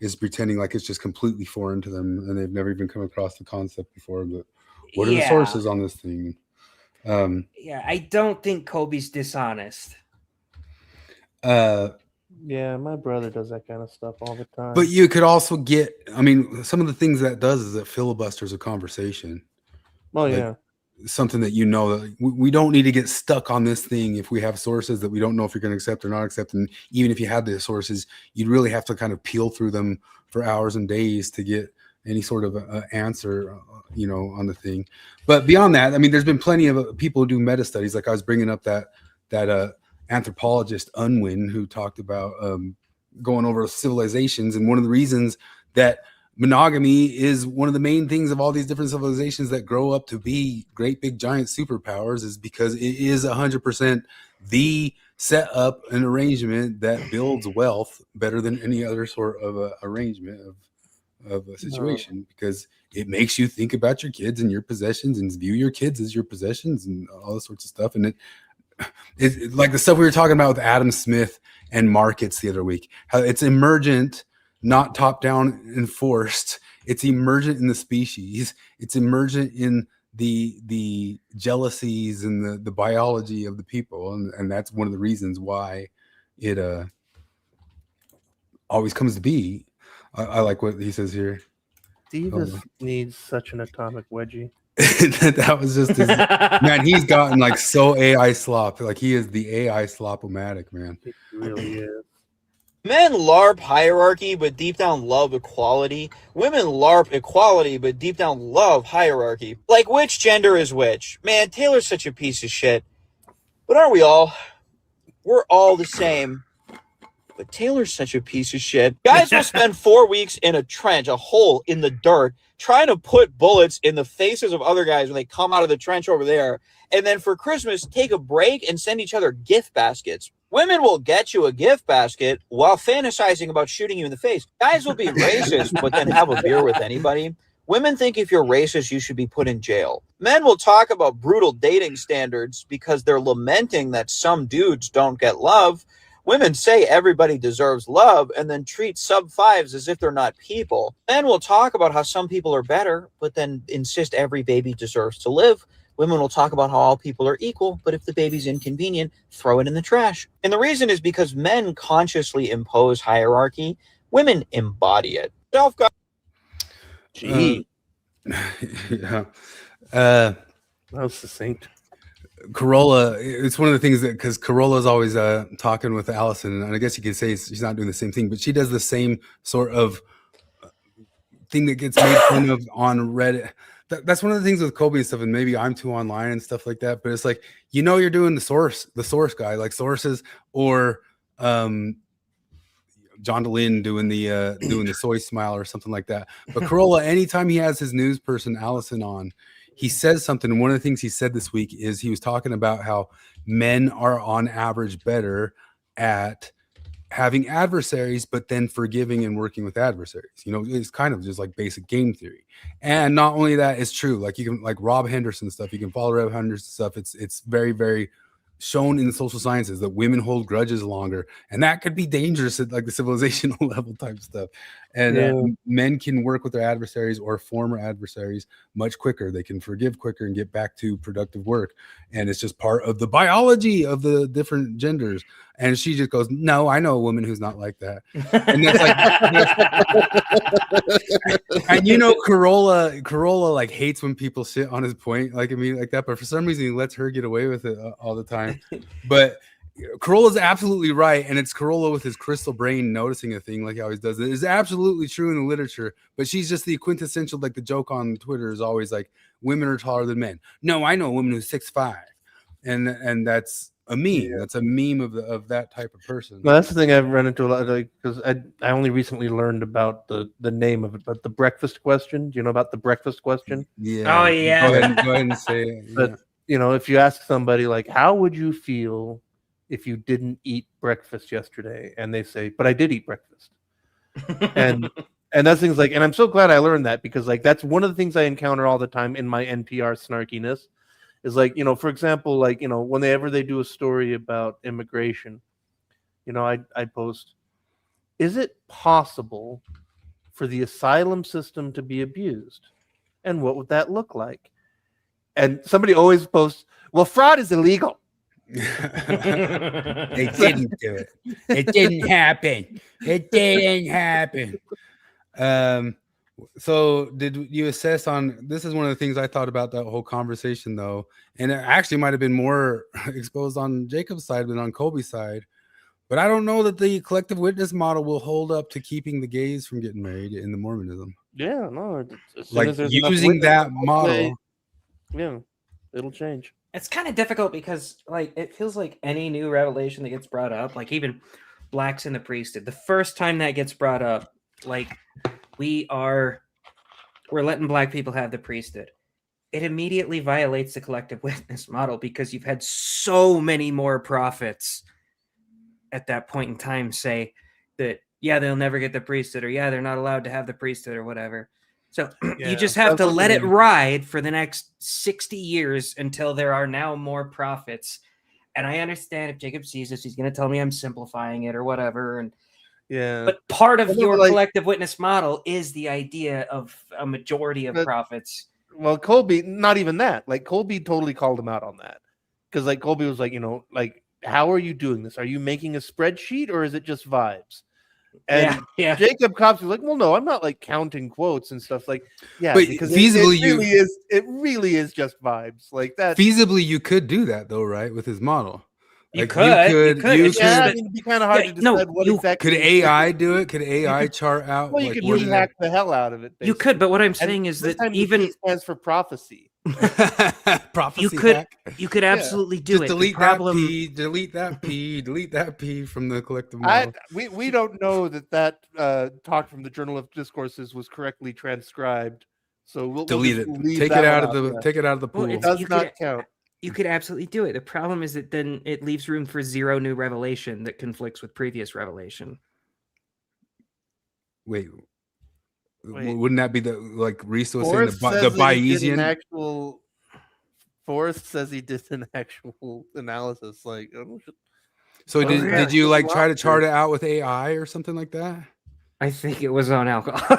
is pretending like it's just completely foreign to them and they've never even come across the concept before. But what are the sources on this thing? I don't think Kolby's dishonest. Yeah, my brother does that kind of stuff all the time. But you could also get, I mean, some of the things that does is it filibusters a conversation. Oh, yeah. Something that that we don't need to get stuck on this thing if we have sources that we don't know if you're going to accept or not accept. And even if you had the sources, you'd really have to kind of peel through them for hours and days to get any sort of answer, on the thing. But beyond that, I mean, there's been plenty of people who do meta studies. Like I was bringing up that anthropologist Unwin who talked about going over civilizations, and one of the reasons that monogamy is one of the main things of all these different civilizations that grow up to be great big giant superpowers is because it is 100% the setup and arrangement that builds wealth better than any other sort of arrangement of a situation, because it makes you think about your kids and your possessions and view your kids as your possessions and all this sorts of stuff. And it's like the stuff we were talking about with Adam Smith and markets the other week, how it's emergent, not top down enforced. It's emergent in the species. It's emergent in the jealousies and the biology of the people. And that's one of the reasons why it always comes to be. I like what he says here. Divas needs such an atomic wedgie. That was just his, man. He's gotten like so AI slop. Like he is the AI slop-o-matic, man. He really is. Men LARP hierarchy, but deep down love equality. Women LARP equality, but deep down love hierarchy. Like, which gender is which? Man, Taylor's such a piece of shit. But aren't we all? We're all the same. But Taylor's such a piece of shit. Guys will spend 4 weeks in a trench, a hole in the dirt, trying to put bullets in the faces of other guys when they come out of the trench over there. And then for Christmas, take a break and send each other gift baskets. Women will get you a gift basket while fantasizing about shooting you in the face. Guys will be racist, but then have a beer with anybody. Women think if you're racist, you should be put in jail. Men will talk about brutal dating standards because they're lamenting that some dudes don't get love. Women say everybody deserves love and then treat sub-5s as if they're not people. Men will talk about how some people are better, but then insist every baby deserves to live. Women will talk about how all people are equal, but if the baby's inconvenient, throw it in the trash. And the reason is because men consciously impose hierarchy. Women embody it. Self-God. Gee. Yeah. That was succinct. Corolla, it's one of the things that, because Corolla's always talking with Allison, and I guess you could say she's not doing the same thing, but she does the same sort of thing that gets made fun of on Reddit. That's one of the things with Kolby and stuff, and maybe I'm too online and stuff like that, but it's like, you know, you're doing the source guy, like sources, or John DeLynn doing the soy smile or something like that. But Corolla, anytime he has his news person Allison on, he says something. And one of the things he said this week is he was talking about how men are on average better at having adversaries, but then forgiving and working with adversaries. You know, it's kind of just like basic game theory. And not only that, it's true. Like you can, like Rob Henderson stuff, you can follow Rob Henderson stuff. It's very, very shown in the social sciences that women hold grudges longer, and that could be dangerous at like the civilizational level type stuff. And men can work with their adversaries or former adversaries much quicker. They can forgive quicker and get back to productive work, and it's just part of the biology of the different genders. And she just goes, no, I know a woman who's not like that. And that's like, and you know, Corolla like hates when people sit on his point, like, I mean, like that, but for some reason he lets her get away with it all the time. But Corolla's absolutely right, and it's Corolla with his crystal brain noticing a thing like he always does. It is absolutely true in the literature, but she's just the quintessential, like the joke on Twitter is always like, women are taller than men. No, I know a woman who's 6'5", and that's a meme. Yeah. That's a meme of that type of person. Well, that's the thing I've run into a lot, like, because I only recently learned about the name of it, but the breakfast question. Do you know about the breakfast question? Yeah. Oh yeah. Go ahead and say it. Yeah. But you know, if you ask somebody like, how would you feel if you didn't eat breakfast yesterday, and they say, but I did eat breakfast, and that's things like, and I'm so glad I learned that, because like that's one of the things I encounter all the time in my NPR snarkiness. Is like, you know, for example, like, you know, whenever they do a story about immigration, you know, I post, is it possible for the asylum system to be abused? And what would that look like? And somebody always posts, well, fraud is illegal. They didn't do it. It didn't happen. It didn't happen. So did you assess on, this is one of the things I thought about that whole conversation though, and it actually might have been more exposed on Jacob's side than on Kolby's side, but I don't know that the collective witness model will hold up to keeping the gays from getting married in the Mormonism. Yeah, no, like using that model. Yeah, it'll change. It's kind of difficult because like it feels like any new revelation that gets brought up, like even blacks in the priesthood, the first time that gets brought up, like we're letting black people have the priesthood. It immediately violates the collective witness model because you've had so many more prophets at that point in time say that, yeah, they'll never get the priesthood, or yeah, they're not allowed to have the priesthood or whatever. So you just have to let it ride for the next 60 years until there are now more prophets. And I understand if Jacob sees this, he's going to tell me I'm simplifying it or whatever. And yeah, but part of your collective witness model is the idea of a majority of prophets. Well, Kolby, not even that. Like Kolby totally called him out on that, because like Kolby was like, you know, like, how are you doing this? Are you making a spreadsheet or is it just vibes? And Jacob Cops was like, well, no, I'm not like counting quotes and stuff. Like, yeah, but because feasibly it really is just vibes like that. Feasibly, you could do that though, right? With his model. You Like, could. It's Yeah, I just mean, it'd be kind of hard to decide what exactly. Could AI do it? Could AI chart out? Well, you like, could what is rehack it? the hell out of it. You could, but what I'm And saying is this that time the even P stands for prophecy. Prophecy you hack? could absolutely do Just it. delete The problem, that P, delete that P from the collective model. We don't know that talk from the Journal of Discourses was correctly transcribed, so we'll Delete just it. leave Take that it out one of the yeah. take it out of the pool. well, It does not count. You could absolutely do it. The problem is that then it leaves room for zero new revelation that conflicts with previous revelation. Wait. Wouldn't that be the like Reese was saying Forrest the says that he did an Bayesian? actual. Forrest says he did an actual analysis. Like, So did you like try to chart it? it out with AI or something like that? I think it was on alcohol.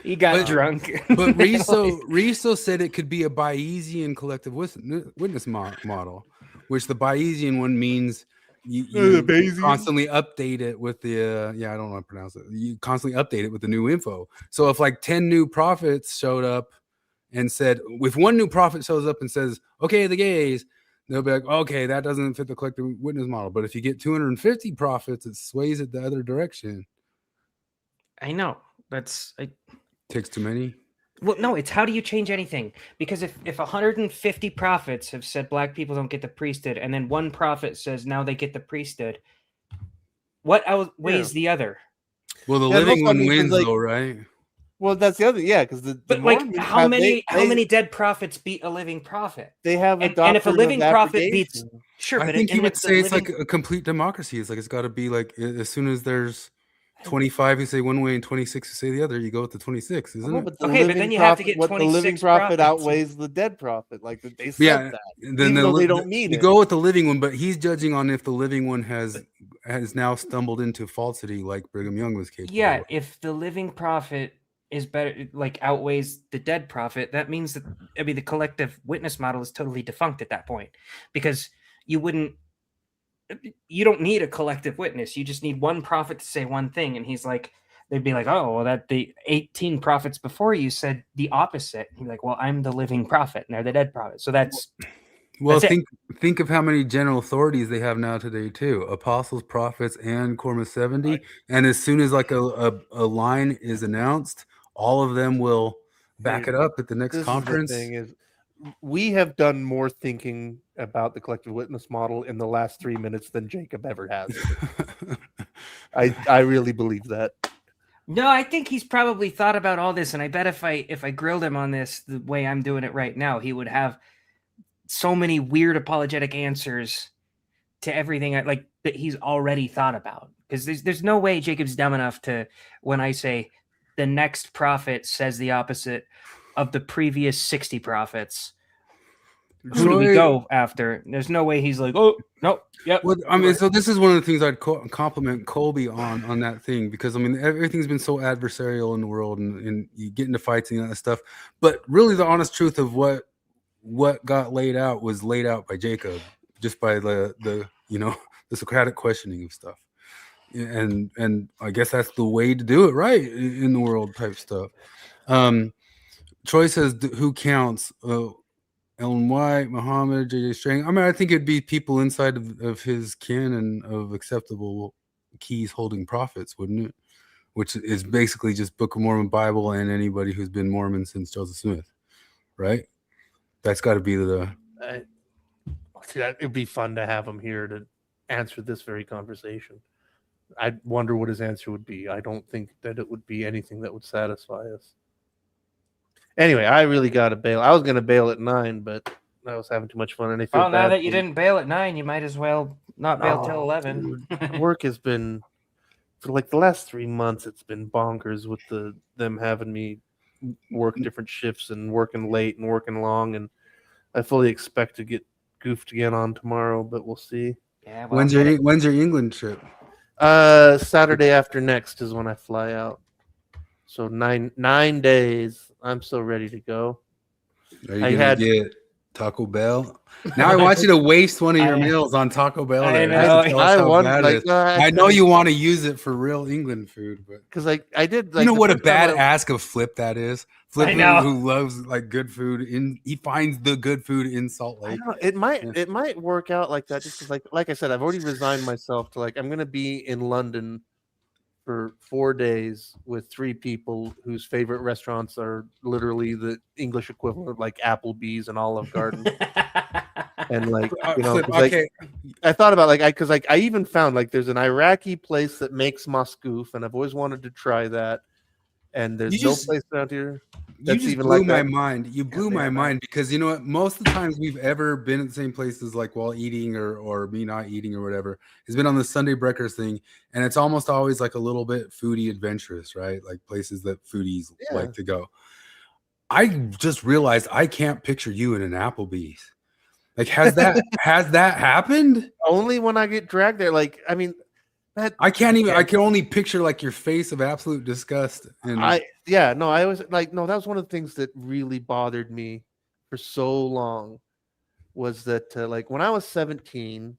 He got drunk. But Riso said it could be a Bayesian collective witness model, which the Bayesian one means you constantly update it with the I don't know how to pronounce it. You constantly update it with the new info. So if like 10 new prophets showed up and said, if one new prophet shows up and says, okay, the gays, they'll be like, okay, that doesn't fit the collective witness model. But if you get 250 prophets, it sways it the other direction. I know. Takes too many. Well, no, it's how do you change anything? Because if 150 prophets have said black people don't get the priesthood, and then one prophet says now they get the priesthood, what outweighs the other? Well, the living one wins, though, right? Well, that's the other, because but like, how many dead prophets beat a living prophet? They have and if a living prophet beats, sure, I but think you would say it's like a complete democracy. It's like it's got to be like as soon as there's 25 who say one way and 26 who say the other, you go with the 26, isn't it? But then you have to get 26 what the living prophet outweighs the dead prophet. Like they said that. Then they don't mean you it. go with the living one, but he's judging on if the living one has now stumbled into falsity, like Brigham Young was capable. Yeah, if the living prophet is better, like outweighs the dead prophet, that means that the collective witness model is totally defunct at that point, because you don't need a collective witness. You just need one prophet to say one thing, and they'd be like, oh, well, that the 18 prophets before you said the opposite. He's like, well, I'm the living prophet, and they're the dead prophet. So that's think of how many general authorities they have now today too: apostles, prophets, and Quorum of 70. Right. And as soon as like a line is announced, all of them will back it up at the next conference. The thing is, we have done more thinking about the collective witness model in the last 3 minutes than Jacob ever has. I really believe that. No, I think he's probably thought about all this, and I bet if I grilled him on this the way I'm doing it right now, he would have so many weird apologetic answers to everything that he's already thought about. Because there's no way Jacob's dumb enough to, when I say the next prophet says the opposite of the previous 60 prophets, who do we go after? There's no way he's like, oh, no, yep. Well, I mean, so this is one of the things I'd compliment Kolby on that thing, because I mean, everything's been so adversarial in the world, and you get into fights and that stuff. But really, the honest truth of what got laid out was laid out by Jacob, just by the Socratic questioning of stuff. And I guess that's the way to do it right in the world type stuff. Troy says, who counts? Ellen White, Muhammad, J.J. Strang. I mean, I think it'd be people inside of his canon of acceptable keys holding prophets, wouldn't it? Which is basically just Book of Mormon, Bible, and anybody who's been Mormon since Joseph Smith, right? That's got to be the... It'd be fun to have him here to answer this very conversation. I wonder what his answer would be. I don't think that it would be anything that would satisfy us. Anyway, I really got to bail. I was going to bail at 9, but I was having too much fun. And I feel now that you didn't bail at 9, you might as well not bail till 11. Work has been, for like the last 3 months, it's been bonkers with them having me work different shifts and working late and working long. And I fully expect to get goofed again on tomorrow, but we'll see. Yeah. Well, when's your England trip? Saturday after next is when I fly out. So 9 days. I'm so ready to go. Are you gonna get Taco Bell. Now I want you to waste one of your meals on Taco Bell. I there. know. Tell us how bad it is. I know you I- want to use it for real England food, but because like I did. you Like, know the what a first time bad I- ask of Flip that is. Flip I know. who loves like good food. He finds the good food in Salt I Lake. don't know. It might work out like that just because like I said, I've already resigned myself to like I'm gonna be in London for 4 days with 3 people whose favorite restaurants are literally the English equivalent of like Applebee's and Olive Garden. And like Flip, 'cause, like, okay. I thought about like I even found like there's an Iraqi place that makes maskoof, and I've always wanted to try that. And there's You no just- place around here You that's just even blew like my that. mind. You blew my mind because you know what? Most of the times we've ever been at the same places, like while eating or me not eating or whatever, has been on the Sunday breakfast thing, and it's almost always like a little bit foodie adventurous, right? Like places that foodies like to go. I just realized I can't picture you in an Applebee's. Like, has that happened? Only when I get dragged there. Like, I mean, I can't even. I can only picture like your face of absolute disgust. And I was like, no, that was one of the things that really bothered me for so long was that like when I was 17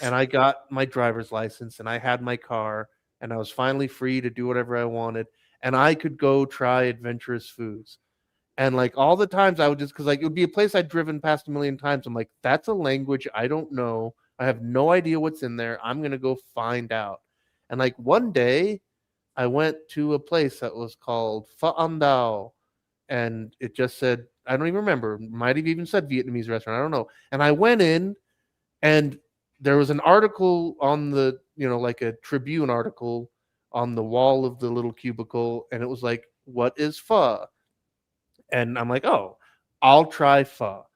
and I got my driver's license and I had my car and I was finally free to do whatever I wanted and I could go try adventurous foods. And like all the times I would just because like it would be a place I'd driven past a million times. I'm like, that's a language I don't know. I have no idea what's in there. I'm gonna go find out. And like one day I went to a place that was called Pho An Dao, and it just said, I don't even remember, might have even said Vietnamese restaurant, I don't know. And I went in, and there was an article on the, like a Tribune article on the wall of the little cubicle, and it was like, what is pho? And I'm like, oh, I'll try pho.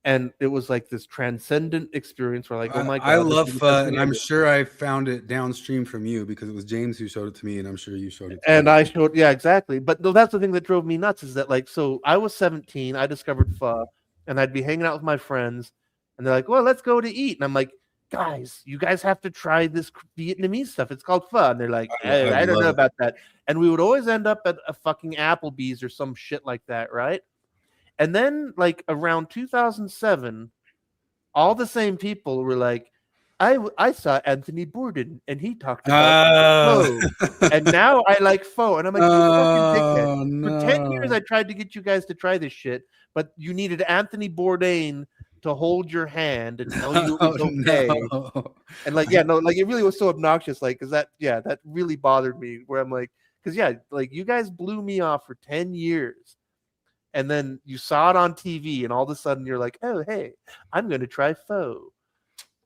And it was like this transcendent experience where like, oh my God. I love this is pho, and I'm amazing. sure I found it downstream from you because it was James who showed it to me, and I'm sure you showed it to And me. I showed, yeah, exactly. But no, that's the thing that drove me nuts is that like, so I was 17, I discovered pho, and I'd be hanging out with my friends, and they're like, well, let's go to eat. And I'm like, guys, you guys have to try this Vietnamese stuff. It's called pho. And they're like, hey, I don't know about that. And we would always end up at a fucking Applebee's or some shit like that, right? And then like around 2007, all the same people were like, I saw Anthony Bourdain and he talked about pho. And now I like pho. And I'm like, you fucking dickhead. For 10 years I tried to get you guys to try this shit, but you needed Anthony Bourdain to hold your hand and tell you it was okay. And like, yeah, no, like it really was so obnoxious, like, because that really bothered me where I'm like, because like you guys blew me off for 10 years. And then you saw it on TV, and all of a sudden you're like, "Oh, hey, I'm going to try pho."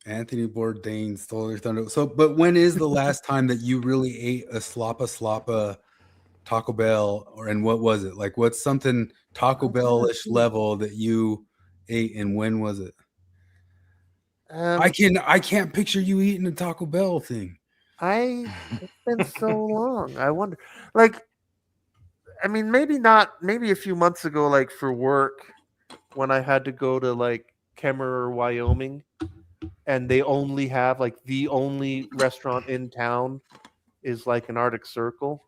Anthony Bourdain stole your thunder. So, but when is the last time that you really ate a slappa Taco Bell, and what was it? Like, what's something Taco Bell-ish level that you ate, and when was it? I can't picture you eating a Taco Bell thing. It's been so long. I wonder, like. I mean, maybe a few months ago, like for work, when I had to go to like Kemmerer, Wyoming, and they only have like the only restaurant in town is like an Arctic Circle.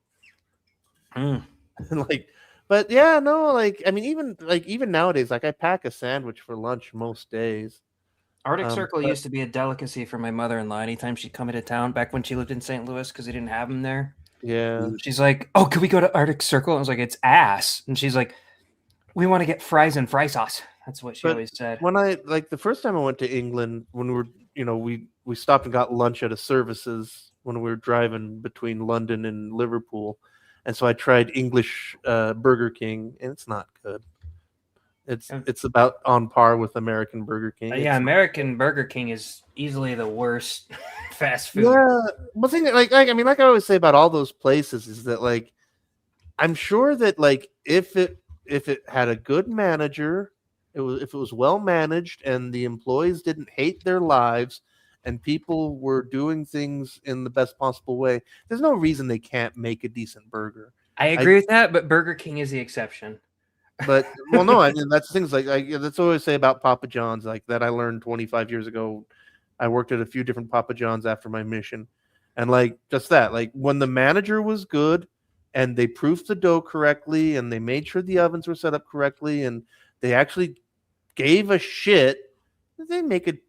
Like, but yeah, no, like I mean, even nowadays, like I pack a sandwich for lunch most days. Arctic Circle used to be a delicacy for my mother-in-law anytime she'd come into town back when she lived in St. Louis because they didn't have them there. Yeah. She's like, oh, can we go to Arctic Circle? I was like, it's ass. And she's like, we want to get fries and fry sauce. That's what she always said. When I like the first time I went to England, when we were, we stopped and got lunch at a Services when we were driving between London and Liverpool. And so I tried English Burger King, and it's not good. It's about on par with American Burger King. Yeah, American Burger King is easily the worst fast food. Yeah, but thing like I mean, like I always say about all those places is that like I'm sure that like if it had a good manager, if it was well managed and the employees didn't hate their lives and people were doing things in the best possible way, there's no reason they can't make a decent burger. I agree with that, but Burger King is the exception. But well, no, I mean that's things like that's what I always say about Papa John's, like that I learned 25 years ago. I worked at a few different Papa John's after my mission, and like just that, like when the manager was good, and they proofed the dough correctly, and they made sure the ovens were set up correctly, and they actually gave a shit, they make it.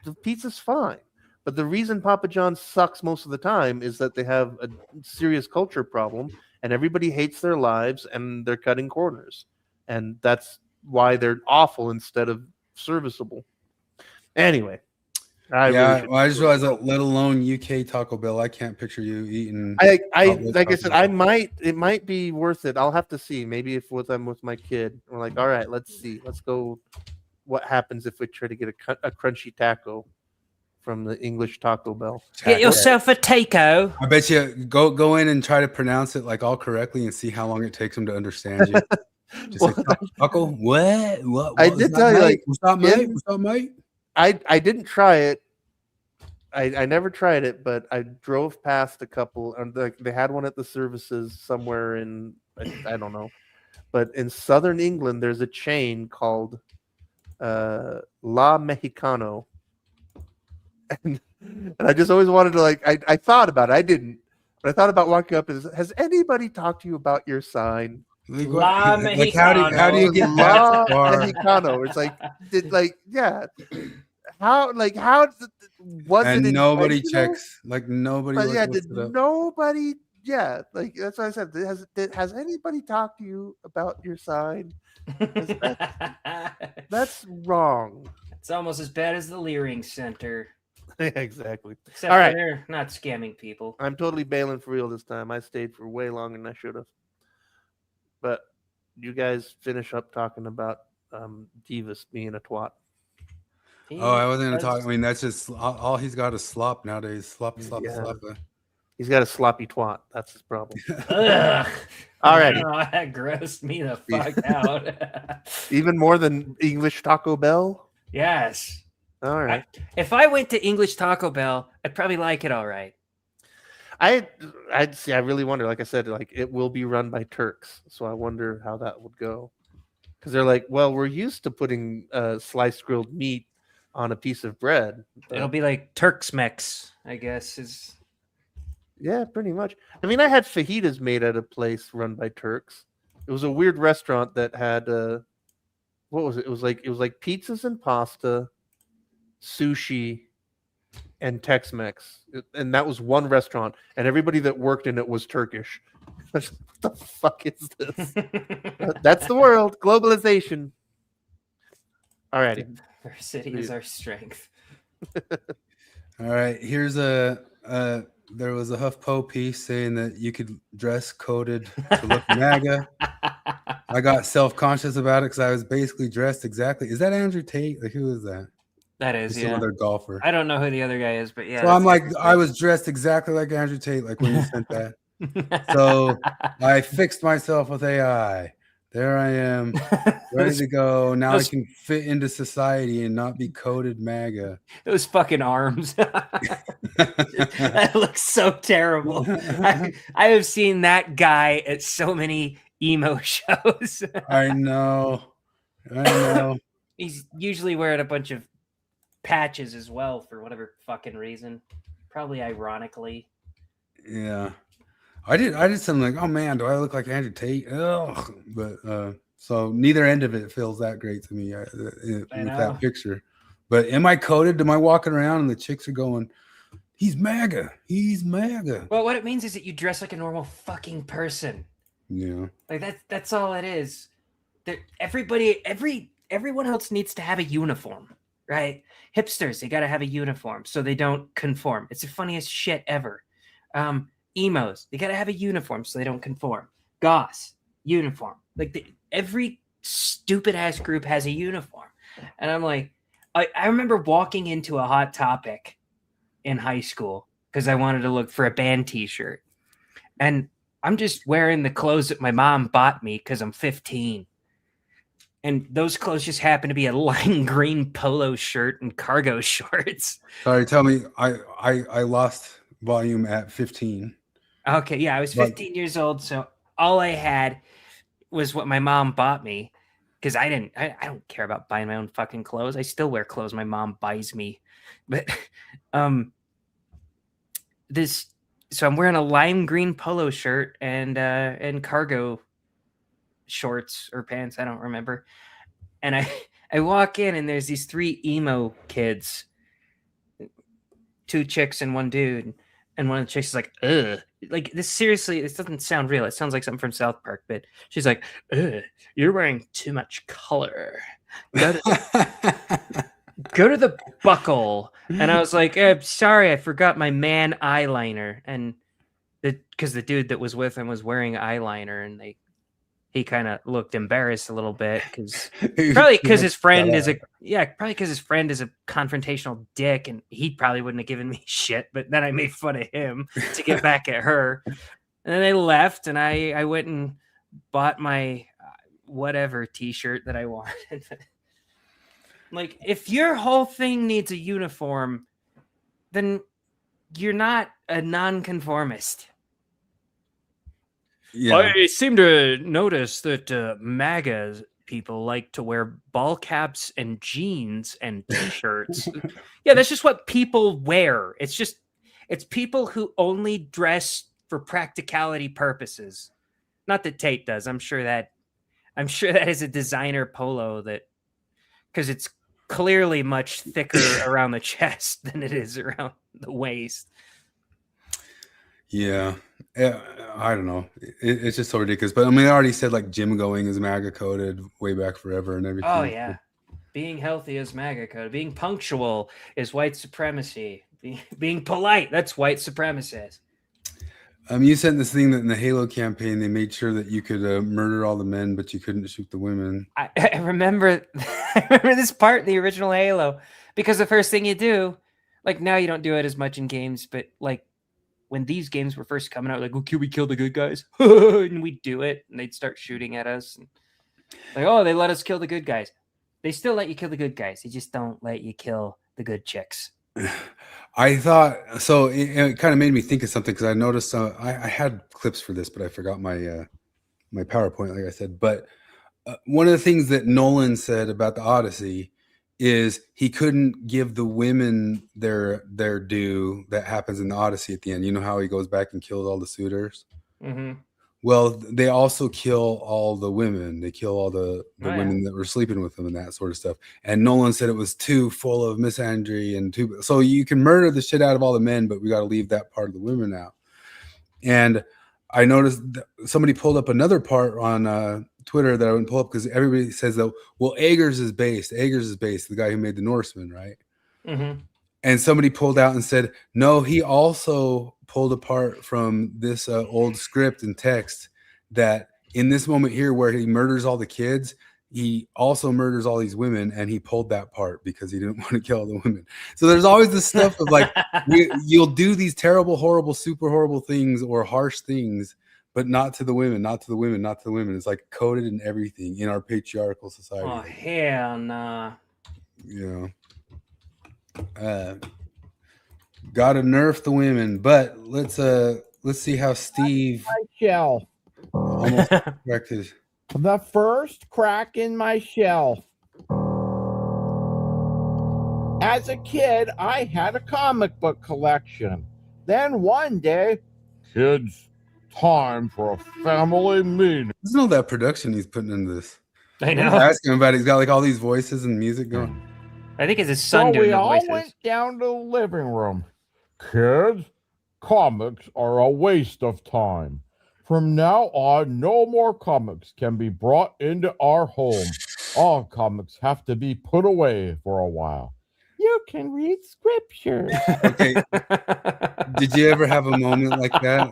The pizza's fine. But the reason Papa John's sucks most of the time is that they have a serious culture problem, and everybody hates their lives, and they're cutting corners, and that's why they're awful instead of serviceable. Anyway, I just realized that, let alone UK Taco Bell, I can't picture you eating. Like I said, it might be worth it. I'll have to see. Maybe if I'm with my kid, we're like, all right, let's see, let's go. What happens if we try to get a crunchy taco from the English Taco Bell? Get yourself a taco. I bet you go in and try to pronounce it like all correctly and see how long it takes them to understand you. Just like, taco? What? I did tell you, like, what's up, mate? What's up, mate? I didn't try it. I never tried it, but I drove past a couple, and they had one at the services somewhere in I don't know, but in southern England there's a chain called La Mexicano, and I just always wanted to, like, I thought about it. I didn't, but I thought about walking up and, has anybody talked to you about your sign? La like, how do you get La that far? Mexicano? It's like, yeah. How was and it? Nobody checks. Like, nobody. But yeah, looks it up. nobody? Yeah, like, that's what I said. Has anybody talked to you about your sign? That's wrong. It's almost as bad as the Leering Center. Exactly. Except all right, they're not scamming people. I'm totally bailing for real this time. I stayed for way longer than I should have. But you guys finish up talking about Divas being a twat. Oh, I wasn't going to talk. I mean, that's just all he's got is slop nowadays. Slop. He's got a sloppy twat. That's his problem. Ugh. All right. Oh, that grossed me the fuck out. Even more than English Taco Bell? Yes. All right. If I went to English Taco Bell, I'd probably like it all right. I'd see. I really wonder. Like I said, like, it will be run by Turks, so I wonder how that would go. Because they're like, well, we're used to putting sliced grilled meat on a piece of bread. It'll be like Turks Mex, I guess. Yeah, pretty much. I mean, I had fajitas made at a place run by Turks. It was a weird restaurant that had what was it? It was like pizzas and pasta, sushi, and Tex-Mex, and that was one restaurant, and everybody that worked in it was Turkish. What the fuck is this? That's the world. Globalization. All righty. Diversity is our strength. All right. Here's there was a HuffPo piece saying that you could dress coded to look MAGA. I got self-conscious about it because I was basically dressed exactly. Is that Andrew Tate? Like, who is that? That is, some other golfer. I don't know who the other guy is, but yeah. So I'm like, I was dressed exactly like Andrew Tate, like when you sent that. So I fixed myself with AI. There I am, ready to go. Now I can fit into society and not be coded MAGA. Those fucking arms. That looks so terrible. I have seen that guy at so many emo shows. I know. He's usually wearing a bunch of patches as well for whatever fucking reason. Probably ironically. Yeah. I did something like, oh man, do I look like Andrew Tate? Ugh. But so neither end of it feels that great to me with that picture. But am I coded? Am I walking around and the chicks are going, he's MAGA, he's MAGA? Well, what it means is that you dress like a normal fucking person. Yeah. Like that's all it is. Everyone else needs to have a uniform, right? Hipsters, they got to have a uniform so they don't conform. It's the funniest shit ever. Emos, they got to have a uniform so they don't conform. Goths, uniform. Like every stupid ass group has a uniform. And I'm like, I remember walking into a Hot Topic in high school because I wanted to look for a band t-shirt. And I'm just wearing the clothes that my mom bought me because I'm 15. And those clothes just happen to be a lime green polo shirt and cargo shorts. Sorry, tell me, I lost volume at 15. Okay, yeah, I was 15 years old, so all I had was what my mom bought me because I don't care about buying my own fucking clothes. I still wear clothes my mom buys me. But so I'm wearing a lime green polo shirt and cargo shorts or pants, I don't remember. And I walk in and there's these 3 emo kids, 2 chicks and 1 dude, and one of the chicks is like, ugh. Like, this, seriously, this doesn't sound real. It sounds like something from South Park, but she's like, ugh, you're wearing too much color. Go to the buckle. And I was like, sorry, I forgot my man eyeliner. And because the dude that was with him was wearing eyeliner, and he kind of looked embarrassed a little bit probably because his friend is a confrontational dick, and he probably wouldn't have given me shit. But then I made fun of him to get back at her, and then they left, and I went and bought my whatever T-shirt that I wanted. Like, if your whole thing needs a uniform, then you're not a nonconformist. Yeah. I seem to notice that MAGA people like to wear ball caps and jeans and T-shirts. Yeah, that's just what people wear. It's people who only dress for practicality purposes. Not that Tate does. I'm sure that is a designer polo because it's clearly much thicker around the chest than it is around the waist. Yeah, I don't know. It's just so ridiculous. But I mean, I already said like gym going is MAGA coded way back forever and everything. Oh yeah, being healthy is MAGA coded. Being punctual is white supremacy. Being polite, that's white supremacist. You sent this thing that in the Halo campaign they made sure that you could murder all the men, but you couldn't shoot the women. I remember this part in the original Halo, because the first thing you do, like, now you don't do it as much in games, but like when these games were first coming out, like, oh, can we kill the good guys? And we'd do it, and they'd start shooting at us. And like, oh, they let us kill the good guys. They still let you kill the good guys. They just don't let you kill the good chicks. I thought so. It kind of made me think of something, because I noticed I had clips for this, but I forgot my my PowerPoint, like I said. But one of the things that Nolan said about the Odyssey is he couldn't give the women their due that happens in the Odyssey at the end. You know how he goes back and kills all the suitors? Mm-hmm. Well, they also kill all the women. They kill all the women that were sleeping with them and that sort of stuff. And Nolan said it was too full of misandry and too. So you can murder the shit out of all the men, but we got to leave that part of the women out. And I noticed that somebody pulled up another part on Twitter that I wouldn't pull up, because everybody says that, well, Eggers is based, the guy who made the Norseman, right? Mm-hmm. And somebody pulled out and said, no, he also pulled apart from this old script and text that in this moment here where he murders all the kids, he also murders all these women, and he pulled that part because he didn't want to kill all the women. So there's always this stuff of like, you'll do these terrible, horrible, super horrible things or harsh things, but not to the women, not to the women, not to the women. It's like coded in everything in our patriarchal society. Oh, hell nah. Yeah. Gotta nerf the women, but let's see how Steve shell almost corrected. The first crack in my shell. As a kid, I had a comic book collection. Then one day, kids, time for a family meeting. Listen to that production he's putting into this. I know. Ask him about it. He's got like all these voices and music going. I think it's his son doing the voices. We all went down to the living room. Kids, comics are a waste of time. From now on, no more comics can be brought into our home. All comics have to be put away for a while. You can read scripture. Okay. Did you ever have a moment like that?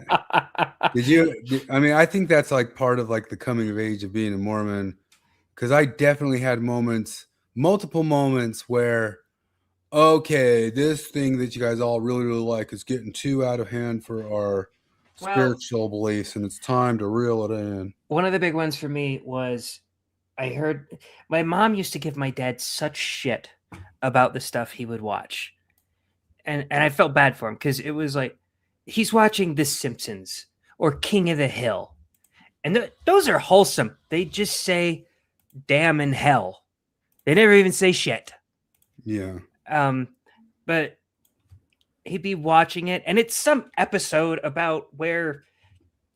I mean, I think that's like part of like the coming of age of being a Mormon, because I definitely had multiple moments where, okay, this thing that you guys all really, really like is getting too out of hand for our spiritual beliefs, and it's time to reel it in. One of the big ones for me was, I heard my mom used to give my dad such shit about the stuff he would watch, and I felt bad for him, because it was like, he's watching The Simpsons or King of the Hill, and those are wholesome. They just say damn and hell. They never even say shit. Yeah. But he'd be watching it, and it's some episode about where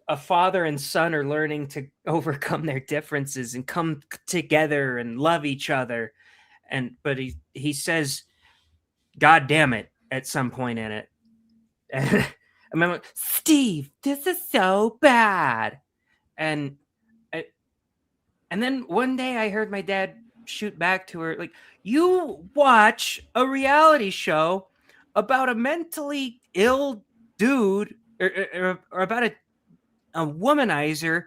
a father and son are learning to overcome their differences and come together and love each other. but he says, "God damn it," at some point in it. And I remember, Steve, this is so bad. And then one day I heard my dad shoot back to her, like, you watch a reality show about a mentally ill dude or about a womanizer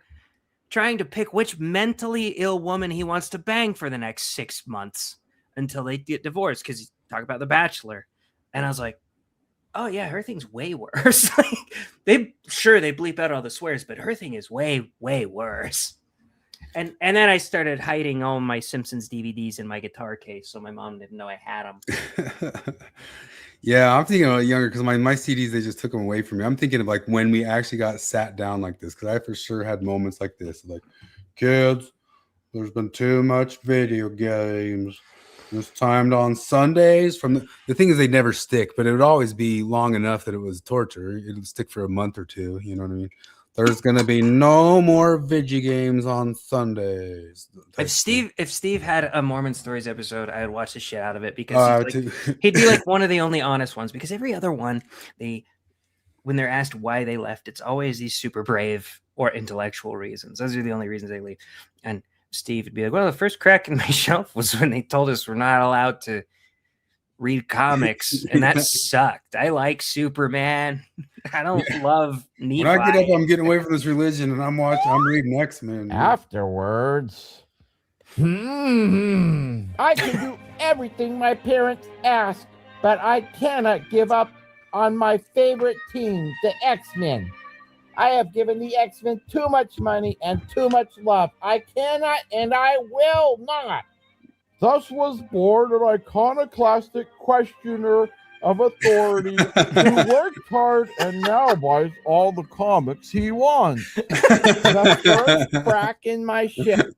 trying to pick which mentally ill woman he wants to bang for the next 6 months until they get divorced, because he's talking about The Bachelor. And I was like, oh yeah, her thing's way worse. Like, they bleep out all the swears, but her thing is way, way worse. And then I started hiding all my Simpsons DVDs in my guitar case, so my mom didn't know I had them. Yeah, I'm thinking of younger, because my CDs, they just took them away from me. I'm thinking of like when we actually got sat down like this, because I for sure had moments like this, like, kids, there's been too much video games. It's timed on Sundays. From the thing is, they never stick, but it would always be long enough that it was torture. It would stick for a month or two. You know what I mean? There's gonna be no more video games on Sundays. If Steve had a Mormon Stories episode, I would watch the shit out of it, because he'd be like one of the only honest ones. Because every other one, when they're asked why they left, it's always these super brave or intellectual reasons. Those are the only reasons they leave. And Steve would be like, well, the first crack in my shelf was when they told us we're not allowed to read comics, and that sucked. I like Superman. I don't love Nephi. When I get up, I'm getting away from this religion, and I'm reading X-Men. Afterwards, I can do everything my parents ask, but I cannot give up on my favorite team, the X-Men. I have given the X-Men too much money and too much love. I cannot and I will not. Thus was born an iconoclastic questioner of authority who worked hard and now buys all the comics he wants. The first crack in my ship.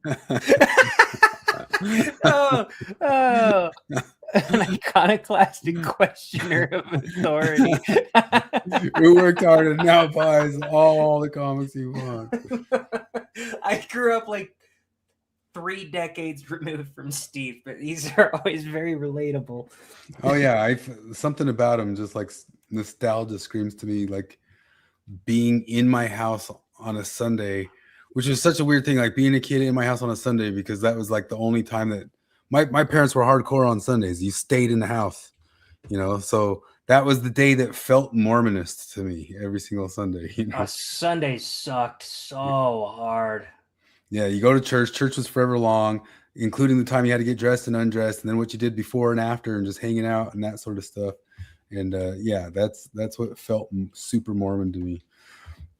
An iconoclastic questioner of authority. Who worked hard and now buys all the comics he wants. I grew up like 3 decades removed from Steve, but these are always very relatable. Oh yeah, something about him just like nostalgia screams to me, like being in my house on a Sunday, which is such a weird thing, like being a kid in my house on a Sunday, because that was like the only time that my parents were hardcore on Sundays. You stayed in the house, you know, so that was the day that felt Mormonist to me every single Sunday. You know? Sunday sucked so hard. Yeah, you go to church. Church was forever long, including the time you had to get dressed and undressed, and then what you did before and after, and just hanging out and that sort of stuff. And yeah, that's what felt super Mormon to me.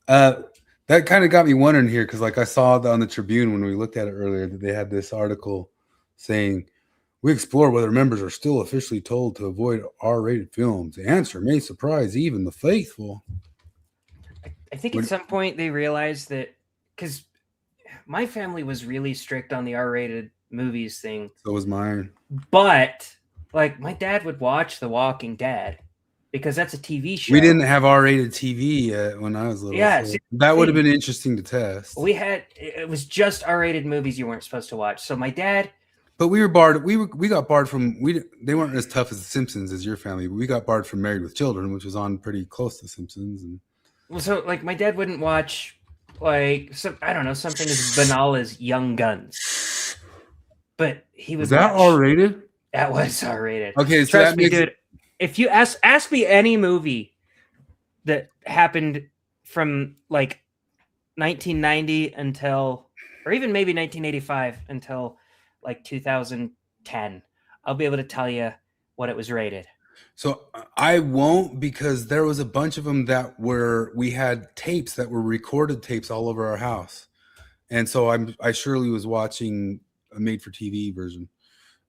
That kind of got me wondering here, because like I saw on the Tribune when we looked at it earlier that they had this article saying, we explore whether members are still officially told to avoid R-rated films. The answer may surprise even the faithful. I think at some point they realized that, because my family was really strict on the R-rated movies thing. So was mine. But like my dad would watch The Walking Dead because that's a TV show. We didn't have R-rated TV when I was little. Yeah, so that would have been interesting to test. It was just R-rated movies you weren't supposed to watch. So my dad. But we were barred. We got barred from. They weren't as tough as The Simpsons as your family, but we got barred from Married with Children, which was on pretty close to Simpsons. And well, so like my dad wouldn't watch like I don't know, something as banal as Young Guns, but he was that R-rated? That was R-rated. Okay, so trust me, dude. If you ask me any movie that happened from like 1990 until, or even maybe 1985 until like 2010, I'll be able to tell you what it was rated. So I won't, because there was a bunch of them that we had tapes that were recorded tapes all over our house. And so I surely was watching a made for TV version.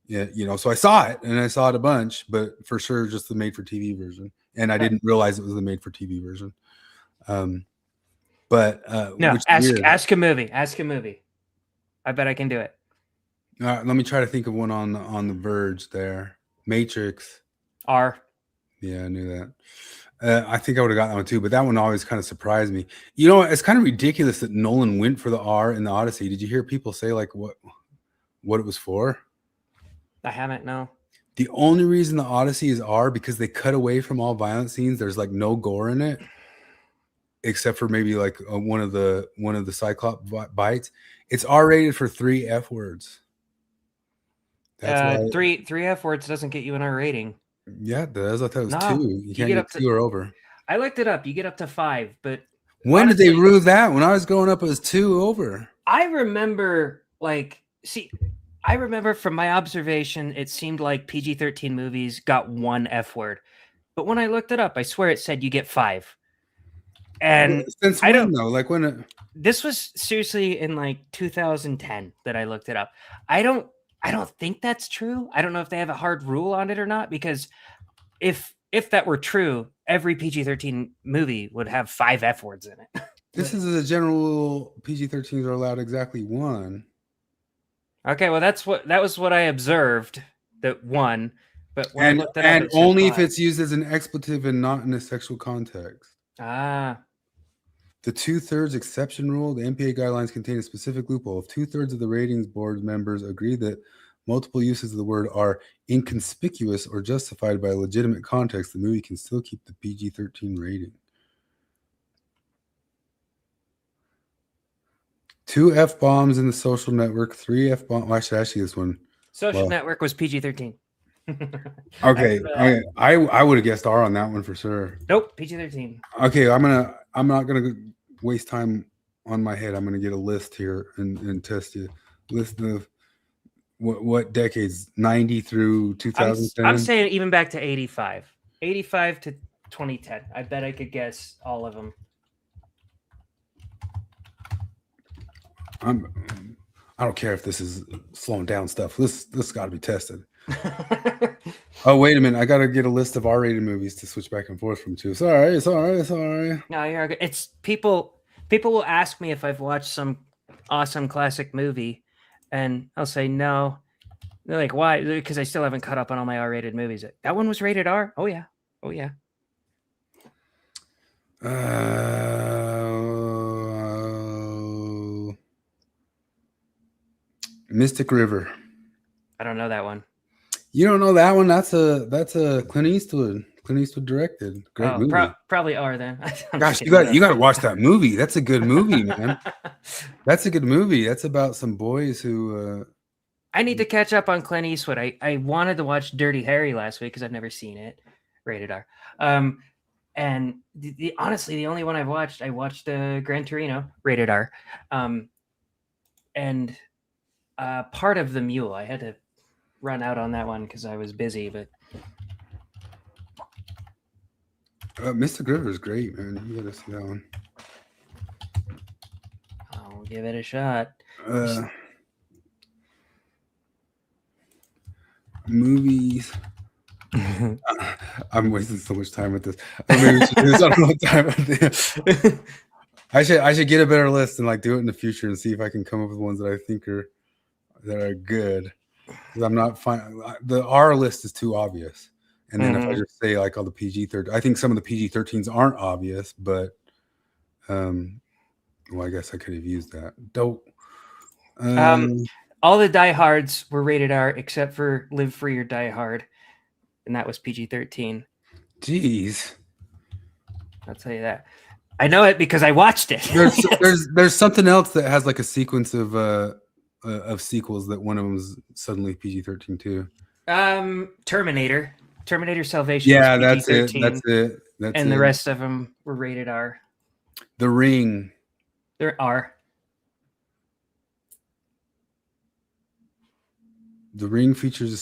Yeah, you know, so I saw it and I saw it a bunch, but for sure just the made for TV version. And I didn't realize it was the made for TV version. But no, ask a movie. Ask a movie. I bet I can do it. Let me try to think of one on the verge there. Matrix. R. Yeah, I knew that. I think I would have gotten that one too, but that one always kind of surprised me. You know, it's kind of ridiculous that Nolan went for the R in the Odyssey. Did you hear people say like what it was for? I haven't. No. The only reason the Odyssey is R because they cut away from all violent scenes. There's like no gore in it, except for maybe like one of the Cyclops bites. It's R rated for 3 F words. That's why 3 F words doesn't get you an R rating. Yeah, it does. I thought it was 2. You can't get 2 or over. I looked it up. You get up to 5, but when honestly, did they rule that? When I was growing up, it was 2 over. I remember I remember from my observation, it seemed like PG-13 movies got 1 F word. But when I looked it up, I swear it said you get 5. And since when, I don't know, like when this was seriously in like 2010 that I looked it up. I don't think that's true. I don't know if they have a hard rule on it or not, because if that were true, every PG-13 movie would have 5 F words in it. This is a general rule. PG-13s are allowed exactly 1. Okay, well that was what I observed, that 1, but when I looked it up, and only if it's used as an expletive and not in a sexual context. Ah. The 2/3 exception rule, the MPA guidelines contain a specific loophole. If 2/3 of the ratings board members agree that multiple uses of the word are inconspicuous or justified by a legitimate context, the movie can still keep the PG-13 rating. 2 F-bombs in The Social Network, 3 F-bombs. I should ask you this one. Social Network was PG-13. Okay, I would have guessed R on that one for sure. Nope, PG-13. Okay, I'm not gonna waste time on my head. I'm gonna get a list here and test you. List of what decades, 90 through 2010. I'm saying even back to 85 to 2010. I bet I could guess all of them. I don't care if this is slowing down stuff. This got to be tested. Oh, wait a minute. I got to get a list of R-rated movies to switch back and forth from 2. Sorry. No, you're good. It's people will ask me if I've watched some awesome classic movie, and I'll say no. They're like, why? Because I still haven't caught up on all my R-rated movies. That one was rated R? Oh, yeah. Mystic River. I don't know that one. You don't know that one? That's a Clint Eastwood. Clint Eastwood directed. Great movie. Probably R then. Gosh, you got to watch that movie. That's a good movie, man. That's a good movie. That's about some boys who. I need to catch up on Clint Eastwood. I wanted to watch Dirty Harry last week because I've never seen it. Rated R. And honestly, the only one I watched Gran Torino, rated R. And Part of the Mule. I had to run out on that one because I was busy, but Mystic River is great, man. You gotta see that one. I'll give it a shot. Movies. I'm wasting so much time with this. I mean, we should do this on no time. I should get a better list and like do it in the future and see if I can come up with ones that I think are good. Because I'm not fine. The R list is too obvious. And then if I just say like all the PG-13, I think some of the PG-13s aren't obvious, but well, I guess I could have used that. All the Die Hards were rated R except for Live Free or Die Hard, and that was PG-13. Jeez, I'll tell you that. I know it because I watched it. there's something else that has like a sequence of sequels that one of them is suddenly PG-13 too. Terminator Salvation. Yeah, that's it. And the rest of them were rated R. The Ring. They're R. The Ring features a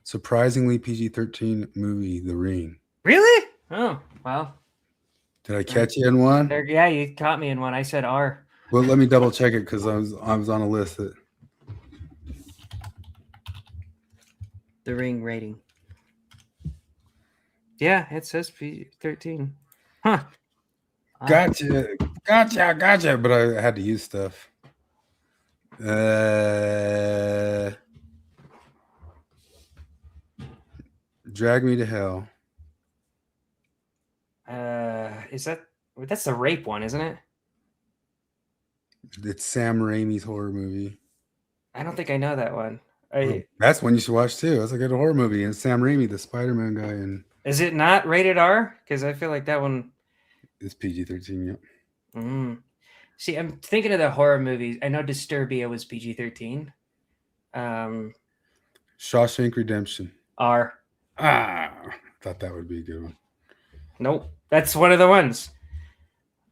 surprisingly PG-13 movie, The Ring. Really? Oh, wow. Did I catch you in one? Yeah, you caught me in one. I said R. Well, let me double check it because I was on a list that. The Ring rating. Yeah, it says PG-13. Huh. Gotcha. But I had to use stuff. Drag Me to Hell. That's the rape one, isn't it? It's Sam Raimi's horror movie. I don't think I know that one. That's one you should watch too. That's a good horror movie. And Sam Raimi, the Spider-Man guy. And is it not rated R? Because I feel like that one is PG-13. Yep. See, I'm thinking of the horror movies. I know Disturbia was PG-13. Shawshank Redemption. R. Thought that would be a good one. Nope, that's one of the ones.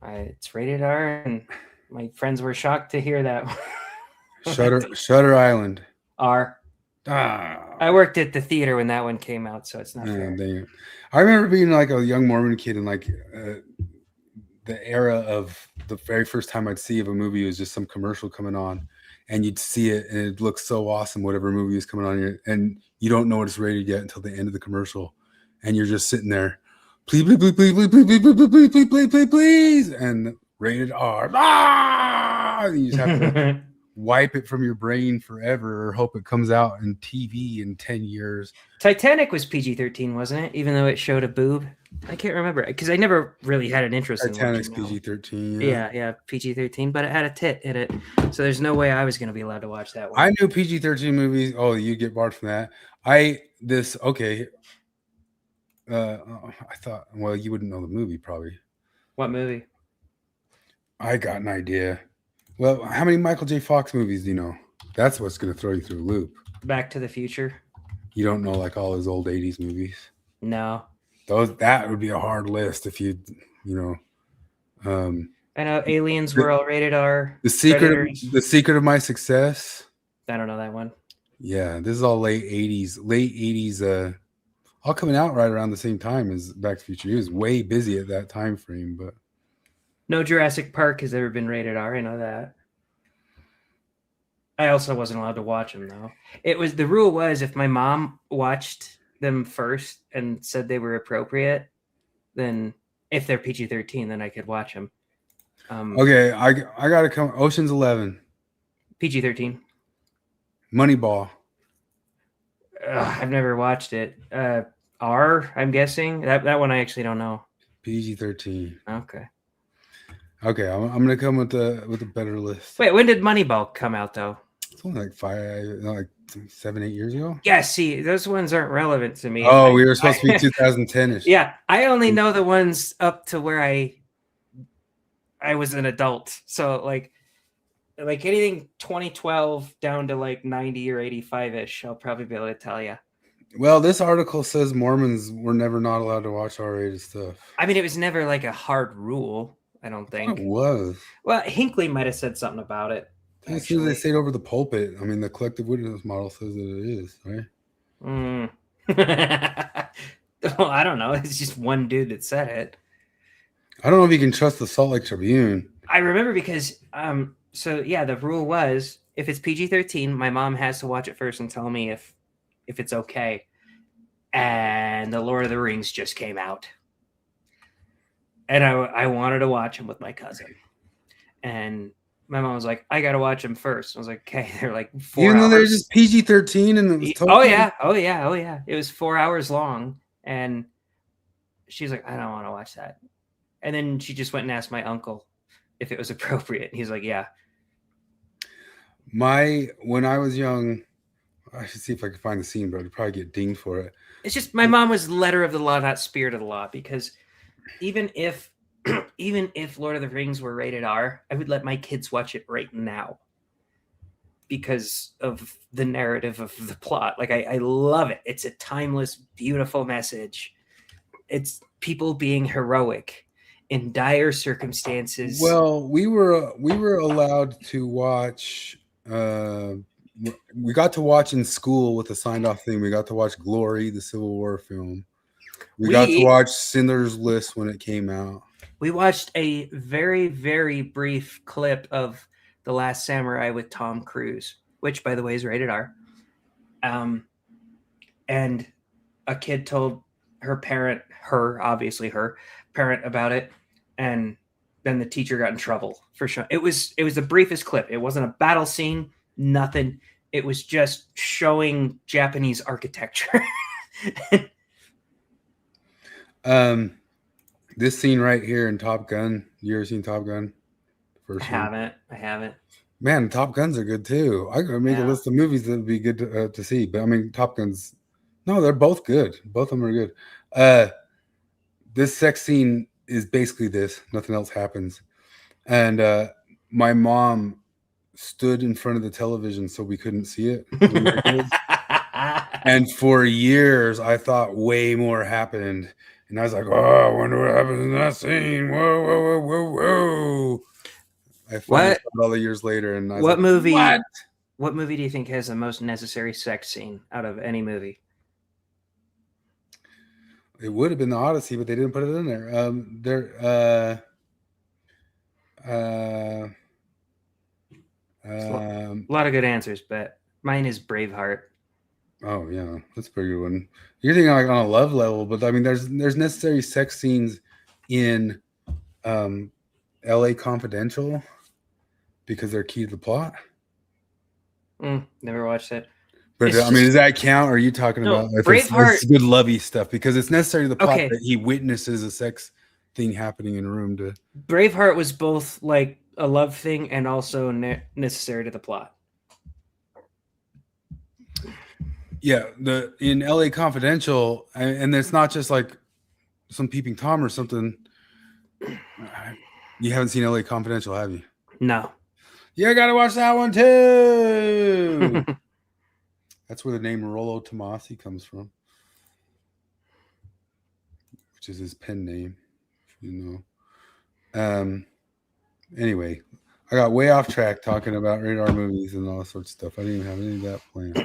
It's rated R, and my friends were shocked to hear that. Shutter Island. R. I worked at the theater when that one came out, so it's not fair. Dang it. I remember being like a young Mormon kid, and like the era of the very first time I'd see of a movie was just some commercial coming on, and you'd see it, and it looked so awesome, whatever movie is coming on, and you don't know what it's rated yet until the end of the commercial, and you're just sitting there, please, please, please, please, please, please, please, please, please, please, please, please, please, and rated R. And you just have to wipe it from your brain forever, or hope it comes out in TV in 10 years. Titanic was PG-13, wasn't it? Even though it showed a boob. I can't remember because I never really had an interest in Titanic's PG-13. Yeah, PG-13, but it had a tit in it, so there's no way I was going to be allowed to watch that one. I knew PG-13 movies. Oh, you get barred from that. I thought, well, you wouldn't know the movie probably. What movie? I got an idea. Well, how many Michael J. Fox movies do you know? That's what's going to throw you through a loop. Back to the Future. You don't know like all his old 80s movies? No. That would be a hard list if you know. I know Aliens were all rated R. The Secret of My Success. I don't know that one. Yeah, this is all late 80s. All coming out right around the same time as Back to the Future. He was way busy at that time frame, but no Jurassic Park has ever been rated R. I know that. I also wasn't allowed to watch them though. The rule was if my mom watched them first and said they were appropriate, then if they're PG-13, then I could watch them. Okay, I gotta come. Ocean's 11. PG-13. Moneyball. I've never watched it. R, I'm guessing that one I actually don't know. PG-13. Okay, I'm gonna come with a better list. Wait, when did Moneyball come out though? It's only like 7-8 years ago. Yeah, see, those ones aren't relevant to me. Oh, we were supposed to be 2010ish. Yeah, I only know the ones up to where I was an adult. So like anything 2012 down to like 90 or 85ish, I'll probably be able to tell you. Well, this article says Mormons were never not allowed to watch R-rated stuff. I mean, it was never like a hard rule. I don't think it was. Well, Hinckley might have said something about it. As soon as they say it over the pulpit, I mean, the collective witness model says that it is, right? Well, I don't know. It's just one dude that said it. I don't know if you can trust the Salt Lake Tribune. I remember because, so yeah, the rule was if it's PG-13, my mom has to watch it first and tell me if it's okay. And The Lord of the Rings just came out. And I wanted to watch him with my cousin. And my mom was like, I got to watch him first. I was like, okay. They're like 4 hours. Even though they're just PG-13 and it was totally... Oh, yeah. It was 4 hours long. And she's like, I don't want to watch that. And then she just went and asked my uncle if it was appropriate. He's like, yeah. When I was young, I should see if I can find the scene, but I'd probably get dinged for it. It's just my mom was letter of the law, not spirit of the law, because even if Lord of the Rings were rated R, I would let my kids watch it right now because of the narrative of the plot. Like I love it. It's a timeless, beautiful message. It's people being heroic in dire circumstances. Well, we were allowed to watch. We got to watch in school with a signed off thing. We got to watch Glory, the Civil War film. We got to watch Schindler's List when it came out. We watched a very, very brief clip of The Last Samurai with Tom Cruise, which, by the way, is rated R. And a kid told her parent about it, and then the teacher got in trouble for sure. It was the briefest clip. It wasn't a battle scene, nothing. It was just showing Japanese architecture. This scene right here in Top Gun. You ever seen Top Gun? I haven't. Man, Top Guns are good too. I could make a list of movies that would be good to see. But I mean, Top Guns, no, they're both good. Both of them are good. This sex scene is basically this. Nothing else happens. And my mom stood in front of the television so we couldn't see it. When we were kids. And for years, I thought way more happened. And I was like, oh, I wonder what happens in that scene. Whoa, whoa, whoa, whoa, whoa. I found out all the years later. And I was what like, movie? What? What movie do you think has the most necessary sex scene out of any movie? It would have been the Odyssey, but they didn't put it in there. A lot of good answers, but mine is Braveheart. Oh yeah, that's a pretty good one. You're thinking like on a love level, but I mean, there's necessary sex scenes in L.A. Confidential because they're key to the plot. Never watched it. But I mean, does that count? Or are you talking about Braveheart? Good lovey stuff because it's necessary to the plot Okay. that he witnesses a sex thing happening in a room to. Braveheart was both like a love thing and also necessary to the plot. Yeah, in LA Confidential, and it's not just like some peeping Tom or something. You haven't seen LA Confidential, have you? No. Yeah, I gotta watch that one too. That's where the name Rollo Tomasi comes from, which is his pen name, if you know. Anyway, I got way off track talking about radar movies and all sorts of stuff. I didn't even have any of that planned.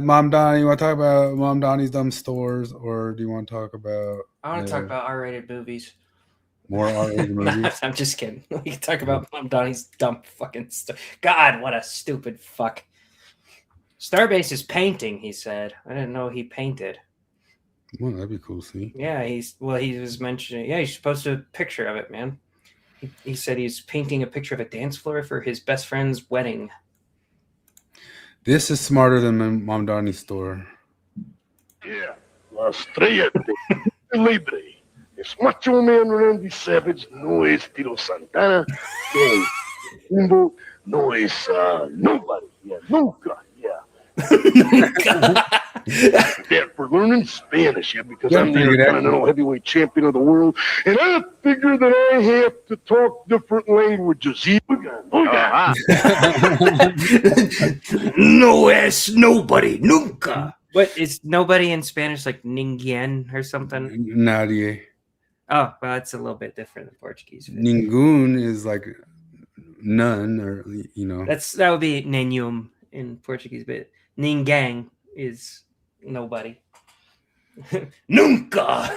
Mom Donnie, you want to talk about Mom Donnie's dumb stores, or do you want to talk about? I want to talk about R-rated movies. More R-rated movies. I'm just kidding. We can talk about Mom Donnie's dumb fucking stuff. God, what a stupid fuck. Starbase is painting, he said. I didn't know he painted. Well, that'd be cool to see. Yeah, he was mentioning. Yeah, he's posted a picture of it, man. He said he's painting a picture of a dance floor for his best friend's wedding. This is smarter than Mom Donnie's store. Yeah, la estrella de libre. Es Macho Man Randy Savage, no es Tito Santana, no es Jumbo, no es nobody. Yeah, nunca. Yeah, for learning Spanish, yeah, because I'm the Intercontinental Heavyweight Champion of the world, and I figure that I have to talk different languages. No es nobody, nunca. What is nobody in Spanish like ninguém or something? Nadie. Oh, well, it's a little bit different in Portuguese. Ninguém is like none, or you know. That would be nenhum in Portuguese, but ninguém is nobody. Nunca.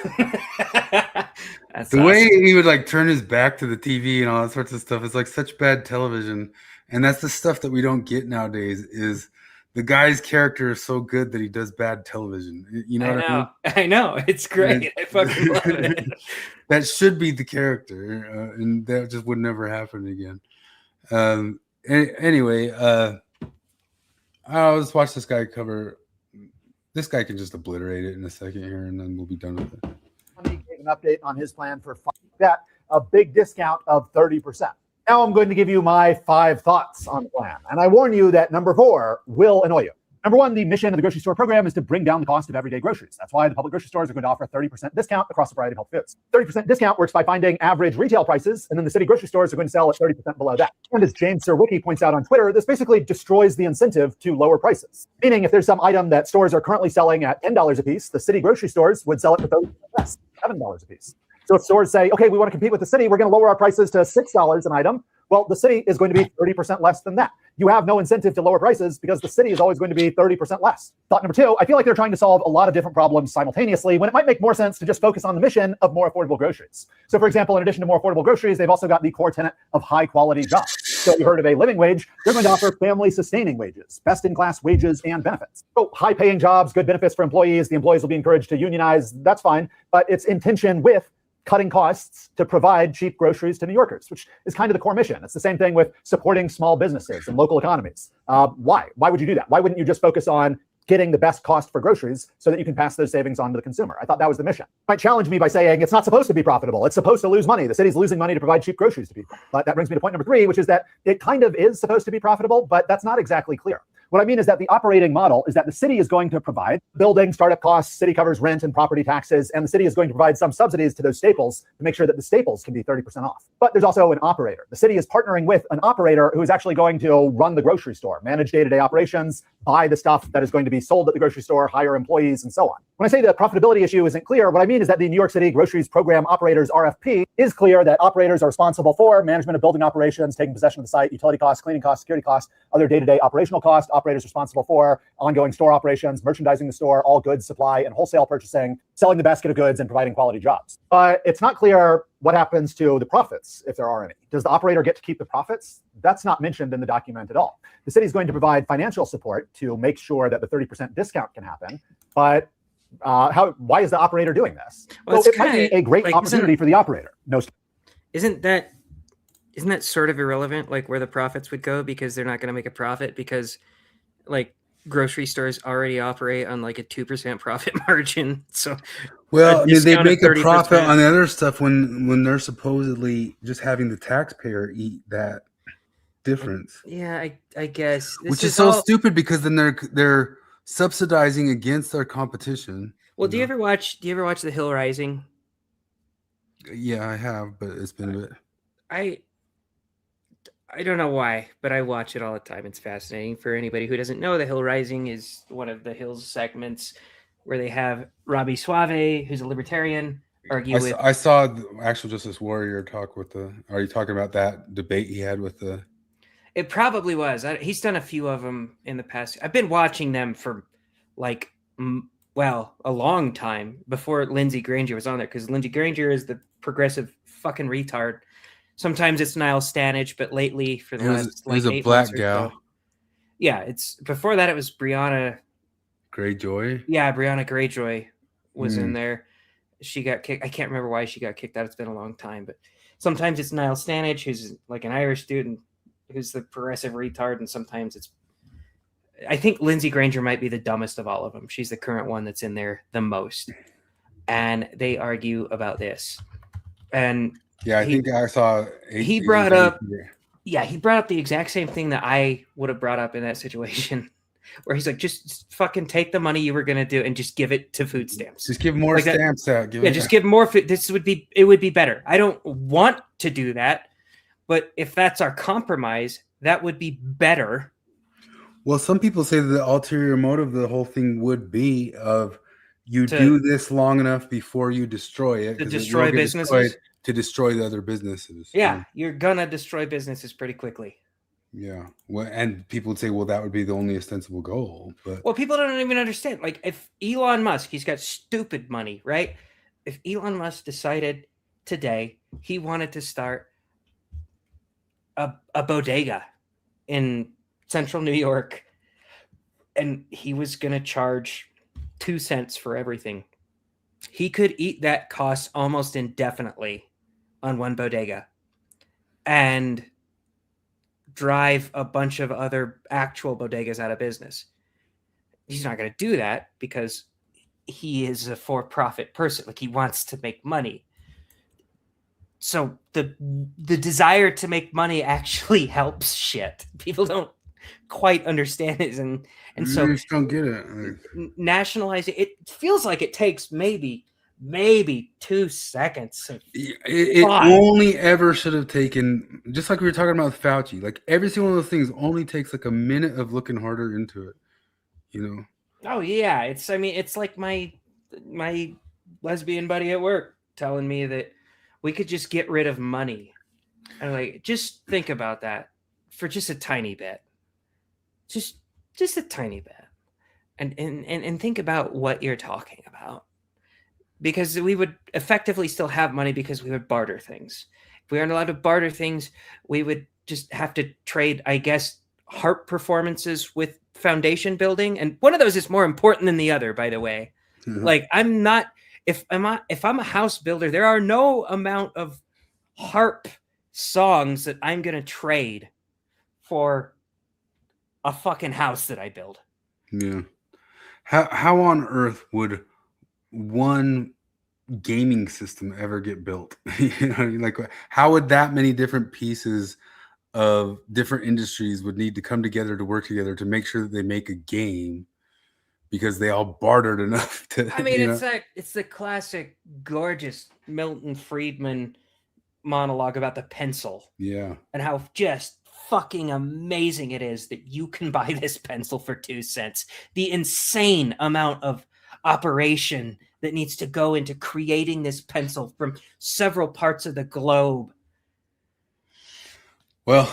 That's the awesome. way he would like turn his back to the TV and all that sorts of stuff is like such bad television, and that's the stuff that we don't get nowadays. Is the guy's character is so good that he does bad television? You know what I mean? I know. It's great. I fucking love it. That should be the character, and that just would never happen again. Anyway, I'll just watch this guy cover. This guy can just obliterate it in a second here, and then we'll be done with it. Gave an update on his plan for that, a big discount of 30%. Now I'm going to give you my 5 thoughts on the plan. And I warn you that number 4 will annoy you. Number 1, the mission of the grocery store program is to bring down the cost of everyday groceries. That's why the public grocery stores are going to offer a 30% discount across a variety of health foods. 30% discount works by finding average retail prices, and then the city grocery stores are going to sell at 30% below that. And as James Sirwicki points out on Twitter, this basically destroys the incentive to lower prices. Meaning if there's some item that stores are currently selling at $10 a piece, the city grocery stores would sell it for 30% less, $7 a piece. So if stores say, okay, we want to compete with the city, we're going to lower our prices to $6 an item. Well, the city is going to be 30% less than that. You have no incentive to lower prices because the city is always going to be 30% less. Thought number 2, I feel like they're trying to solve a lot of different problems simultaneously when it might make more sense to just focus on the mission of more affordable groceries. So for example, in addition to more affordable groceries, they've also got the core tenet of high quality jobs. So you heard of a living wage, they're going to offer family sustaining wages, best in class wages and benefits. So high paying jobs, good benefits for employees, the employees will be encouraged to unionize, that's fine, but it's in tension with cutting costs to provide cheap groceries to New Yorkers, which is kind of the core mission. It's the same thing with supporting small businesses and local economies. Why? Why would you do that? Why wouldn't you just focus on getting the best cost for groceries so that you can pass those savings on to the consumer. I thought that was the mission. You might challenge me by saying it's not supposed to be profitable. It's supposed to lose money. The city's losing money to provide cheap groceries to people. But that brings me to point number 3, which is that it kind of is supposed to be profitable, but that's not exactly clear. What I mean is that the operating model is that the city is going to provide building, startup costs, city covers rent and property taxes, and the city is going to provide some subsidies to those staples to make sure that the staples can be 30% off. But there's also an operator. The city is partnering with an operator who is actually going to run the grocery store, manage day-to-day operations, buy the stuff that is going to be sold at the grocery store, hire employees, and so on. When I say the profitability issue isn't clear, what I mean is that the New York City Groceries Program Operators RFP is clear that operators are responsible for management of building operations, taking possession of the site, utility costs, cleaning costs, security costs, other day-to-day operational costs. Operators responsible for ongoing store operations, merchandising the store, all goods, supply, and wholesale purchasing, selling the basket of goods, and providing quality jobs. But it's not clear what happens to the profits, if there are any. Does the operator get to keep the profits? That's not mentioned in the document at all. The city is going to provide financial support to make sure that the 30% discount can happen, but why is the operator doing this? Well, it might be a great opportunity for the operator. No, isn't that sort of irrelevant, like where the profits would go, because they're not going to make a profit because like grocery stores already operate on like a 2% profit margin. So well, I mean, they make a profit on the other stuff when they're supposedly just having the taxpayer eat that difference. Yeah, I guess. Which is so stupid because then they're subsidizing against their competition. Well, do you ever watch The Hill Rising? Yeah, I have, but it's been a bit. I don't know why, but I watch it all the time. It's fascinating. For anybody who doesn't know, The Hill Rising is one of the Hill's segments where they have Robbie Suave, who's a libertarian, argue with. I saw the Actual Justice Warrior talk with the. Are you talking about that debate he had with the? It probably was. He's done a few of them in the past. I've been watching them for like, well, a long time before Lindsey Granger was on there, because Lindsey Granger is the progressive fucking retard. Sometimes it's Niall Stanage, but lately for the last like 8 months. It was a black gal. So, yeah, it's before that it was Brianna Greyjoy. Yeah, Brianna Greyjoy was in there. She got kicked. I can't remember why she got kicked out. It's been a long time, but sometimes it's Niall Stanage, who's like an Irish dude who's the progressive retard, and sometimes it's. I think Lindsey Granger might be the dumbest of all of them. She's the current one that's in there the most, and they argue about this. And yeah, I think I saw. He brought up. Yeah, he brought up the exact same thing that I would have brought up in that situation, where he's like, just fucking take the money you were going to do and just give it to food stamps. Just give more stamps out. Just give more food. It would be better. I don't want to do that, but if that's our compromise, that would be better. Well, some people say that the ulterior motive of the whole thing would be of you do this long enough before you destroy it. To destroy businesses. To destroy the other businesses. Yeah, you're gonna destroy businesses pretty quickly. Yeah, well, and people would say, well, that would be the only ostensible goal. But well, people don't even understand. Like, if Elon Musk, he's got stupid money, right? If Elon Musk decided today he wanted to start a bodega in central New York, and he was gonna charge 2 cents for everything, he could eat that cost almost indefinitely on one bodega and drive a bunch of other actual bodegas out of business. He's not going to do that because he is a for-profit person. Like, he wants to make money. So the desire to make money actually helps shit. People don't quite understand it, and so you just don't get it. Nationalizing it feels like it takes maybe 2 seconds. It only ever should have taken, just like we were talking about with Fauci, like every single one of those things only takes like a minute of looking harder into it, you know? Oh yeah. It's like my lesbian buddy at work telling me that we could just get rid of money. And like, just think about that for just a tiny bit. Just a tiny bit. And think about what you're talking about. Because we would effectively still have money because we would barter things. If we aren't allowed to barter things, we would just have to trade, I guess, harp performances with foundation building. And one of those is more important than the other, by the way. Mm-hmm. Like, if I'm a house builder, there are no amount of harp songs that I'm going to trade for a fucking house that I build. Yeah. how on earth would one gaming system ever get built? You know, like how would that many different pieces of different industries would need to come together to work together to make sure that they make a game because they all bartered enough to. I mean, it's the classic gorgeous Milton Friedman monologue about the pencil. Yeah. And how just fucking amazing it is that you can buy this pencil for 2 cents. The insane amount of operation that needs to go into creating this pencil from several parts of the globe. Well,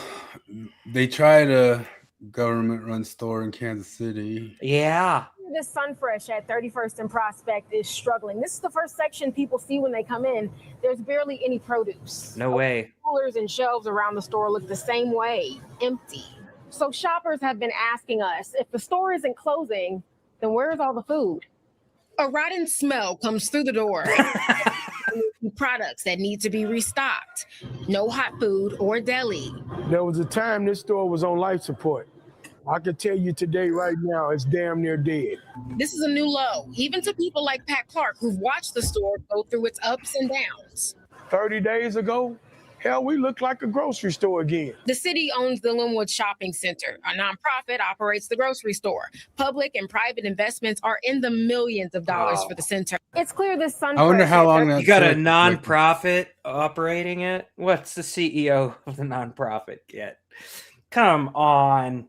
they tried a government-run store in Kansas City. Yeah. This Sunfresh at 31st and Prospect is struggling. This is the first section people see when they come in. There's barely any produce. No way. Coolers and shelves around the store look the same way, empty. So shoppers have been asking us, if the store isn't closing, then where's all the food? A rotten smell comes through the door. Products that need to be restocked. No hot food or deli. There was a time this store was on life support. I can tell you today, right now, it's damn near dead. This is a new low, even to people like Pat Clark, who've watched the store go through its ups and downs. 30 days ago, hell, we looked like a grocery store again. The city owns the Linwood Shopping Center. A nonprofit operates the grocery store. Public and private investments are in the millions of dollars for the center. It's clear this Sunfresh. I wonder how long that You got a nonprofit operating it? What's the CEO of the nonprofit get? Come on.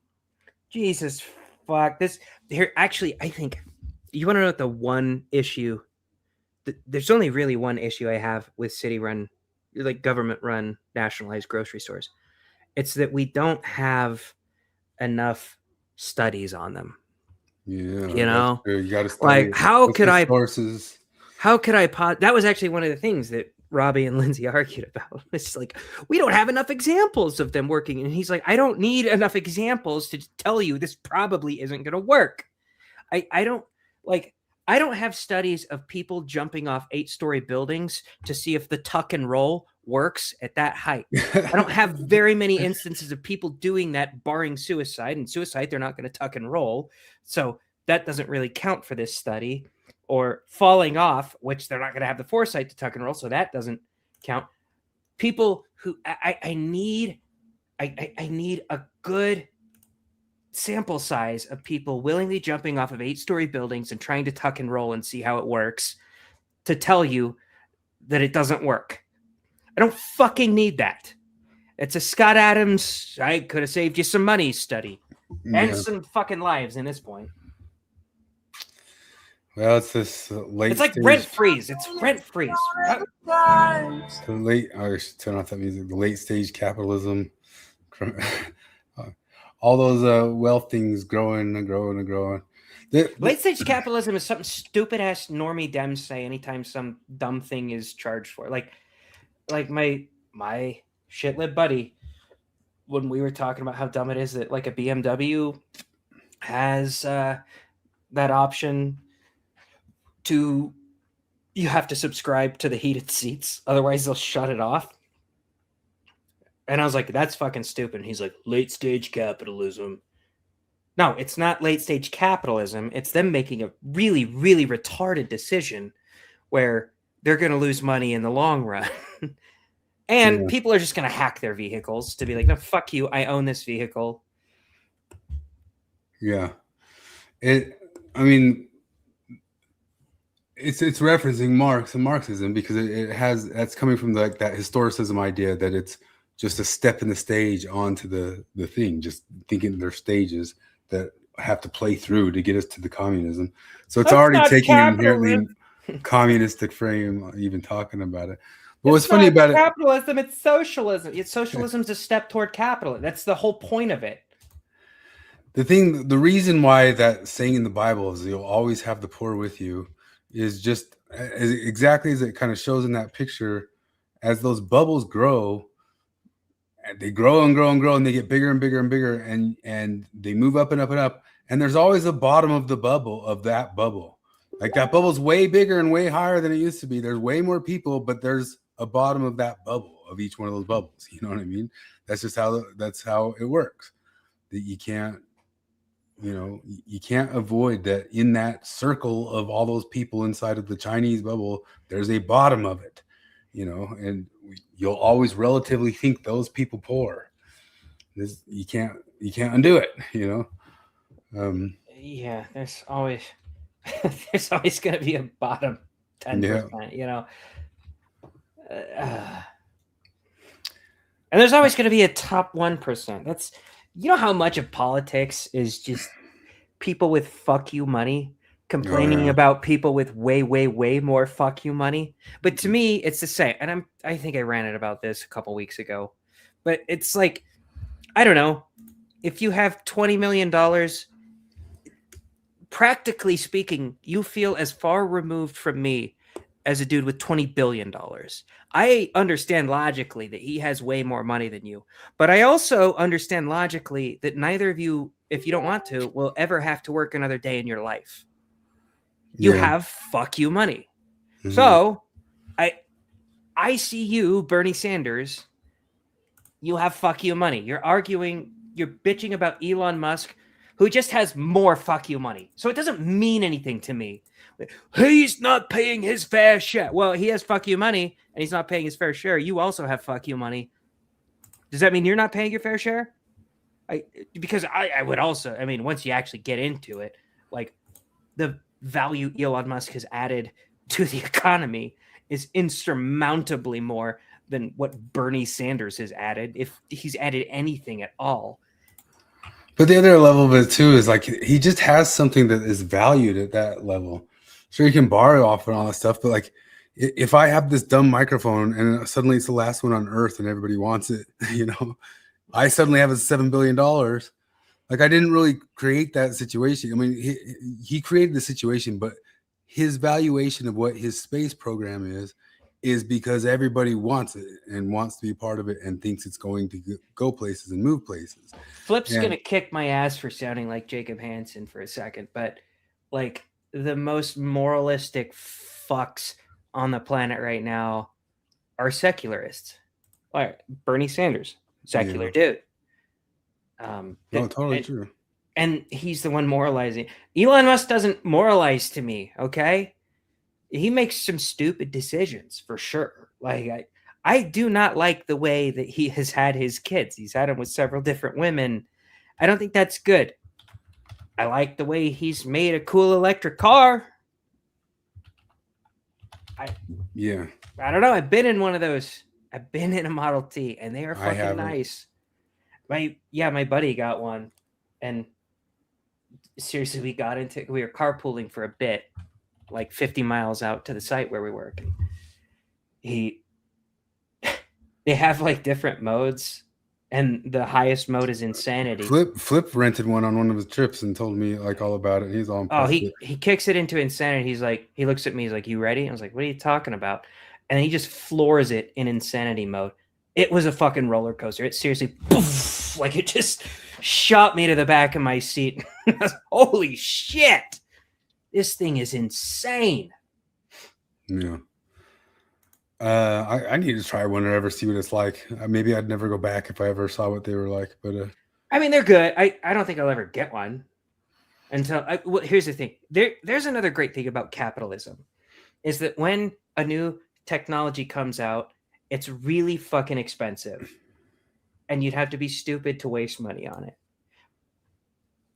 Jesus fuck. This here actually, I think you want to know what the one issue there's only really one issue I have with city run, like government run nationalized grocery stores. It's that we don't have enough studies on them. Yeah. You know, you got to like how could I sources. How could I that was actually one of the things that Robbie and Lindsay argued about. It's like, we don't have enough examples of them working. And he's like, I don't need enough examples to tell you this probably isn't going to work. I don't have studies of people jumping off 8-story buildings to see if the tuck and roll works at that height. I don't have very many instances of people doing that, barring suicide. And suicide, they're not going to tuck and roll. So that doesn't really count for this study. Or falling off, which they're not going to have the foresight to tuck and roll, so that doesn't count. People who I need a good sample size of people willingly jumping off of 8-story buildings and trying to tuck and roll and see how it works to tell you that it doesn't work. I don't fucking need that. It's a Scott Adams, I could have saved you some money study and some fucking lives in this point. Well, it's this late. It's like rent freeze. It's rent freeze. The late. I should turn off that music. The late stage capitalism. All those wealth things growing and growing and growing. Late stage capitalism is something stupid ass normie Dems say anytime some dumb thing is charged for. Like my shitlib buddy, when we were talking about how dumb it is that like a BMW has that option. You have to subscribe to the heated seats, otherwise they'll shut it off. And I was like, that's fucking stupid. And he's like, late stage capitalism. No, it's not late stage capitalism. It's them making a really, really retarded decision where they're going to lose money in the long run. And people are just going to hack their vehicles to be like, no, fuck you. I own this vehicle. Yeah. I mean, it's referencing Marx and Marxism because that's coming from that historicism idea that it's just a step in the stage onto the thing, just thinking there's stages that have to play through to get us to the communism. So it's already taking an inherently communistic frame, even talking about it. But what's funny about capitalism, it's socialism. Socialism's a step toward capitalism. That's the whole point of it. The reason why that saying in the Bible is you'll always have the poor with you is just exactly as it kind of shows in that picture. As those bubbles grow, and they grow and grow and grow, and they get bigger and bigger and bigger, and they move up and up and up. And there's always a bottom of the bubble of that bubble. Like that bubble's way bigger and way higher than it used to be. There's way more people, but there's a bottom of that bubble of each one of those bubbles. You know what I mean? That's just how it works. That you can't. you can't avoid that in that circle of all those people inside of the Chinese bubble, there's a bottom of it, and you'll always relatively think those people poor. You can't undo it, Yeah, there's always going to be a bottom 10%, and there's always going to be a top 1%. That's, how much of politics is just people with fuck you money complaining about people with way, way, way more fuck you money. But to me, it's the same. And I think I ranted about this a couple weeks ago, but it's like, I don't know, if you have $20 million, practically speaking, you feel as far removed from me as a dude with $20 billion. I understand logically that he has way more money than you, but I also understand logically that neither of you, if you don't want to, will ever have to work another day in your life. You have fuck you money. Mm-hmm. So I see you, Bernie Sanders, you have fuck you money. You're bitching about Elon Musk, who just has more fuck you money. So it doesn't mean anything to me. He's not paying his fair share. Well, he has fuck you money and he's not paying his fair share. You also have fuck you money. Does that mean you're not paying your fair share? Because I would also, once you actually get into it, like the value Elon Musk has added to the economy is insurmountably more than what Bernie Sanders has added, if he's added anything at all. But the other level of it too is like he just has something that is valued at that level. Sure, you can borrow off and all that stuff, but like if I have this dumb microphone and suddenly it's the last one on earth and everybody wants it, I suddenly have a $7 billion. Like I didn't really create that situation. He created the situation, but his valuation of what his space program is because everybody wants it and wants to be part of it and thinks it's going to go places and move places. Flip's going to kick my ass for sounding like Jacob Hansen for a second, but like the most moralistic fucks on the planet right now are secularists. All right, Bernie Sanders, secular dude. Totally true. And he's the one moralizing. Elon Musk doesn't moralize to me, okay? He makes some stupid decisions for sure. Like I do not like the way that he has had his kids. He's had them with several different women. I don't think that's good. I like the way he's made a cool electric car. I don't know. I've been in one of those. I've been in a Model T and they are fucking nice. My buddy got one, and seriously, we were carpooling for a bit, like 50 miles out to the site where we work. They have like different modes, and the highest mode is insanity. Flip rented one on one of his trips and told me like all about it. He's all he kicks it into insanity. He's like, he looks at me, he's like, "You ready?" I was like, "What are you talking about?" And he just floors it in insanity mode. It was a fucking roller coaster. It seriously, poof, like it just shot me to the back of my seat. Holy shit! This thing is insane. Yeah. I need to try one or ever see what it's like. Maybe I'd never go back if I ever saw what they were like. But they're good. I don't think I'll ever get one until. Here's the thing. There's another great thing about capitalism, is that when a new technology comes out, it's really fucking expensive, and you'd have to be stupid to waste money on it.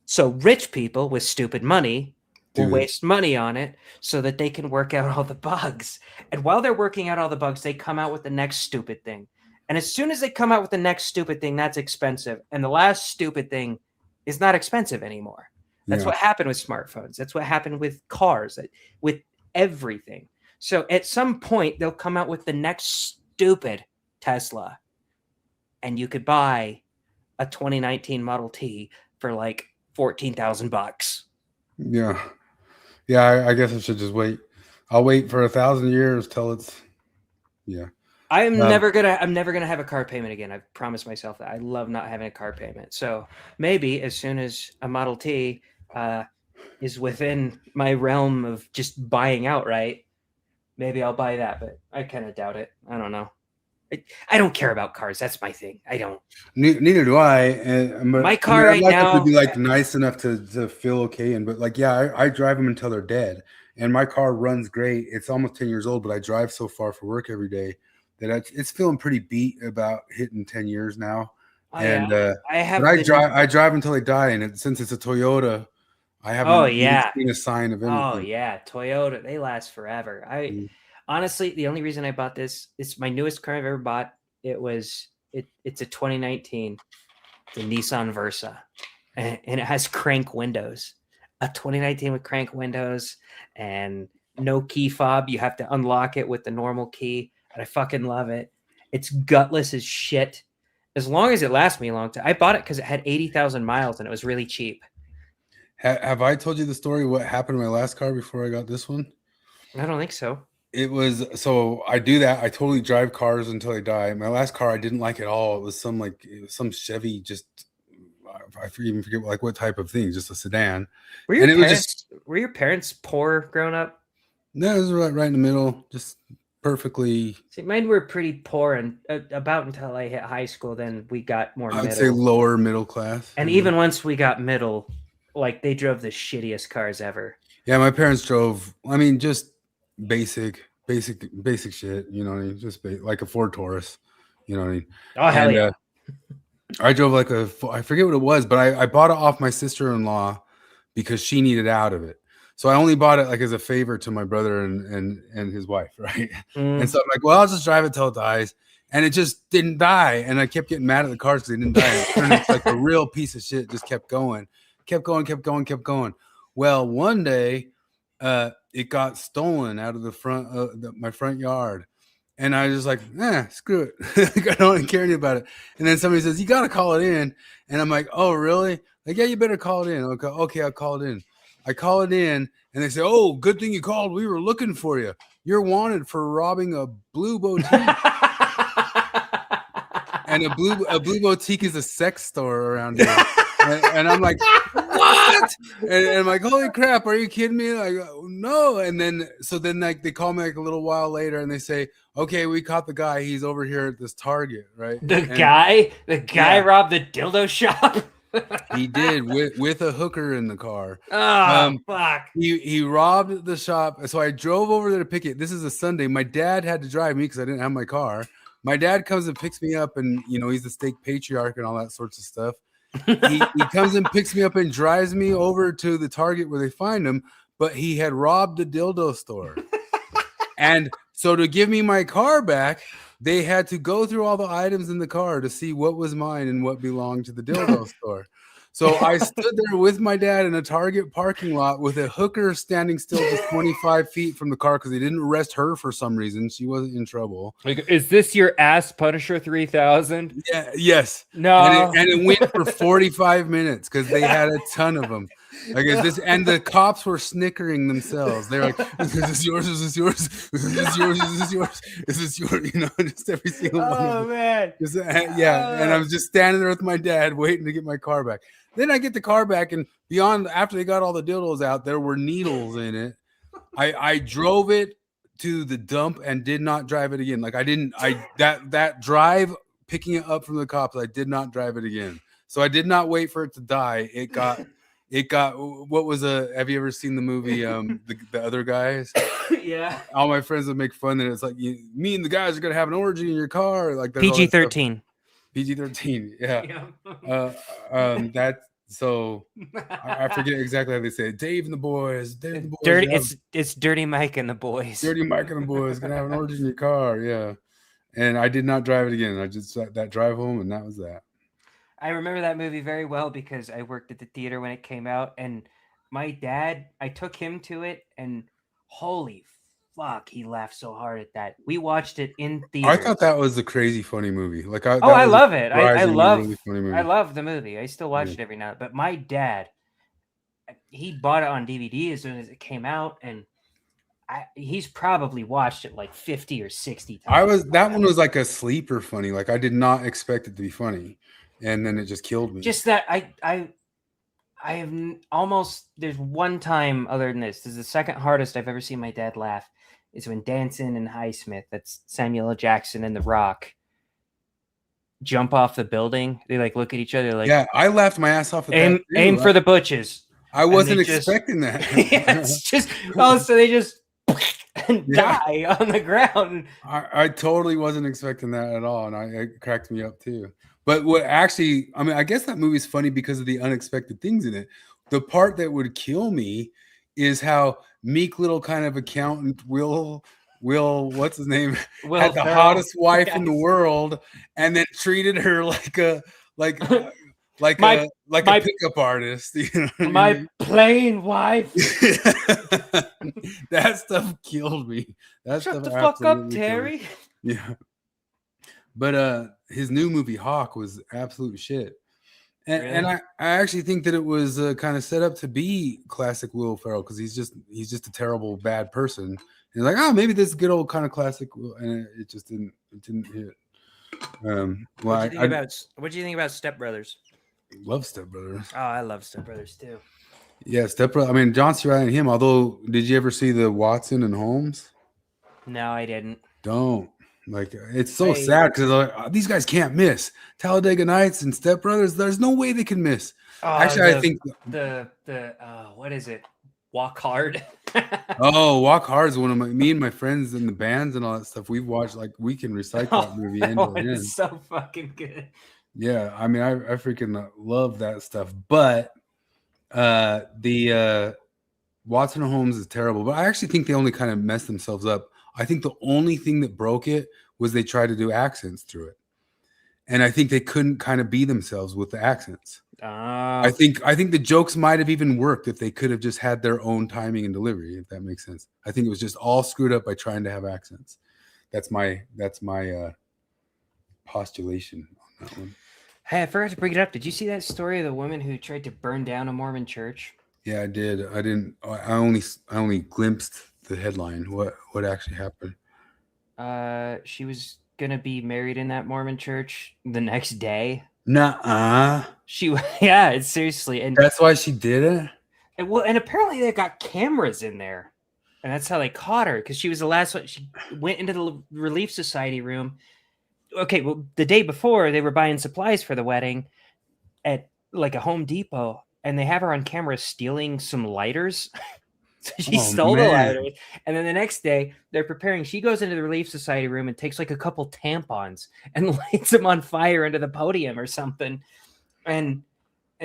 So rich people with stupid money will waste money on it so that they can work out all the bugs. And while they're working out all the bugs, they come out with the next stupid thing. And as soon as they come out with the next stupid thing, that's expensive. And the last stupid thing is not expensive anymore. That's what happened with smartphones. That's what happened with cars, with everything. So at some point, they'll come out with the next stupid Tesla. And you could buy a 2019 Model T for like $14,000. Yeah. Yeah, I guess I should just wait. I'll wait for 1,000 years till it's. Yeah. I'm never gonna have a car payment again. I've promised myself that. I love not having a car payment. So maybe as soon as a Model T is within my realm of just buying outright, maybe I'll buy that. But I kind of doubt it. I don't know. I don't care about cars. That's my thing. I don't. Neither do I. My car right I'd like now them to be like nice enough to feel okay. But like, yeah, I drive them until they're dead. And my car runs great. It's almost 10 years old, but I drive so far for work every day that it's feeling pretty beat about hitting 10 years now. I drive until they die. And since it's a Toyota, I haven't seen a sign of anything. Oh yeah, Toyota, they last forever. Honestly, the only reason I bought this, it's my newest car I've ever bought. It's a 2019. It's a Nissan Versa, and it has crank windows. A 2019 with crank windows and no key fob. You have to unlock it with the normal key, and I fucking love it. It's gutless as shit. As long as it lasts me a long time. I bought it because it had 80,000 miles and it was really cheap. Have I told you the story what happened to my last car before I got this one? I don't think so. It was so I do that. I totally drive cars until I die. My last car I didn't like at all. It was some Chevy, just I even forget like what type of thing, just a sedan. Were your parents poor growing up? No, it was right in the middle, just perfectly. See, mine were pretty poor, and about until I hit high school, then we got more. I'd say lower middle class. And even once we got middle, like they drove the shittiest cars ever. Yeah, my parents drove. I mean, just basic shit. You know what I mean? Just like a Ford Taurus. You know what I mean? Oh hell yeah! I drove like I forget what it was, but I bought it off my sister-in-law because she needed out of it. So I only bought it like as a favor to my brother and his wife, right? And so I'm like, well, I'll just drive it till it dies. And it just didn't die. And I kept getting mad at the cars because they didn't die. It turned out like a real piece of shit, just kept going. Well, one day it got stolen out of the front my front yard. And I was just like, screw it. I don't care about it. And then somebody says, you got to call it in. And I'm like, oh, really? Like, yeah, you better call it in. Okay, I'll call it in. I call it in, and they say, oh, good thing you called. We were looking for you. You're wanted for robbing a blue boutique. And a blue boutique is a sex store around here. And I'm like, what? And I'm like, holy crap, are you kidding me? Like, no. And then like they call me like a little while later and they say, okay, we caught the guy. He's over here at this Target, right? The guy robbed the dildo shop. He did with a hooker in the car. Oh, fuck. He robbed the shop. So I drove over there to pick it. This is a Sunday. My dad had to drive me because I didn't have my car. My dad comes and picks me up, and he's the steak patriarch and all that sorts of stuff. He comes and picks me up and drives me over to the Target where they find him, but he had robbed the dildo store. And so to give me my car back, they had to go through all the items in the car to see what was mine and what belonged to the dildo store. So I stood there with my dad in a Target parking lot with a hooker standing still just 25 feet from the car because they didn't arrest her for some reason. She wasn't in trouble. Like, is this your ass Punisher 3000? Yeah, yes. No. And it went for 45 minutes because they had a ton of them. Like, is this? And the cops were snickering themselves. They're like, "Is this yours? Is this yours? Is this yours? Is this yours? Is this yours?" Just every single one. Oh man. Yeah. And I was just standing there with my dad waiting to get my car back. Then I get the car back, and after they got all the dildos out, there were needles in it. I drove it to the dump and did not drive it again. Like that drive picking it up from the cops, I did not drive it again. So I did not wait for it to die. It got what was have you ever seen the movie the Other Guys? Yeah. All my friends would make fun that it's like me and the guys are gonna have an orgy in your car, like PG-13. PG-13, yeah. That's so I forget exactly how they say it. Dave and the boys. It's Dirty Mike and the boys. Dirty Mike and the boys gonna have an orgy in your car, yeah. And I did not drive it again. I just that drive home, and that was that. I remember that movie very well because I worked at the theater when it came out, and my dad, I took him to it, and holy fuck, he laughed so hard at that. We watched it in theater. I thought that was a crazy funny movie. Like, I love it. I love the movie. I still watch it every now and then. But my dad, he bought it on DVD as soon as it came out, and he's probably watched it like 50 or 60 times. That one was like a sleeper funny. Like, I did not expect it to be funny, and then it just killed me. Just that I have almost, there's one time other than this is the second hardest I've ever seen my dad laugh. Is when Dancing and Highsmith, that's Samuel L. Jackson and The Rock, jump off the building. They like look at each other like, yeah, I laughed my ass off at aim, that too. aim for the butches. I wasn't expecting that. It's just so they just die on the ground. I totally wasn't expecting that at all, and it cracked me up too. But what actually, I mean, I guess that movie's funny because of the unexpected things in it. The part that would kill me is how meek little kind of accountant Will, what's his name, had the hottest wife in the world, and then treated her like a pickup artist. You know what I mean? Plain wife. That stuff killed me. Shut the fuck up, Terry. Yeah. But his new movie Hawk was absolute shit. And I actually think that it was kind of set up to be classic Will Ferrell, because he's just a terrible bad person. And he's like, oh, maybe this good old kind of classic Will, and it just didn't hit. What do you think about Step Brothers? Love Step Brothers. Oh, I love Step Brothers too. Yeah, Step Brothers. I mean, John C. Reilly and him. Although, did you ever see the Watson and Holmes? No, I didn't. Don't. Like, it's so sad because like, these guys can't miss. Talladega Nights and Step Brothers. There's no way they can miss. Actually, I think the what is it? Walk Hard. Walk Hard is one of me and my friends in the bands and all that stuff. We've watched, like, we can recite that movie end to end. It's so fucking good. Yeah, I mean, I freaking love that stuff. But the Watson and Holmes is terrible. But I actually think they only kind of messed themselves up. I think the only thing that broke it was they tried to do accents through it. And I think they couldn't kind of be themselves with the accents. I think the jokes might have even worked if they could have just had their own timing and delivery, if that makes sense. I think it was just all screwed up by trying to have accents. That's my postulation on that one. Hey, I forgot to bring it up. Did you see that story of the woman who tried to burn down a Mormon church? Yeah, I did. I didn't. I only glimpsed the headline. What actually happened? She was gonna be married in that Mormon church the next day. Nuh-uh. It's seriously, and that's why she did it. And apparently they got cameras in there, and that's how they caught her, because she was the last one. She went into the Relief Society room. Okay, well, the day before they were buying supplies for the wedding at like a Home Depot, and they have her on camera stealing some lighters. So she stole the lighters, and then the next day they're preparing. She goes into the Relief Society room and takes like a couple tampons and lights them on fire under the podium or something, and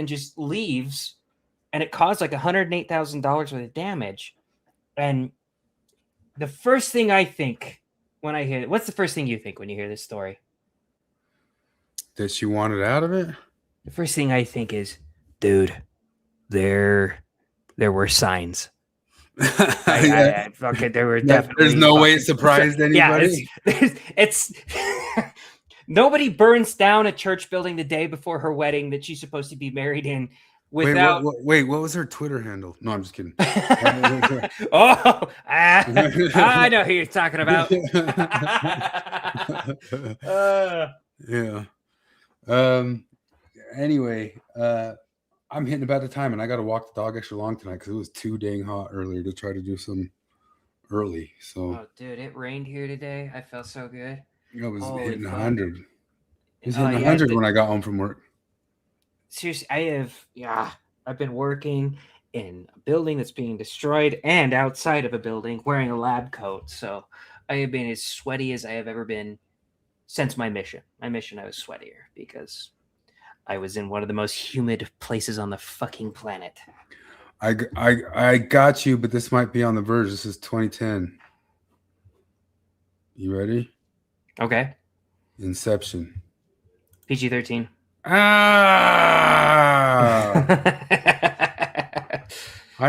just leaves. And it caused like $108,000 worth of damage. And the first thing I think when I hear, what's the first thing you think when you hear this story? That she wanted out of it? The first thing I think is, dude, there were signs. Okay, there were definitely. There's no way it surprised anybody. Yeah, it's nobody burns down a church building the day before her wedding that she's supposed to be married in. Without wait, what was her Twitter handle? No, I'm just kidding. I know who you're talking about. Yeah. Anyway, I'm hitting about the time, and I got to walk the dog extra long tonight because it was too dang hot earlier to try to do some early. So, oh, dude, it rained here today. I felt so good. It was hitting 100. It was hitting 100 when I got home from work. Seriously, I've been working in a building that's being destroyed and outside of a building wearing a lab coat. So I have been as sweaty as I have ever been since my mission. My mission, I was sweatier because I was in one of the most humid places on the fucking planet. I got you, but this might be on the verge. This is 2010. You ready? Okay. Inception. PG-13. I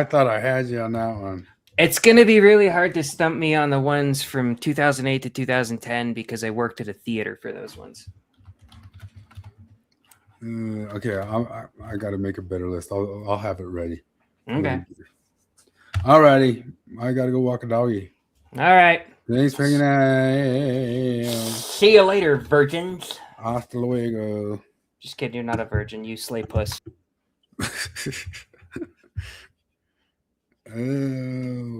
thought I had you on that one. It's going to be really hard to stump me on the ones from 2008 to 2010 because I worked at a theater for those ones. Okay, I got to make a better list. I'll have it ready. Okay. All righty. I got to go walk a doggy. All right. Thanks for hanging out. See you later, virgins. Hasta luego. Just kidding, you're not a virgin. You slay puss. Oh